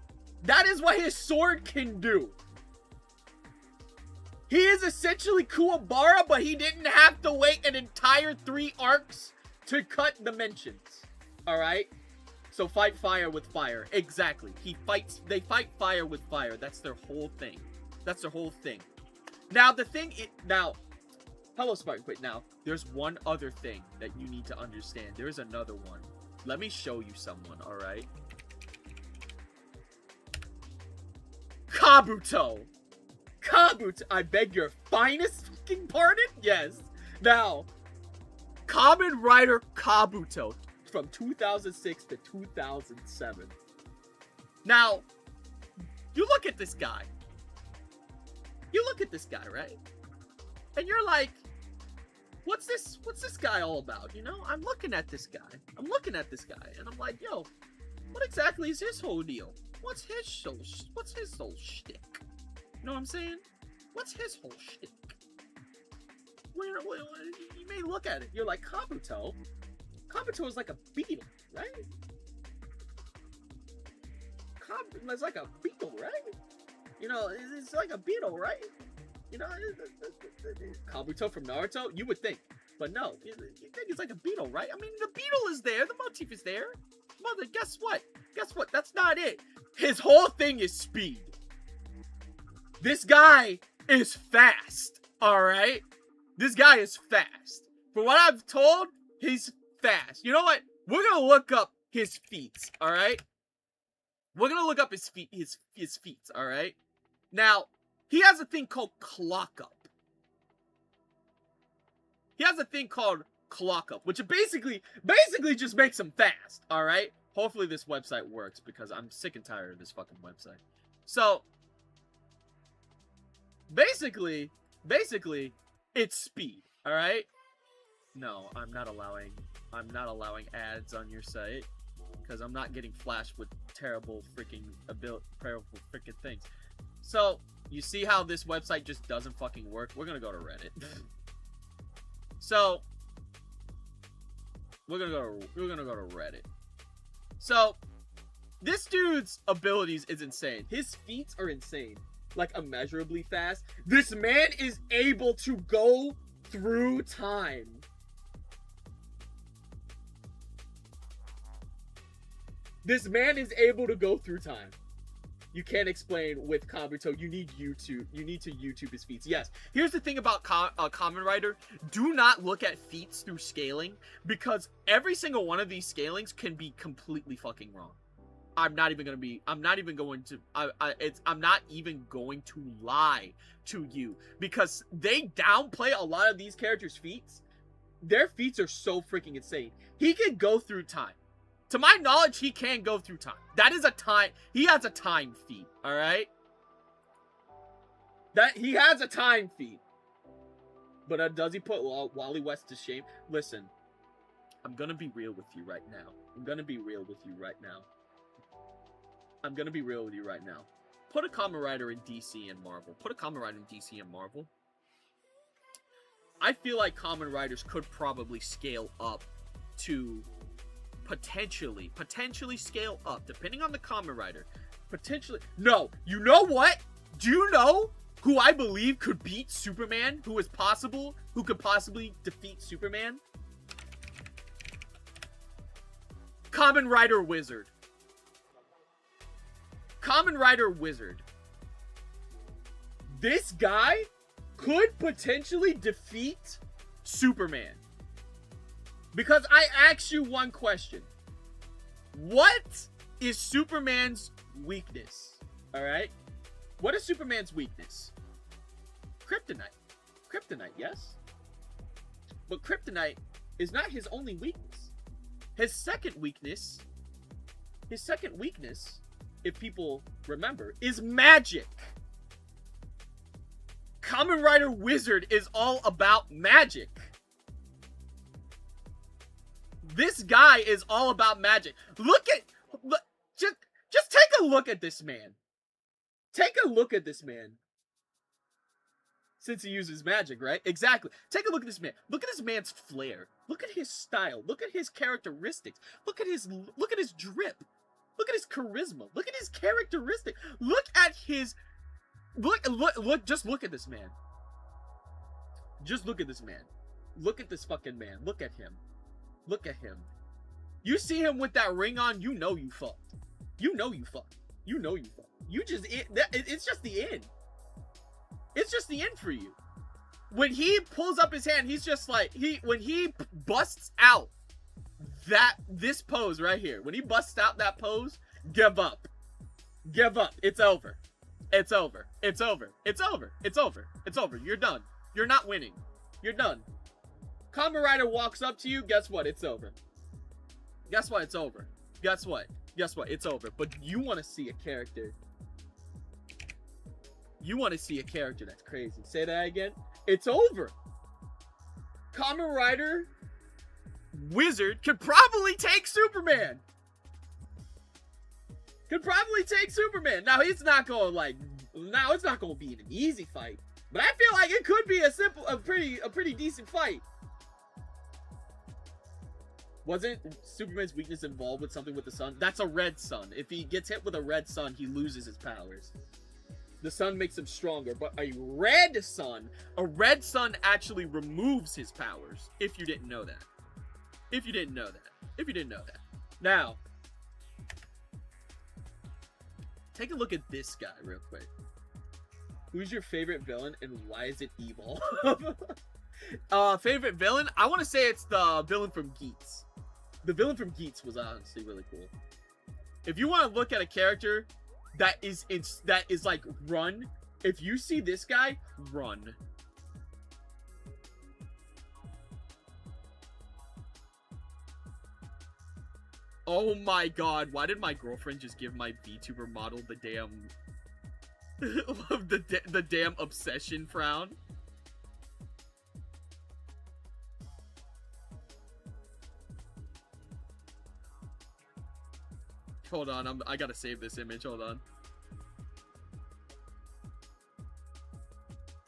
That is what his sword can do. He is essentially Kuwabara, but he didn't have to wait an entire 3 arcs to cut dimensions. Alright? So fight fire with fire. Exactly. They fight fire with fire. That's their whole thing. Now, hello, Spartan Quit. Now, there's one other thing that you need to understand. There's another one. Let me show you someone, alright? Kabuto! I beg your finest fucking pardon? Yes. Now, Kamen Rider Kabuto from 2006 to 2007. Now, you look at this guy. Right? And you're like, what's this guy all about? You know, I'm looking at this guy, and I'm like, yo, what exactly is his whole deal? What's his whole shtick? You know what I'm saying? What's his whole shtick? You may look at it, you're like, Kabuto is like a beetle, right? It's like a beetle, right? You know, it's like a beetle, right? You know, Kabuto from Naruto, you would think. But no, you think it's like a beetle, right? I mean, the beetle is there, the motif is there. Mother, guess what? That's not it. His whole thing is speed. This guy is fast, alright? This guy is fast. From what I've told, he's fast. You know what? We're gonna look up his feats, alright? We're gonna look up his feats, alright? Now, he has a thing called Clock Up. Which basically just makes him fast, alright? Hopefully this website works, because I'm sick and tired of this fucking website. So, Basically, it's speed, alright? No, I'm not allowing ads on your site. Because I'm not getting flashed with terrible freaking things. So, you see how this website just doesn't fucking work? We're gonna go to Reddit. So, we're gonna go to Reddit. So, this dude's abilities is insane. His feats are insane. Like, immeasurably fast. This man is able to go through time. This man is able to go through time. You can't explain with Kabuto. You need YouTube. You need to YouTube his feats. Yes. Here's the thing about Kamen Rider. Do not look at feats through scaling, because every single one of these scalings can be completely fucking wrong. I'm not even going to lie to you, because they downplay a lot of these characters' feats. Their feats are so freaking insane. He can go through time. To my knowledge, he can go through time. That is a time. He has a time feat. All right. That he has a time feat. But does he put Wally West to shame? Listen, I'm gonna be real with you right now. Put a Kamen Rider in DC and Marvel. I feel like Kamen Riders could probably scale up to potentially scale up, depending on the Kamen Rider. Potentially. No, you know what? Do you know who I believe could beat Superman? Who could possibly defeat Superman? Kamen Rider Wizard. This guy could potentially defeat Superman. Because I asked you one question. What is Superman's weakness? Alright? What is Superman's weakness? Kryptonite, yes? But kryptonite is not his only weakness. His second weakness, if people remember, is magic. Kamen Rider Wizard is all about magic. This guy is all about magic. Just take a look at this man. Since he uses magic, right? Exactly. Take a look at this man. Look at this man's flair. Look at his style. Look at his characteristics. Look at his drip. Look at his charisma. Look at his characteristic. Look at his just look at this man. Just look at this man. Look at this fucking man. Look at him. You see him with that ring on, you know you fucked. It's just the end. It's just the end for you. When he pulls up his hand, he's just like, when he busts out this pose right here, when he busts out that pose, give up. It's over. You're done. You're not winning. You're done. Kamen Rider walks up to you, guess what? It's over. Guess what? It's over. But you want to see a character. That's crazy. Say that again. It's over. Kamen Rider Wizard could probably take Superman. Now it's not going to be an easy fight. But I feel like it could be a pretty decent fight. Wasn't Superman's weakness involved with something with the sun? That's a red sun. If he gets hit with a red sun, he loses his powers. The sun makes him stronger, but a red sun actually removes his powers. If you didn't know that. Now, take a look at this guy real quick. Who's your favorite villain and why is it evil? Favorite villain? I want to say it's the villain from Geats. The villain from Geats was honestly really cool. If you want to look at a character that is like run, if you see this guy, run. Oh my god, why did my girlfriend just give my VTuber model the damn the damn obsession frown. Hold on, I gotta save this image. Hold on.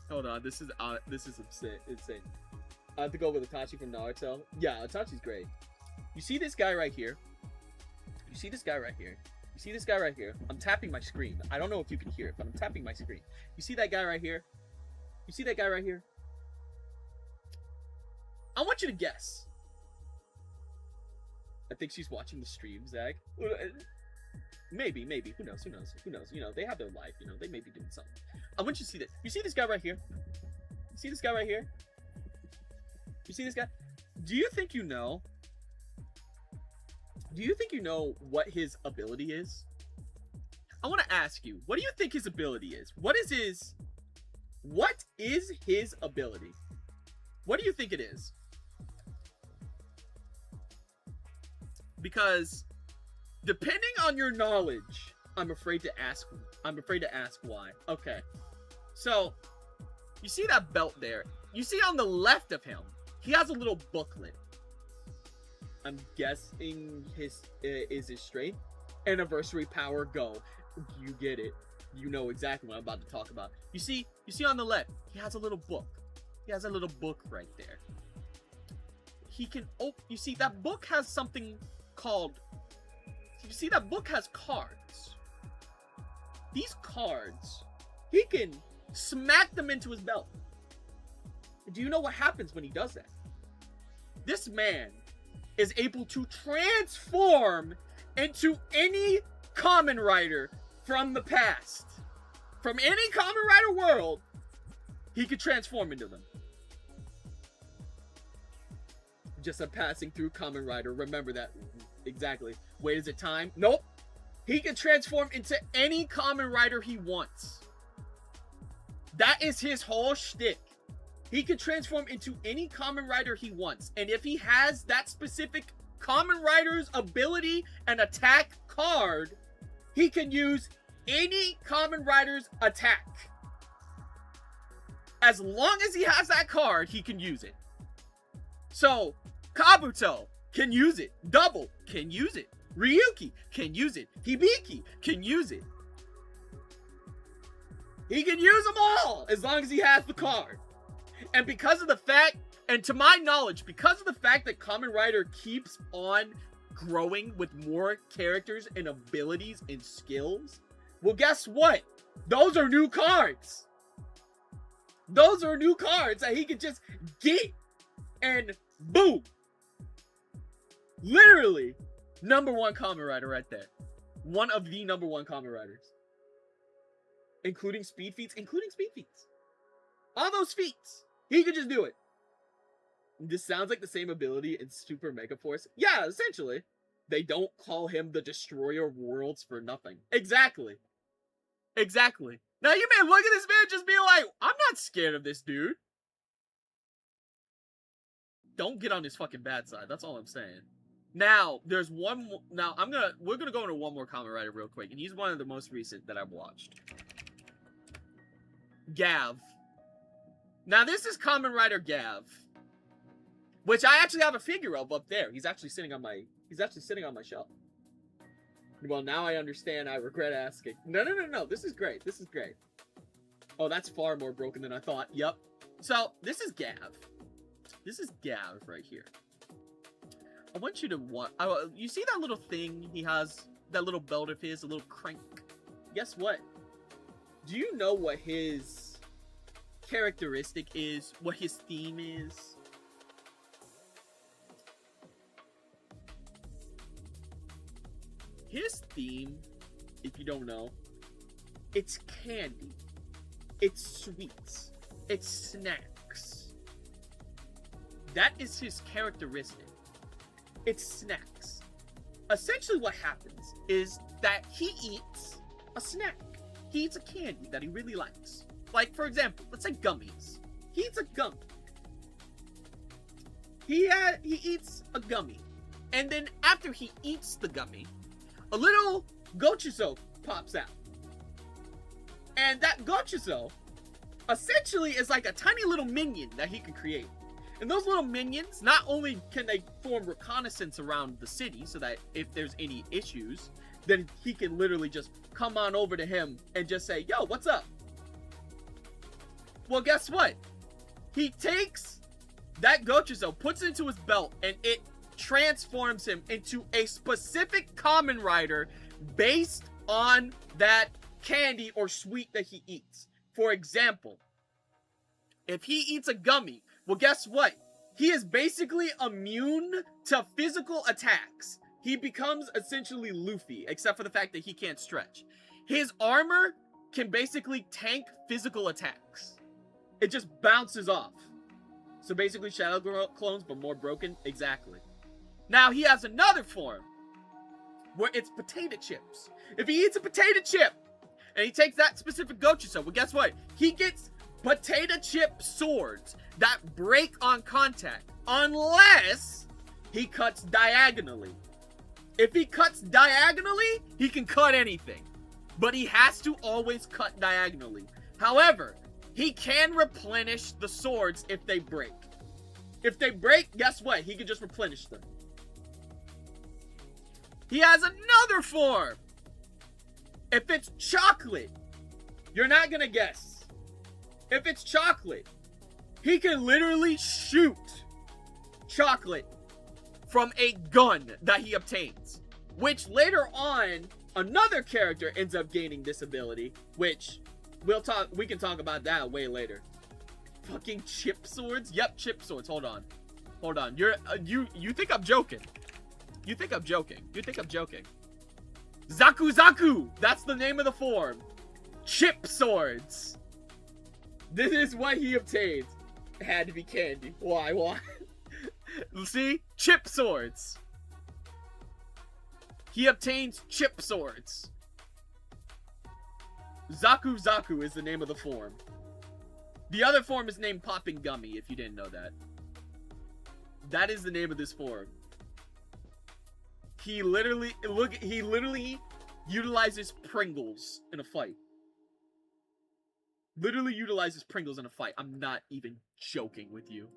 Hold on, this is insane. I have to go with Itachi from Naruto. Yeah, Itachi's great. You see this guy right here? You see this guy right here? You see this guy right here? I'm tapping my screen. I don't know if you can hear it, but I'm tapping my screen. You see that guy right here? You see that guy right here? I want you to guess. I think she's watching the stream, Zach. Maybe. Who knows? You know, they have their life. You know, they may be doing something. I want you to see this. You see this guy right here? You see this guy right here? You see this guy? Do you think you know? Do you think you know what his ability is? I want to ask you, what do you think his ability is? What is his ability? What do you think it is? Because depending on your knowledge, I'm afraid to ask why. Okay. So, you see that belt there? You see on the left of him, he has a little booklet. I'm guessing his strength. Anniversary power, go. You get it. You know exactly what I'm about to talk about. You see on the left, he has a little book. He has a little book right there. He can you see that book has something called, you see that book has cards. These cards, he can smack them into his belt. Do you know what happens when he does that? This man is able to transform into any Kamen Rider from the past. From any Kamen Rider world, he could transform into them. Just a passing through Kamen Rider. Remember that. Exactly. Wait, is it time? Nope. He can transform into any Kamen Rider he wants. That is his whole shtick. He can transform into any Kamen Rider he wants. And if he has that specific Kamen Rider's ability and attack card, he can use any Kamen Rider's attack. As long as he has that card, he can use it. So, Kabuto can use it. Double can use it. Ryuki can use it. Hibiki can use it. He can use them all as long as he has the card. And because of the fact, and to my knowledge, because of the fact that Kamen Rider keeps on growing with more characters and abilities and skills, well, guess what? Those are new cards. Those are new cards that he can just get and boom. Literally, #1 Kamen Rider right there. One of the #1 Kamen Riders. Including speed feats. All those feats. He could just do it. This sounds like the same ability in Super Mega Force. Yeah, essentially. They don't call him the Destroyer of Worlds for nothing. Exactly. Now you may look at this man just be like, I'm not scared of this dude. Don't get on his fucking bad side. That's all I'm saying. Now, there's one more. Now, we're gonna go into one more Kamen Rider real quick, and he's one of the most recent that I've watched. Gav. Now, this is Kamen Rider Gav, which I actually have a figure of up there. He's actually sitting on my shelf. Well, now I understand. I regret asking. No. This is great. Oh, that's far more broken than I thought. Yep. So, this is Gav. This is Gav right here. I want you to you see that little thing he has? That little belt of his, a little crank. Guess what? Do you know what his characteristic is? What his theme is? His theme, if you don't know, it's candy. It's sweets. It's snacks. That is his characteristic. It's snacks. Essentially what happens is that he eats a snack. He eats a candy that he really likes. Like, for example, let's say gummies. He eats a gummy. He eats a gummy. And then after he eats the gummy, a little gochuso pops out. And that Gochizo essentially is like a tiny little minion that he can create. And those little minions, not only can they form reconnaissance around the city so that if there's any issues, then he can literally just come on over to him and just say, yo, what's up? Well, guess what? He takes that Gochizo, puts it into his belt, and it transforms him into a specific Kamen Rider based on that candy or sweet that he eats. For example, if he eats a gummy, well, guess what? He is basically immune to physical attacks. He becomes essentially Luffy, except for the fact that he can't stretch. His armor can basically tank physical attacks. It just bounces off. So basically Shadow clones, but more broken. Exactly. Now he has another form where it's potato chips. If he eats a potato chip and he takes that specific Gochizo, well, guess what? He gets potato chip swords that break on contact unless he cuts diagonally. If he cuts diagonally, he can cut anything, but he has to always cut diagonally. However, he can replenish the swords if they break. If they break, guess what? He can just replenish them. He has another form. If it's chocolate, you're not gonna guess. If it's chocolate, he can literally shoot chocolate from a gun that he obtains. Which later on, another character ends up gaining this ability, which we can talk about that way later. Fucking chip swords? Yep, chip swords. Hold on. You think I'm joking. You think I'm joking. Zaku Zaku! That's the name of the form. Chip swords. This is what he obtains. It had to be candy. Why? See? Chip swords. He obtains chip swords. Zaku Zaku is the name of the form. The other form is named Popping Gummy, if you didn't know that. That is the name of this form. He literally utilizes Pringles in a fight. Literally utilizes Pringles in a fight. I'm not even joking with you.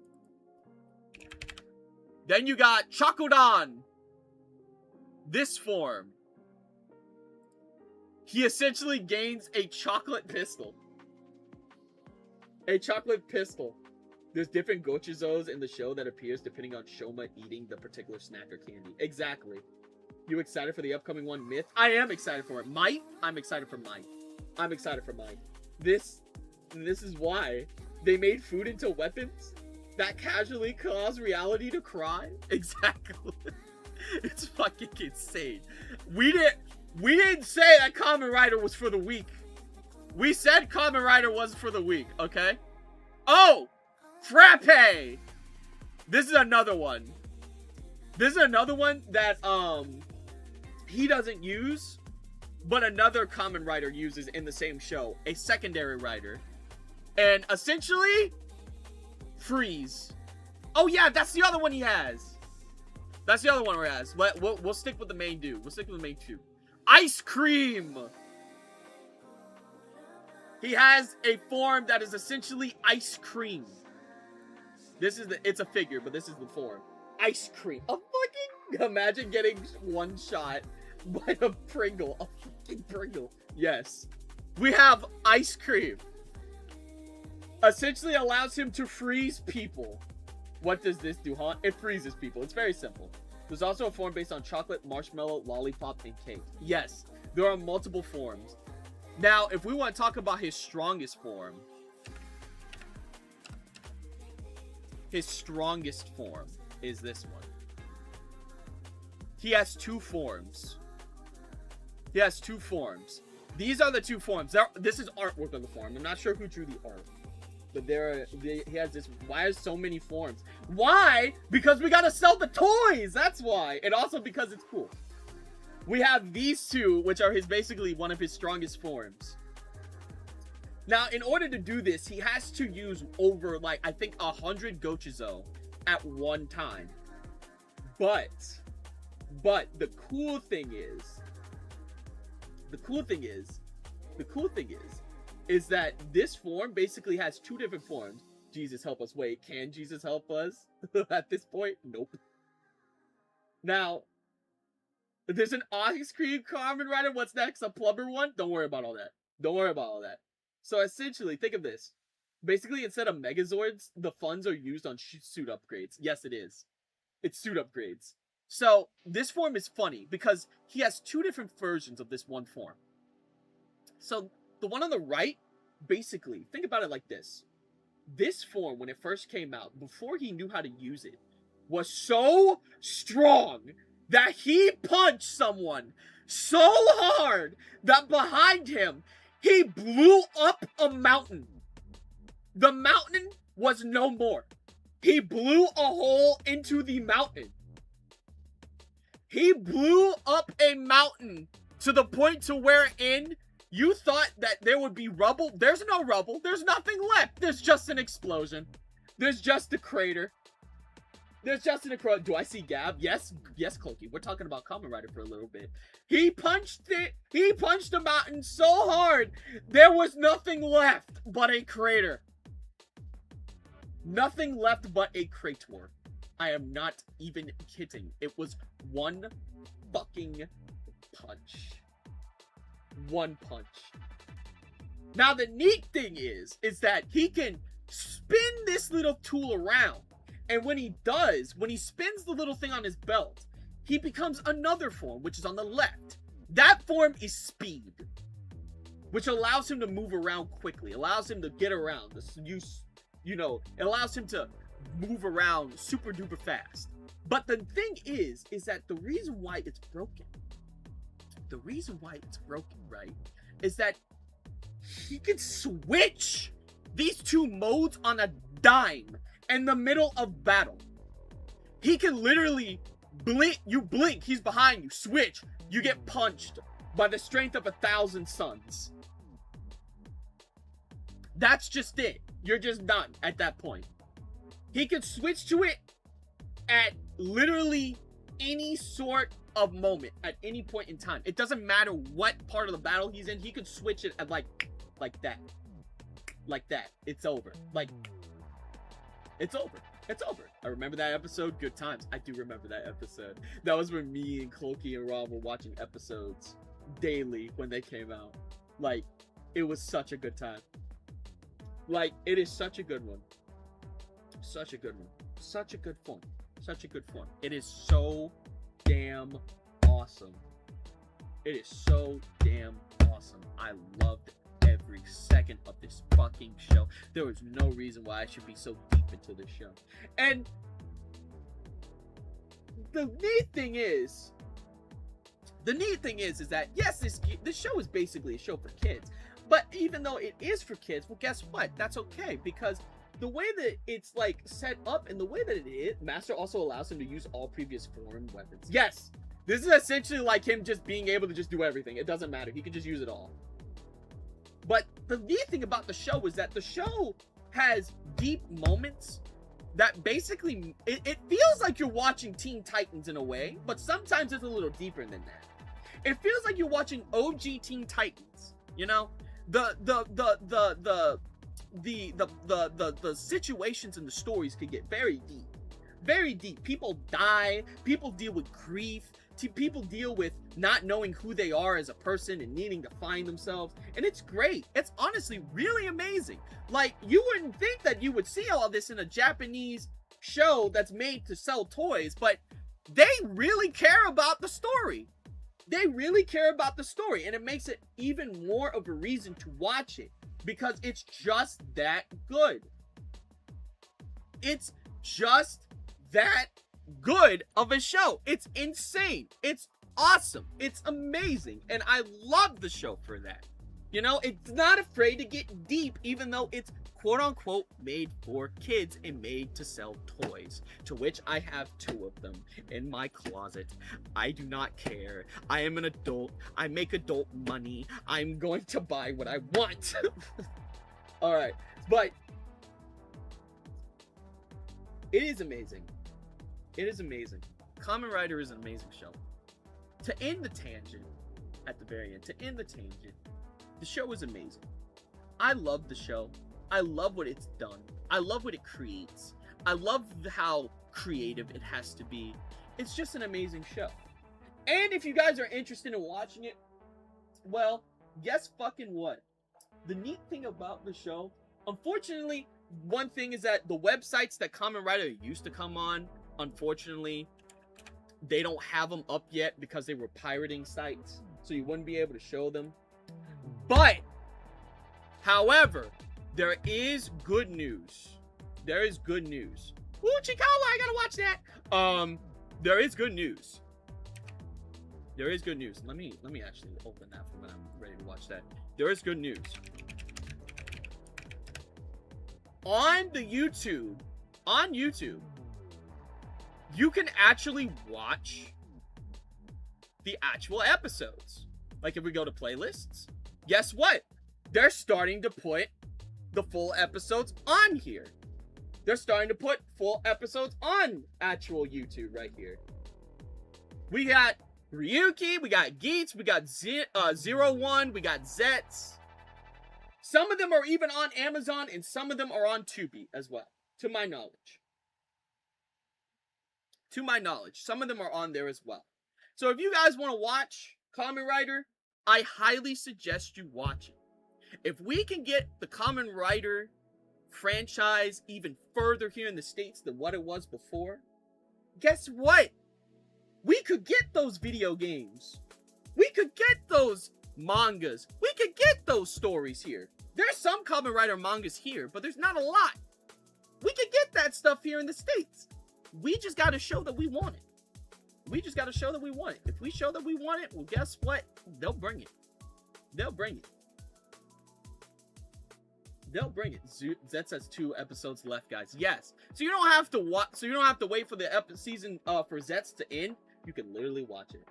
Then you got Chakodan. This form. He essentially gains a chocolate pistol. A chocolate pistol. There's different Gochizos in the show that appears depending on Shoma eating the particular snack or candy. Exactly. You excited for the upcoming one, Myth? I am excited for it. Might? I'm excited for Might. I'm excited for Might. This is why they made food into weapons that casually cause reality to cry. Exactly. It's fucking insane. We didn't say that Kamen Rider was for the weak. We said Kamen Rider was for the weak, okay? Oh! Frappe! This is another one. This is another one that, he doesn't use, but another Kamen Rider uses in the same show. A secondary rider. And essentially, freeze. Oh yeah, that's the other one he has. That's the other one he has. We'll stick with the main dude. We'll stick with the main two. Ice cream! He has a form that is essentially ice cream. It's a figure, but this is the form. Ice cream. A fucking, imagine getting one shot by a Pringle. A fucking Pringle. Yes. We have ice cream. Essentially allows him to freeze people. What does this do, huh? It freezes people. It's very simple. There's also a form based on chocolate, marshmallow, lollipop, and cake. Yes, there are multiple forms. Now, if we want to talk about his strongest form. His strongest form is this one. He has two forms. He has two forms. These are the two forms. This is artwork of the form. I'm not sure who drew the art. But he has this. Why is so many forms? Why? Because we gotta sell the toys. That's why. And also because it's cool. We have these two, which are basically one of his strongest forms. Now, in order to do this, he has to use over, like, I think 100 Gochizo at one time. But the cool thing is, is that this form basically has two different forms. Jesus help us. Wait, can Jesus help us? At this point, nope. Now, there's an ice cream Kamen Rider. What's next? A plumber one? Don't worry about all that. Don't worry about all that. So essentially, think of this. Basically, instead of Megazords, the funds are used on suit upgrades. Yes, it is. It's suit upgrades. So, this form is funny because he has two different versions of this one form. So, the one on the right, basically, think about it like this. This form, when it first came out, before he knew how to use it, was so strong that he punched someone so hard that behind him, he blew up a mountain. The mountain was no more. He blew a hole into the mountain. He blew up a mountain to the point to wherein you thought that there would be rubble. There's no rubble. There's nothing left. There's just an explosion. There's just a crater. There's just an crater. Do I see Gab? Yes. Yes, Cloaky. We're talking about Kamen Rider for a little bit. He punched it. He punched the mountain so hard, there was nothing left but a crater. Nothing left but a crater. I am not even kidding. It was one fucking punch. One punch. Now the neat thing is that he can spin this little tool around. And when he does, when he spins the little thing on his belt, he becomes another form, which is on the left. That form is speed, which allows him to move around quickly, allows him to get around, it allows him to move around super duper fast. But the thing is that the reason why it's broken, right, is that he can switch these two modes on a dime in the middle of battle. He can literally blink, you blink, he's behind you, switch, you get punched by the strength of 1,000 suns. That's just it. You're just done at that point. He can switch to it at literally any sort of moment, at any point in time. It doesn't matter what part of the battle he's in, he can switch it at like that. Like that. It's over. Like, it's over. It's over. I remember that episode. Good times. I do remember that episode. That was when me and Cloaky and Rob were watching episodes daily when they came out. Like, it was such a good time. Like, it is such a good one. Such a good one. Such a good form. Such a good form. It is so damn awesome. It is so damn awesome. I loved every second of this fucking show. There was no reason why I should be so deep into this show. And the neat thing is that yes, this show is basically a show for kids. But even though it is for kids, well, guess what? That's okay, because the way that it's like set up and the way that it is, Master also allows him to use all previous form weapons. Yes, this is essentially like him just being able to just do everything. It doesn't matter. He can just use it all. But the neat thing about the show is that the show has deep moments that basically, it feels like you're watching Teen Titans in a way, but sometimes it's a little deeper than that. It feels like you're watching OG Teen Titans, you know? The situations and the stories can get very deep. Very deep. People die, people deal with grief, people deal with not knowing who they are as a person and needing to find themselves, and it's great. It's honestly really amazing. Like, you wouldn't think that you would see all this in a Japanese show that's made to sell toys, but they really care about the story. They really care about the story, and it makes it even more of a reason to watch it, because it's just that good. It's just that good of a show. It's insane. It's awesome. It's amazing, and I love the show for that. You know, it's not afraid to get deep, even though it's quote-unquote made for kids and made to sell toys, to which I have 2 of them in my closet. I do not care. I am an adult. I make adult money. I'm going to buy what I want. Alright, but it is amazing. It is amazing. Kamen Rider is an amazing show. To end the tangent, at the very end, the show is amazing. I love the show. I love what it's done. I love what it creates. I love how creative it has to be. It's just an amazing show. And if you guys are interested in watching it, well, guess fucking what? The neat thing about the show, unfortunately, one thing is that the websites that Kamen Rider used to come on, unfortunately, they don't have them up yet because they were pirating sites, so you wouldn't be able to show them. But, however, there is good news. There is good news. Ooh, Chikawa, I gotta watch that. There is good news. There is good news. Let me actually open that for when I'm ready to watch that. There is good news. On YouTube, you can actually watch the actual episodes. Like if we go to playlists, guess what? They're starting to put the full episodes on here. They're starting to put full episodes on actual YouTube right here. We got Ryuki, we got Geets, we got 01, we got Zets. Some of them are even on Amazon, and some of them are on Tubi as well, to my knowledge. To my knowledge, some of them are on there as well. So if you guys want to watch Kamen Rider, I highly suggest you watch it. If we can get the Kamen Rider franchise even further here in the States than what it was before, guess what? We could get those video games. We could get those mangas. We could get those stories here. There's some Kamen Rider mangas here, but there's not a lot. We could get that stuff here in the States. We just got to show that we want it. We just got to show that we want it. If we show that we want it, well, guess what? They'll bring it. They'll bring it. They'll bring it. Zets has 2 episodes left, guys. Yes. So you don't have to watch. So you don't have to wait for the season for Zets to end. You can literally watch it.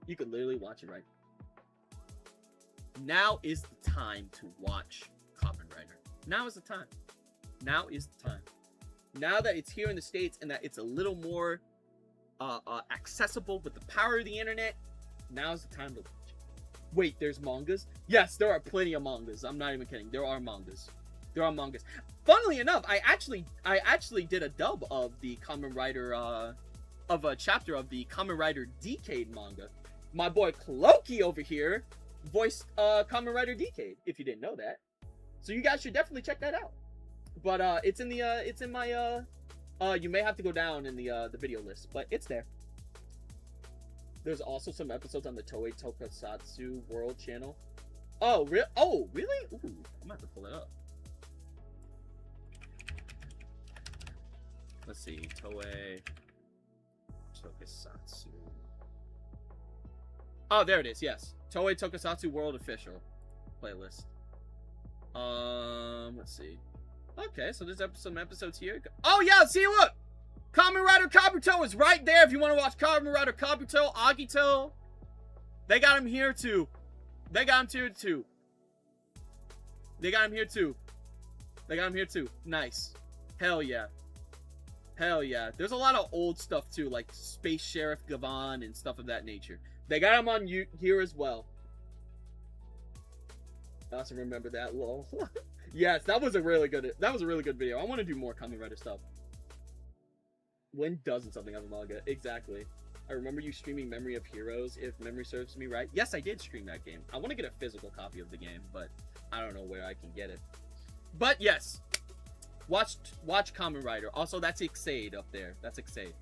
You can literally watch it right now. Is the time to watch Kamen Rider. Now is the time. Now is the time. Now that it's here in the States and that it's a little more accessible with the power of the internet, now's the time to watch it. Wait, there's mangas? Yes, there are plenty of mangas. I'm not even kidding. There are mangas. There are mangas. Funnily enough, I actually did a dub of the Kamen Rider of a chapter of the Kamen Rider Decade manga. My boy Cloaky over here voiced Kamen Rider Decade, if you didn't know that. So you guys should definitely check that out. But it's in my you may have to go down in the video list, but it's there. There's also some episodes on the Toei Tokusatsu World channel. Oh, really? Oh, really? Ooh, I'm gonna have to pull it up. Let's see, Toei Tokusatsu. Oh, there it is. Yes, Toei Tokusatsu World official playlist. Let's see. Okay, so there's some episodes here. Oh yeah, see, look, Kamen Rider Kabuto is right there. If you want to watch Kamen Rider Kabuto, Agito, they got him here too. They got him here too. They got him here too. They got him here too. Nice. Hell yeah. Hell yeah. There's a lot of old stuff too, like Space Sheriff Gavan and stuff of that nature. They got him on here as well. I also remember that. Lol. Yes, that was a really good video. I want to do more Kamen Rider stuff. When doesn't something have a manga? Exactly. I remember you streaming Memory of Heroes, if memory serves me right. Yes, I did stream that game. I want to get a physical copy of the game, but I don't know where I can get it. But yes, watch Kamen Rider. Also, that's Ixade up there. That's Ixade.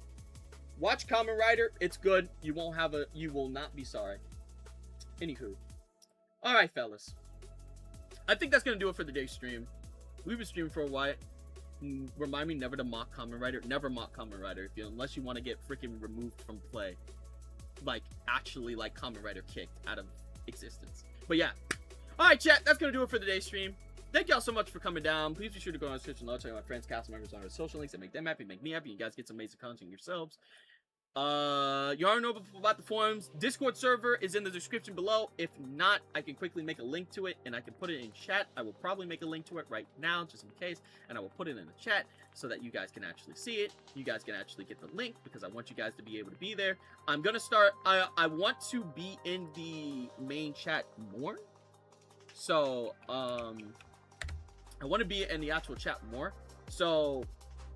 Watch Kamen Rider. It's good. You will not be sorry. Anywho. Alright, fellas. I think that's gonna do it for the day stream. We've been streaming for a while. Remind me never to mock Kamen Rider. Never mock Kamen Rider unless you want to get freaking removed from play. Like, actually, like, Kamen Rider kicked out of existence. But yeah. Alright, chat. That's gonna do it for the day stream. Thank y'all so much for coming down. Please be sure to go on the description below. Check out my friends, cast members on our social links that make them happy, make me happy. You guys get some amazing content yourselves. You already know about the forums. Discord server is in the description below. If not, I can quickly make a link to it and I can put it in chat. I will probably make a link to it right now just in case, and I will put it in the chat so that you guys can actually see it. You guys can actually get the link because I want you guys to be able to be there. I'm gonna start. I want to be in the main chat more. So, I want to be in the actual chat more. So,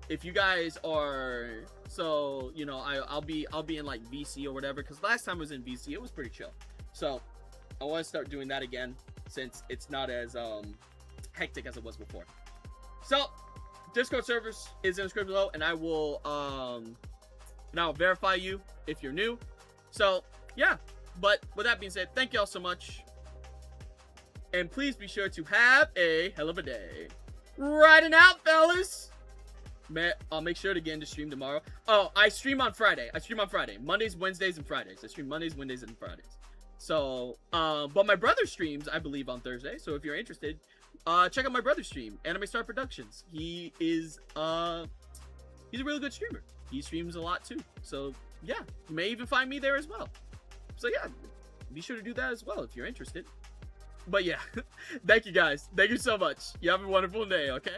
if you guys are, so, you know, I'll be in like VC or whatever, because last time I was in VC, it was pretty chill. So, I want to start doing that again, since it's not as hectic as it was before. So, Discord servers is in the description below, and I will verify you if you're new. So, yeah. But with that being said, thank y'all so much. And please be sure to have a hell of a day. Riding out, fellas. Man, I'll make sure to get into stream tomorrow. Oh, I stream on Friday. Mondays, Wednesdays, and Fridays. I stream Mondays, Wednesdays, and Fridays. So, but my brother streams, I believe, on Thursday. So if you're interested, check out my brother's stream, AnimeStar Productions. He is, he's a really good streamer. He streams a lot too. So yeah, you may even find me there as well. So yeah, be sure to do that as well if you're interested. But yeah, thank you guys. Thank you so much. You have a wonderful day, okay?